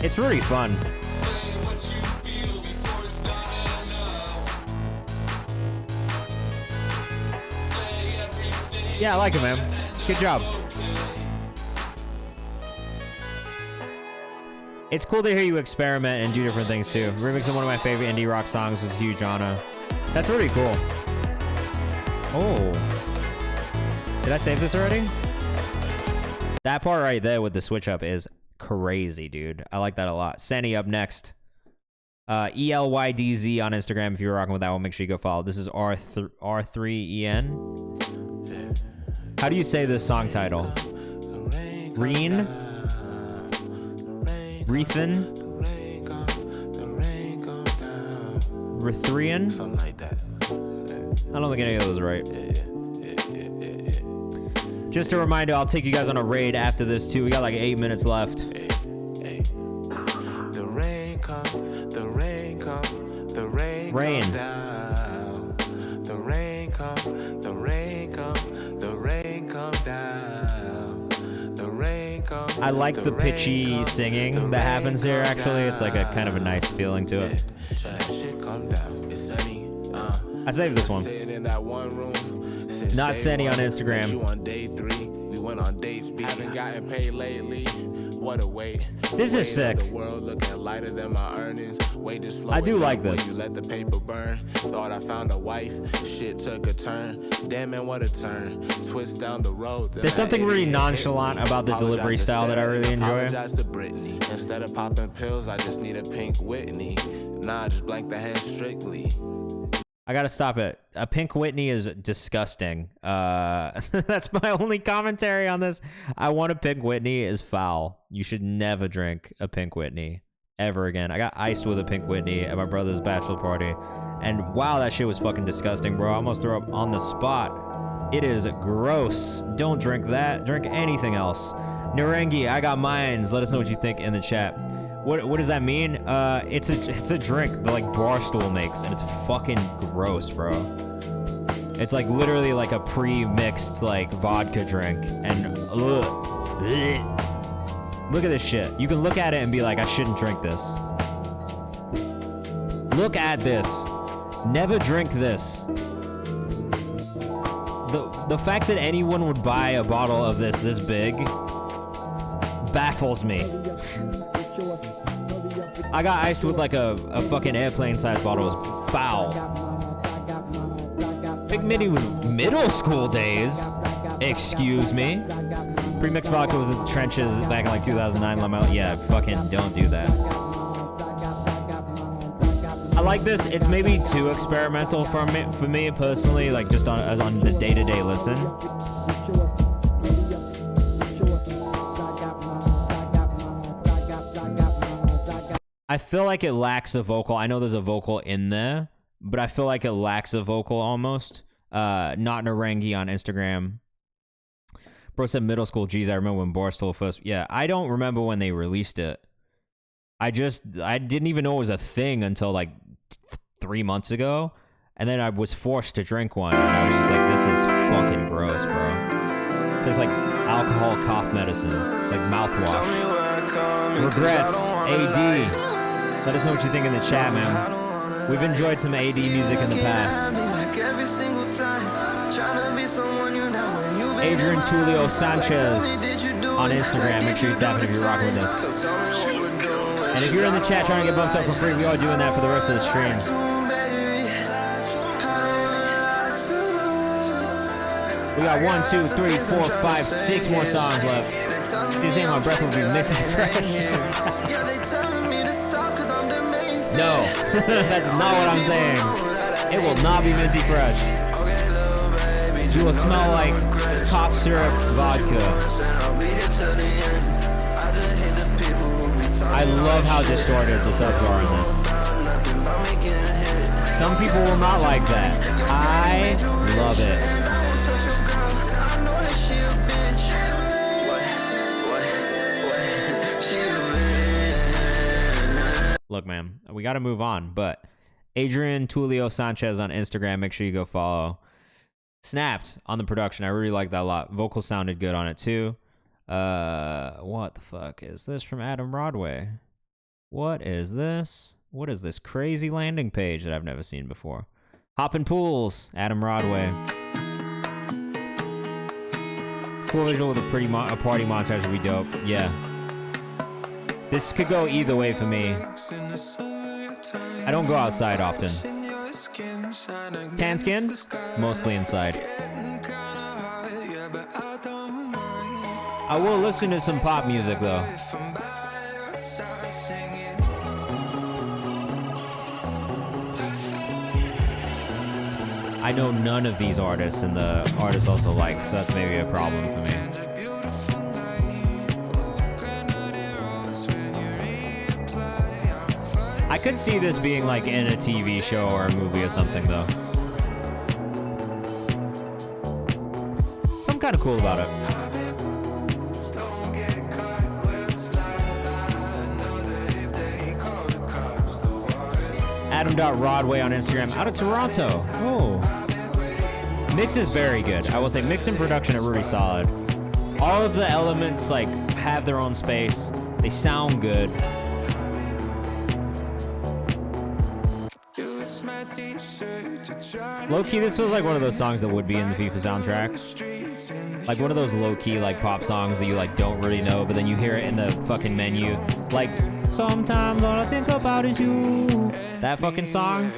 It's really fun. Yeah, I like it, man. Good job. It's cool to hear you experiment and do different things too. Remixing one of my favorite indie rock songs was a huge honor. That's really cool. Oh. Did I save this already? That part right there with the switch up is crazy, dude. I like that a lot. Senny up next. ELYDZ on Instagram. If you're rocking with that one, make sure you go follow. This is R3EN. How do you say this song title? Reen? Rethan? Rithrian? Something like that. I don't think any of those are right. Just a reminder, I'll take you guys on a raid after this too. We got like 8 minutes left. The rain come, the rain come, the rain come down. The rain come, the rain come, the rain come down. The rain come. I like the pitchy singing that happens here actually. It's like a kind of a nice feeling to it. Shit come down. It's sunny. I saved this one. Not Senny on Instagram. You on day 3. We went on dates. Haven't gotten paid lately. What a wait. This is sick. The world looking lighter than my earnings. I do like this. You let the paper burn. Thought I found a wife. Shit took a turn. Damn man, what a turn. Twist down the road. There's something really nonchalant about the delivery style that I really enjoy. Apologize to Britney. Instead of popping pills, I just need a pink Whitney. Nah, just blank the hand strictly. I gotta stop it. A pink Whitney is disgusting. That's my only commentary on this. I want a pink Whitney is foul. You should never drink a pink Whitney ever again. I got iced with a pink Whitney at my brother's bachelor party. And wow, that shit was fucking disgusting, bro. I almost threw up on the spot. It is gross. Don't drink that. Drink anything else. Narengi, I got mines. Let us know what you think in the chat. What does that mean? It's a drink that like Barstool makes, and it's fucking gross, bro. It's like literally like a pre-mixed like vodka drink. And ugh. Look at this shit. You can look at it and be like, I shouldn't drink this. Look at this. Never drink this. The fact that anyone would buy a bottle of this big baffles me. I got iced with like a fucking airplane-sized bottle. It was foul. Big Mini was middle school days. Excuse me. Pre-mixed vodka was in the trenches back in like 2009. Yeah, fucking don't do that. I like this. It's maybe too experimental for me personally, like just on the day-to-day listen. I feel like it lacks a vocal. I know there's a vocal in there, but I feel like it lacks a vocal almost. Not Narangi on Instagram. Bro said middle school. Geez, I remember when Barstool first. Yeah, I don't remember when they released it. I didn't even know it was a thing until like 3 months ago. And then I was forced to drink one. And I was just like, this is fucking gross, bro. So it's like alcohol cough medicine, like mouthwash. Regrets, AD. Let us know what you think in the chat, man. We've enjoyed some AD music in the past. Adrian Tulio Sanchez on Instagram. Make sure you tap it if you're rocking with us. And if you're in the chat trying to get bumped up for free, we are doing that for the rest of the stream. We got 1, 2, 3, 4, 5, 6 more songs left. You're saying my breath will be mixing fresh. No, that's not what I'm saying. It will not be minty fresh. You will smell like cough syrup vodka. I love how distorted the subs are in this. Some people will not like that. I love it. Look, man, we got to move on, but Adrian Tulio Sanchez on Instagram, make sure you go follow. Snapped on the production. I really like that a lot. Vocals sounded good on it too. What the fuck is this from Adam Broadway? What is this? What is this crazy landing page that I've never seen before? Hoppin' Pools, Adam Broadway. Cool visual with a pretty a party montage would be dope. Yeah. This could go either way for me. I don't go outside often. Tan skin? Mostly inside. I will listen to some pop music though. I know none of these artists, and the artists also like, so that's maybe a problem for me. I could see this being like in a TV show or a movie or something though. So I'm kind of cool about it. Adam.Rodway on Instagram, out of Toronto. Oh. Mix is very good. I will say mix and production are really solid. All of the elements like have their own space. They sound good. Low-key, this was like one of those songs that would be in the FIFA soundtrack. Like one of those low-key like pop songs that you like don't really know, but then you hear it in the fucking menu. Like, sometimes all I think about is you. That fucking song.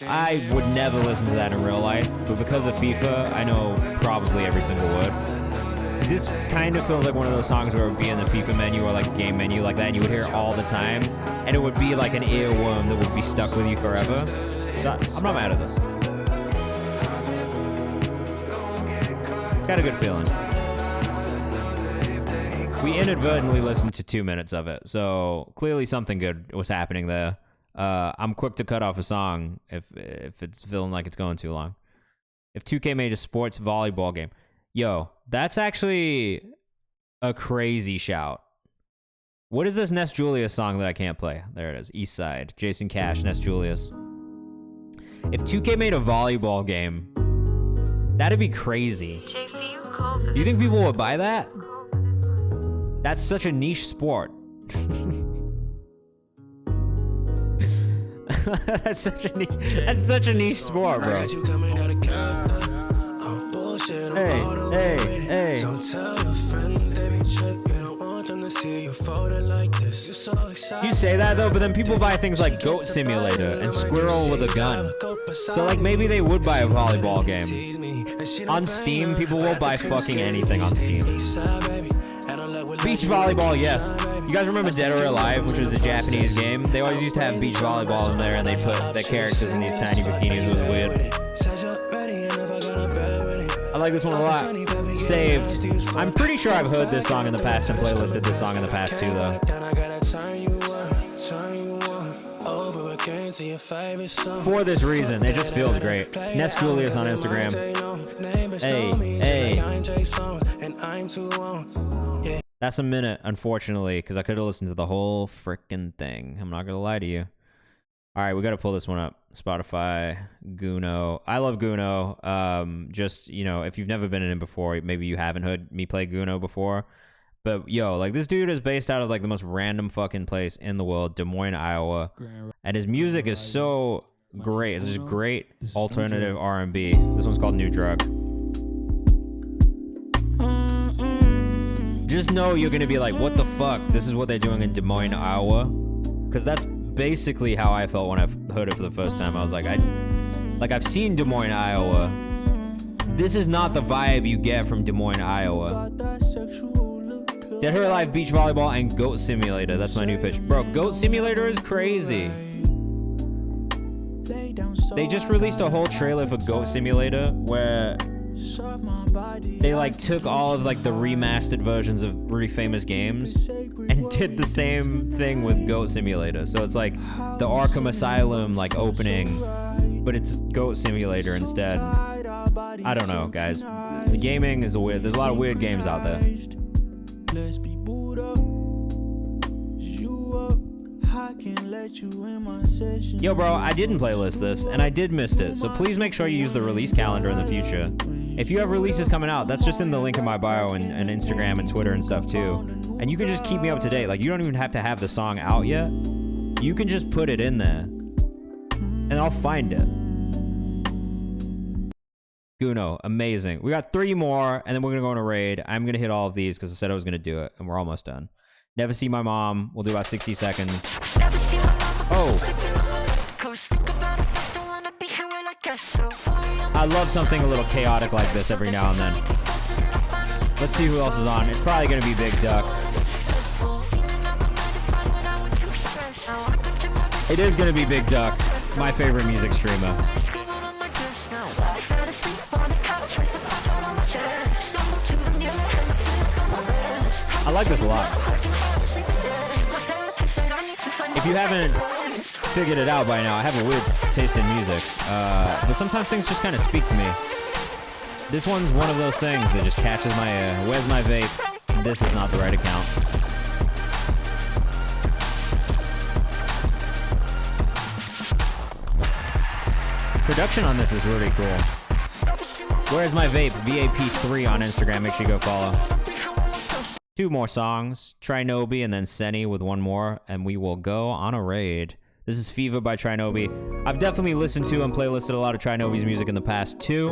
I would never listen to that in real life, but because of FIFA, I know probably every single would. This kind of feels like one of those songs where it would be in the FIFA menu or like a game menu like that, and you would hear it all the time, and it would be like an earworm that would be stuck with you forever. So I'm not mad at this. It's got a good feeling. We inadvertently listened to 2 minutes of it, so clearly something good was happening there. I'm quick to cut off a song if it's feeling like it's going too long. If 2K made a sports volleyball game. Yo, that's actually a crazy shout. What is this Ness Julius song that I can't play? There it is. East Side. Jason Cash, Ness Julius. If 2K made a volleyball game, That'd be crazy. You think people would buy that? That's such a niche sport. That's such a niche sport, bro. Hey. Don't tell your friends they be tripping. Don't want them to see you folded like this. You so excited. You say that though, but then people buy things like Goat Simulator and Squirrel with a Gun. So like maybe they would buy a volleyball game. On Steam, people will buy fucking anything on Steam. Beach volleyball, yes. You guys remember Dead or Alive, which was a Japanese game? They always used to have beach volleyball in there, and they put the characters in these tiny bikinis. It was weird. I like this one a lot. Saved. I'm pretty sure I've heard this song in the past and playlisted this song in the past too, though. For this reason, it just feels great. Ness Julius on Instagram. Hey. That's a minute, unfortunately, because I could have listened to the whole frickin' thing. I'm not gonna lie to you. All right, we got to pull this one up. Spotify, Guno. I love Guno. Just, you know, if you've never been in it before, maybe you haven't heard me play Guno before. But, yo, like, this dude is based out of, like, the most random fucking place in the world, Des Moines, Iowa. And his music is so great. It's just great alternative R&B. This one's called New Drug. Just know you're going to be like, what the fuck? This is what they're doing in Des Moines, Iowa? Because that's basically how I felt when I heard it for the first time. I was like, I've seen Des Moines, Iowa. This is not the vibe you get from Des Moines, Iowa. Dead or Alive, Beach Volleyball, and Goat Simulator. That's my new pitch. Bro, Goat Simulator is crazy. They just released a whole trailer for Goat Simulator where they like took all of like the remastered versions of really famous games and did the same thing with Goat Simulator. So it's like the Arkham Asylum like opening, but it's Goat Simulator instead. I don't know, guys. The gaming is weird. There's a lot of weird games out there. Let's be booed up. You up. I can let you in my session. Yo, bro, I didn't playlist this, and I did miss it. So please make sure you use the release calendar in the future. If you have releases coming out, that's just in the link in my bio and Instagram and Twitter and stuff too. And you can just keep me up to date. Like, you don't even have to have the song out yet. You can just put it in there, and I'll find it. Guno, amazing. We got 3 more, and then we're gonna go on a raid. I'm gonna hit all of these because I said I was gonna do it, and we're almost done. Never See My Mom. We'll do about 60 seconds. Oh. I love something a little chaotic like this every now and then. Let's see who else is on. It's probably gonna be Big Duck. It is gonna be Big Duck, my favorite music streamer. I like this a lot. If you haven't figured it out by now, I have a weird taste in music, but sometimes things just kind of speak to me. This one's one of those things that just catches my ear. Where's my vape? This is not the right account. Production on this is really cool. Where's my vape? VAP3 on Instagram. Make sure you go follow. 2 more songs, Trinobi and then Senny with 1 more, and we will go on a raid. This is Fever by Trinobi. I've definitely listened to and playlisted a lot of Trinobi's music in the past too,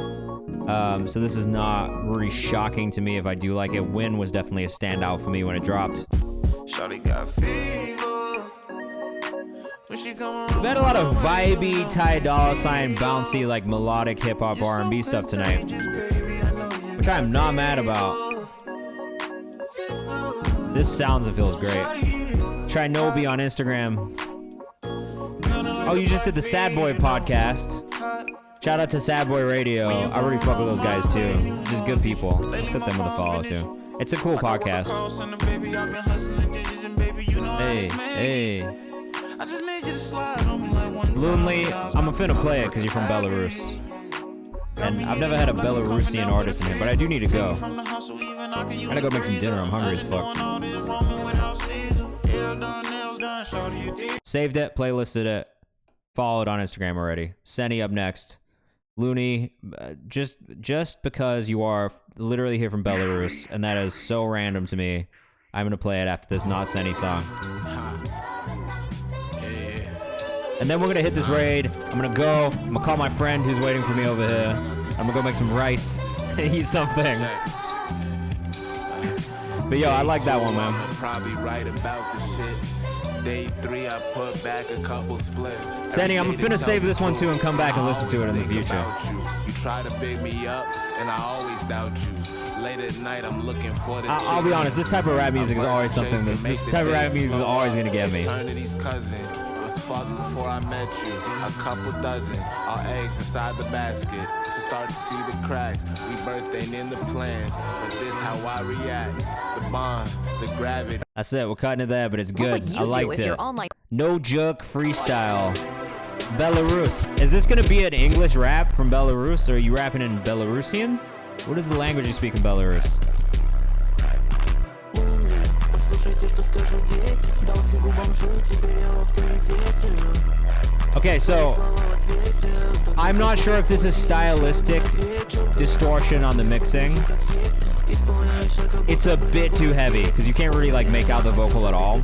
so this is not really shocking to me if I do like it. Win was definitely a standout for me when it dropped. Shawty got fever. We've had a lot of vibey, Ty Dolla $ign, bouncy, like melodic hip-hop R&B stuff tonight, which I'm not mad about. This sounds and feels great. Trinobi on Instagram. Oh, you just did the Sad Boy podcast. Shout out to Sad Boy Radio. I really fuck with those guys too. Just good people. Let's hit them with a follow too. It's a cool podcast. Hey. Lonely, I'm finna play it because you're from Belarus. And I've never had a Belarusian artist in here, but I do need to go. I gotta go make some dinner. I'm hungry as fuck. Saved it, playlisted it, followed on Instagram already. Senny up next. Looney, just because you are literally here from Belarus, and that is so random to me, I'm gonna play it after this Not Senny song. And then we're gonna hit this raid. I'm gonna call my friend who's waiting for me over here. I'm gonna go make some rice and eat something. But yo, I like that one, man. I'm probably right about the shit. Day 3, I put back a couple splits. Senny, I'm finna save this one too and come back and listen to it in the future. You try to big me up, and I always doubt you. Late at night, I'm looking for the I'll be honest, this type of rap music is always something this type of rap music is always gonna get me. Eternity's cousin was fucked before I met you. A couple dozen, all eggs inside the basket. To start to see the cracks, we birthday in the plans. But this how I react. The bond, the gravity. That's it, we're cutting it there, but it's good. I liked it. No Joke freestyle. Belarus. Is this gonna be an English rap from Belarus, or are you rapping in Belarusian? What is the language you speak in Belarus? Okay, so I'm not sure if this is stylistic distortion on the mixing. It's a bit too heavy because you can't really like make out the vocal at all.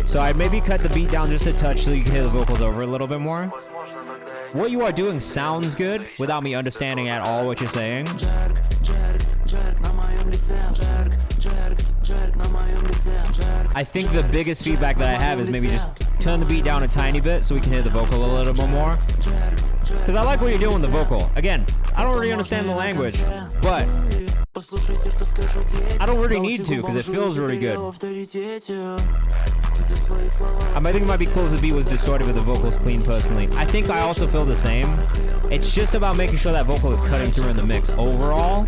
So I maybe cut the beat down just a touch so you can hear the vocals over a little bit more. What you are doing sounds good without me understanding at all what you're saying. I think the biggest feedback that I have is maybe just turn the beat down a tiny bit so we can hear the vocal a little bit more. Because I like what you're doing with the vocal. Again, I don't really understand the language, but I don't really need to because it feels really good. I think it might be cool if the beat was distorted with the vocals clean personally. I think I also feel the same. It's just about making sure that vocal is cutting through in the mix. Overall,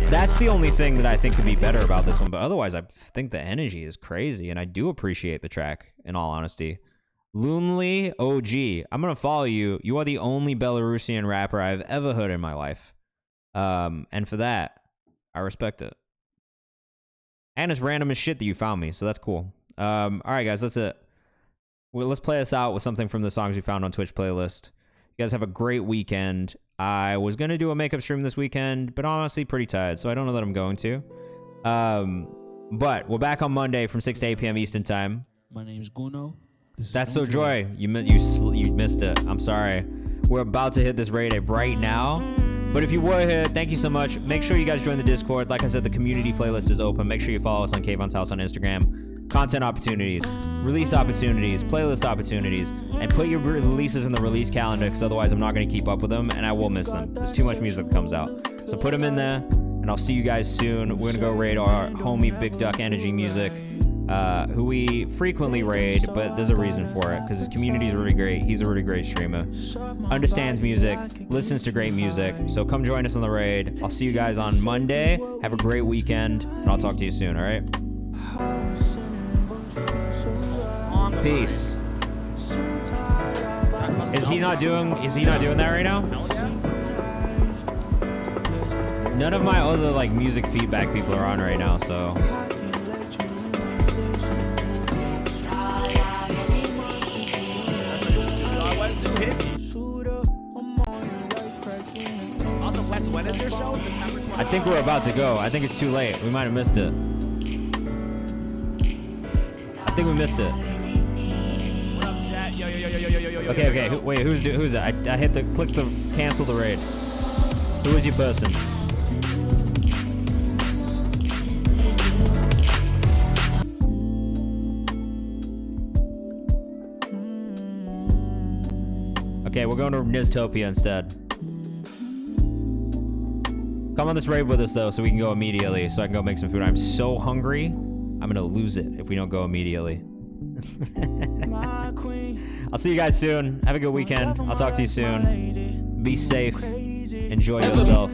that's the only thing that I think could be better about this one. But otherwise, I think the energy is crazy, and I do appreciate the track, in all honesty. Loonly OG, I'm going to follow you. You are the only Belarusian rapper I've ever heard in my life. And for that, I respect it. And it's random as shit that you found me, so that's cool. All right, guys, that's it. Well, let's play us out with something from the songs we found on Twitch playlist. You guys have a great weekend. I was going to do a makeup stream this weekend, but honestly pretty tired, so I don't know that I'm going to. But we're back on Monday from 6 to 8 p.m. Eastern Time. My name's Guno. That's so Joy. You missed it. I'm sorry. We're about to hit this raid right now. But if you were here, thank you so much. Make sure you guys join the Discord. Like I said, the community playlist is open. Make sure you follow us on Kayvan's House on Instagram. Content opportunities, release opportunities, playlist opportunities, and put your releases in the release calendar because otherwise I'm not going to keep up with them and I will miss them. There's too much music that comes out. So put them in there and I'll see you guys soon. We're going to go raid our homie Big Duck Energy Music, who we frequently raid, but there's a reason for it because his community is really great. He's a really great streamer, understands music, listens to great music. So come join us on the raid. I'll see you guys on Monday. Have a great weekend, and I'll talk to you soon. All right. Peace. Is he not doing that right now? None of my other like music feedback people are on right now, so. When is your show? I think we're about to go. I think it's too late. We might have missed it. I think we missed it. What up, chat? Yo. Okay. Wait, who's that? I hit the click to cancel the raid. Who is your person? Okay, we're going to Niztopia instead. Come on this raid with us, though, so we can go immediately, so I can go make some food. I'm so hungry, I'm going to lose it if we don't go immediately. I'll see you guys soon. Have a good weekend. I'll talk to you soon. Be safe. Enjoy yourself.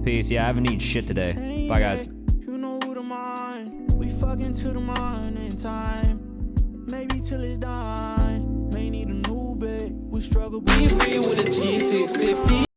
Peace. Yeah, I haven't eaten shit today. Bye, guys. We fucking to the morning time. Maybe till it's done. May need a new bed. We struggle. Be free with a G650.